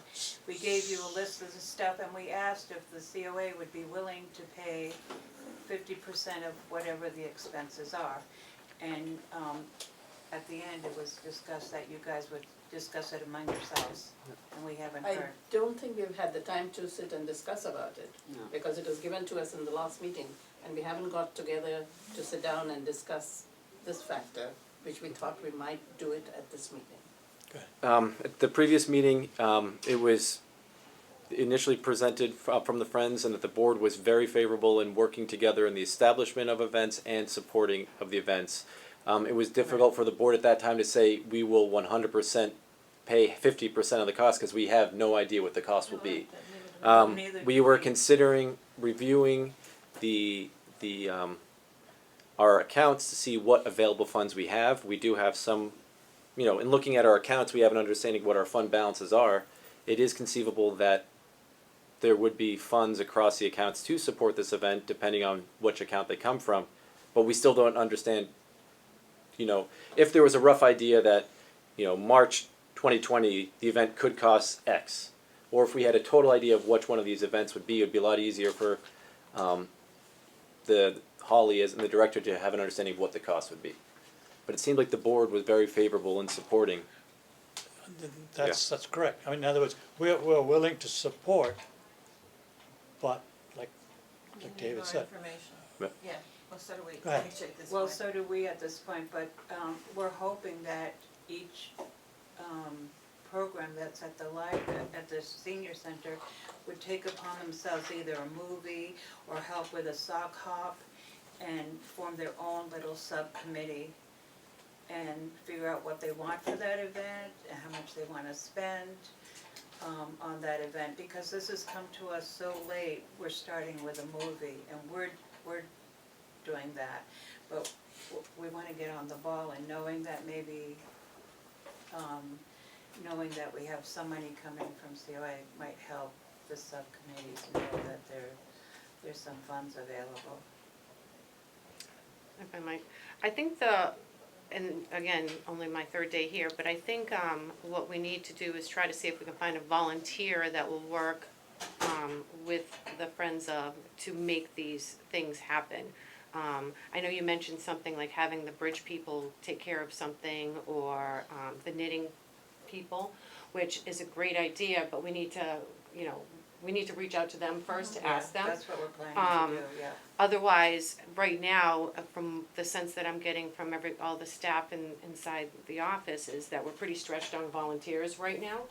We gave you a list of the stuff, and we asked if the COA would be willing to pay 50% of whatever the expenses are. And at the end, it was discussed that you guys would discuss it among yourselves, and we haven't I heard. don't think we've had the time to sit and discuss about it, because it was given to us in the last meeting, and we haven't got together to sit down and discuss this factor, which we thought we might do it at this meeting. At the previous meeting, it was initially presented from the Friends, and that the board was very favorable in working together in the establishment of events and supporting of the events. It was difficult for the board at that time to say, we will 100% pay 50% of the cost, because we have no idea what the cost will be. Neither We do were we. considering reviewing our accounts to see what available funds we have. We do have some, in looking at our accounts, we have an understanding of what our fund balances are, it is conceivable that there would be funds across the accounts to support this event, depending on which account they come from. But we still don't understand, if there was a rough idea that, March 2020, the event could cost X, or if we had a total idea of which one of these events would be, it would be a lot easier for the Holly and the director to have an understanding of what the cost would be. But it seemed like the board was very favorable in supporting. That's correct. I mean, in other words, we're willing to support, but like We need David more said. information. Yeah. Yeah, well, so do we, Go ahead. we should this Well, point. so do we at this point, but we're hoping that each program that's at the at the senior center would take upon themselves either a movie or help with a sock hop and form their own little subcommittee and figure out what they want for that event and how much they want to spend on that event, because this has come to us so late. We're starting with a movie and we're doing that, but we want to get on the ball, and knowing that maybe knowing that we have some money coming from COA might help the subcommittees know that there's some funds available. If I might, I think and again, only my third day here, but I think what we need to do is try to see if we can find a volunteer that will work with the Friends of to make these things happen. I know you mentioned something like having the bridge people take care of something, or the knitting people, which is a great idea, but we need to, we need to reach out to them first to ask them. That's what we're planning to do, yeah. Otherwise, right now, from the sense that I'm getting from all the staff inside the office, is that we're pretty stretched on volunteers right now.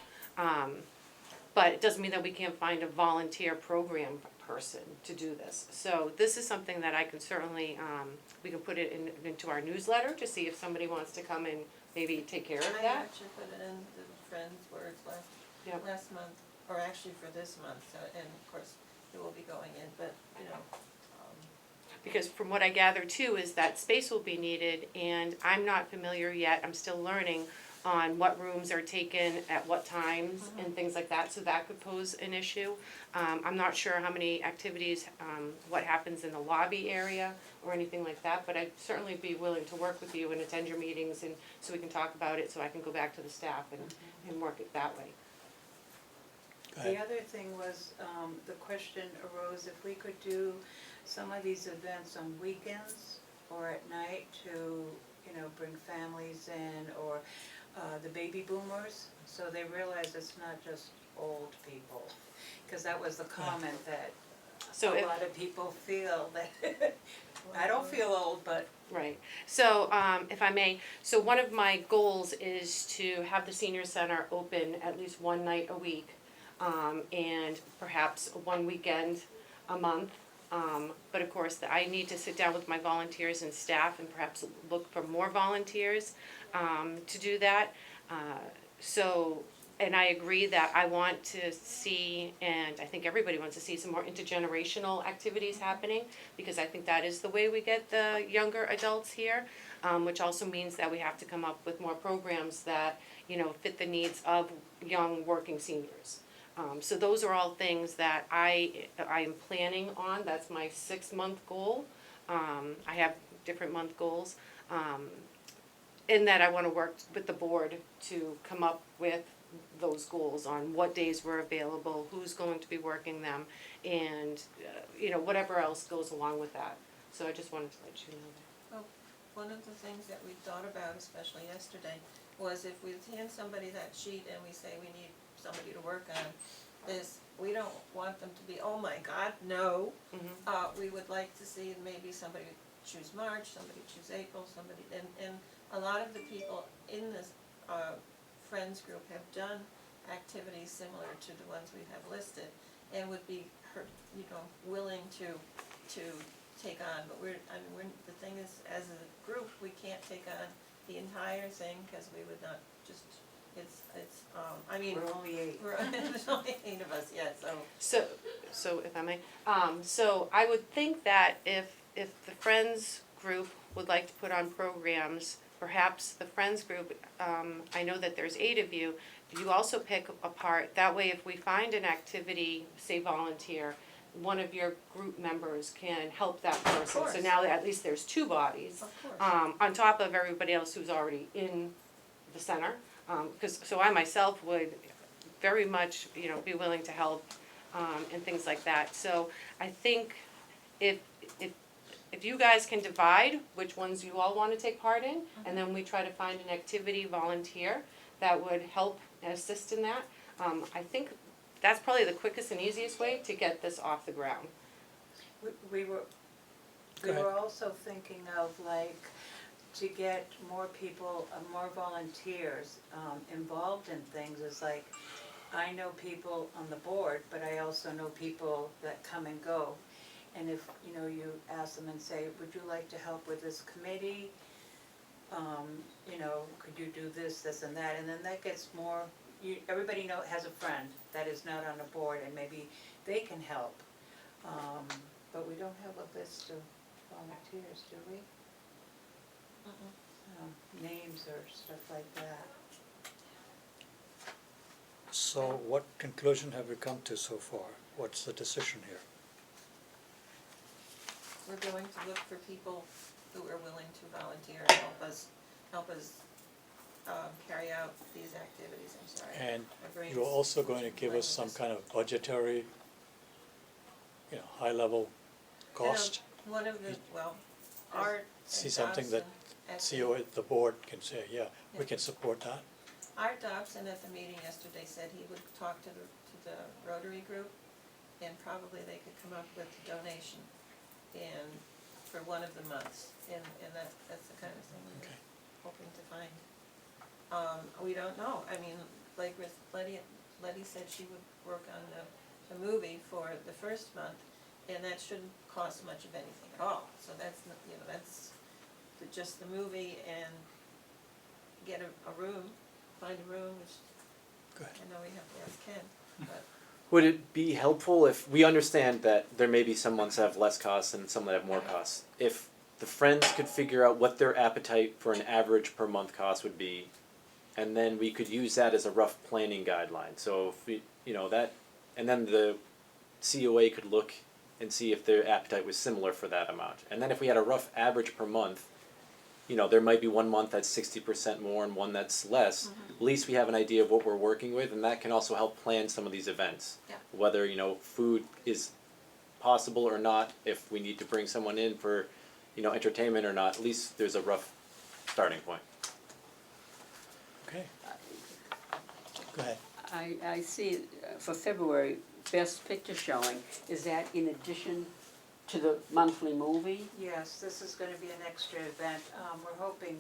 But it doesn't mean that we can't find a volunteer program person to do this. So this is something that I can certainly, we can put it into our newsletter to see if somebody wants to come and maybe take care of I that. actually put it in the Friends words Yep. last month, or actually for this month, and of course, it will be going in, but, Because from what I gather too is that space will be needed, and I'm not familiar yet, I'm still learning on what rooms are taken at what times and things like that, so that could pose an issue. I'm not sure how many activities, what happens in the lobby area or anything like that, but I'd certainly be willing to work with you and attend your meetings, and so we can talk about it, so I can go back to the staff and work it that way. Go The ahead. other thing was, the question arose if we could do some of these events on weekends or at night to, bring families in, or the baby boomers, so they realize it's not just old people. Because that was the comment that So a if, lot of people feel that, I don't feel old, but right, so, if I may, so one of my goals is to have the senior center open at least one night a week, and perhaps one weekend a month. But of course, I need to sit down with my volunteers and staff and perhaps look for more volunteers, to do that. And I agree that I want to see, and I think everybody wants to see, some more intergenerational activities happening, because I think that is the way we get the younger adults here, which also means that we have to come up with more programs that, fit the needs of young working seniors. So those are all things that I am planning on. That's my 6-month goal. I have different month goals. In that I want to work with the board to come up with those goals on what days we're available, who's going to be working them, and, whatever else goes along with that. So I just wanted to let you know that. one of the things that we thought about, especially yesterday, was if we hand somebody that sheet and we say we need somebody to work on this, we don't want them to be, oh my God, no. We would like to see maybe somebody choose March, somebody choose April, somebody, and a lot of the people in this Friends group have done activities similar to the ones we have listed, and would be, willing to take on, but the thing is, as a group, we can't take on the entire thing, because we would not just, we're only 8. There's only 8 of us, yeah, so. So if I may, so I would think that if the Friends group would like to put on programs, perhaps the Friends group, I know that there's 8 of you, you also pick a part, that way if we find an activity, say volunteer, one of your group members can help that person. So course. now at least there's two bodies, Of course. on top of everybody else who's already in the center. So I myself would very much, be willing to help, and things like that. So I think if you guys can divide which ones you all wanna take part in, and then we try to find an activity volunteer that would help and assist in that, I think that's probably the quickest and easiest way to get this off the ground. We were, Go we ahead. were also thinking of like, to get more people, more volunteers, involved in things is like, I know people on the board, but I also know people that come and go. And if, you ask them and say, would you like to help with this committee? Could you do this, this and that, and then that gets more, everybody has a friend that is not on a board and maybe they can help. But we don't have a list of volunteers, do we? Names or stuff like that. So what conclusion have we come to so far? What's the decision here? We're going to look for people who are willing to volunteer and help us carry out these activities, I'm sorry. And My brain you're is also going to give us some kind of budgetary, high-level cost? One of the, Art See and something that Dobson CO, the board can say, yeah, we can support that. Art Dobson at the meeting yesterday said he would talk to the Rotary group, and probably they could come up with a donation for one of the months, and that's the kind of thing we're Okay. hoping to find. We don't know, I mean, like with Letty said she would work on the movie for the first month, and that shouldn't cost much of anything at all, so that's, that's just the movie and get a room, find a room, which Go ahead. I know we have to ask Ken, but. Would it be helpful if, we understand that there may be some months that have less costs and some that have more costs. If the friends could figure out what their appetite for an average per month cost would be, and then we could use that as a rough planning guideline. So if we, and then the COA could look and see if their appetite was similar for that amount. And then if we had a rough average per month, there might be one month that's 60% more and one that's less. At least we have an idea of what we're working with, and that can also help plan some of these events. Yeah. Whether, food is possible or not, if we need to bring someone in for, entertainment or not, at least there's a rough starting point. Okay. Go ahead. I see for February, Best Picture showing, is that in addition to the monthly movie? Yes, this is gonna be an extra event. We're hoping,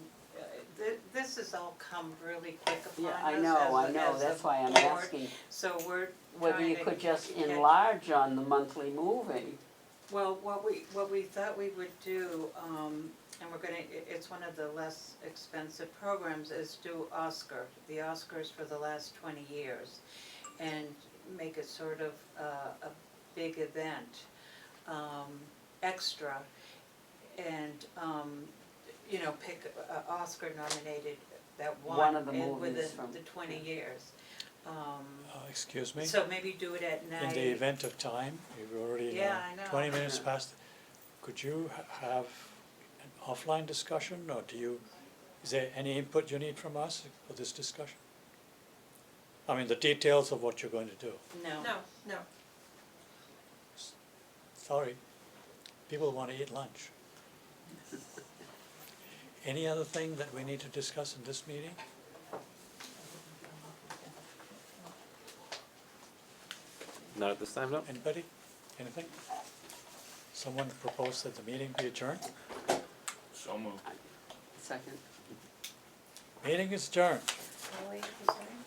this has all come really quick upon us Yeah, I know, as a that's why I'm board. asking So we're whether you trying to could just catch- enlarge on the monthly movie. Well, what we thought we would do, and we're gonna, it's one of the less expensive programs, is do the Oscars for the last 20 years, and make it sort of a big event, extra, and, pick a Oscar nominated that One won of the in movies within from- the 20 years. Excuse me? So maybe do it at night. In the event of time, you've already, Yeah, I know. 20 minutes past, could you have an offline discussion, or is there any input you need from us for this discussion? I mean, the details of what you're going to do. No. No, Sorry, people want to eat lunch. Any other thing that we need to discuss in this meeting? Not at this time, no? Anybody? Anything? Someone proposed that the meeting be adjourned? So moved. Second. Meeting is adjourned. Kelly, is there?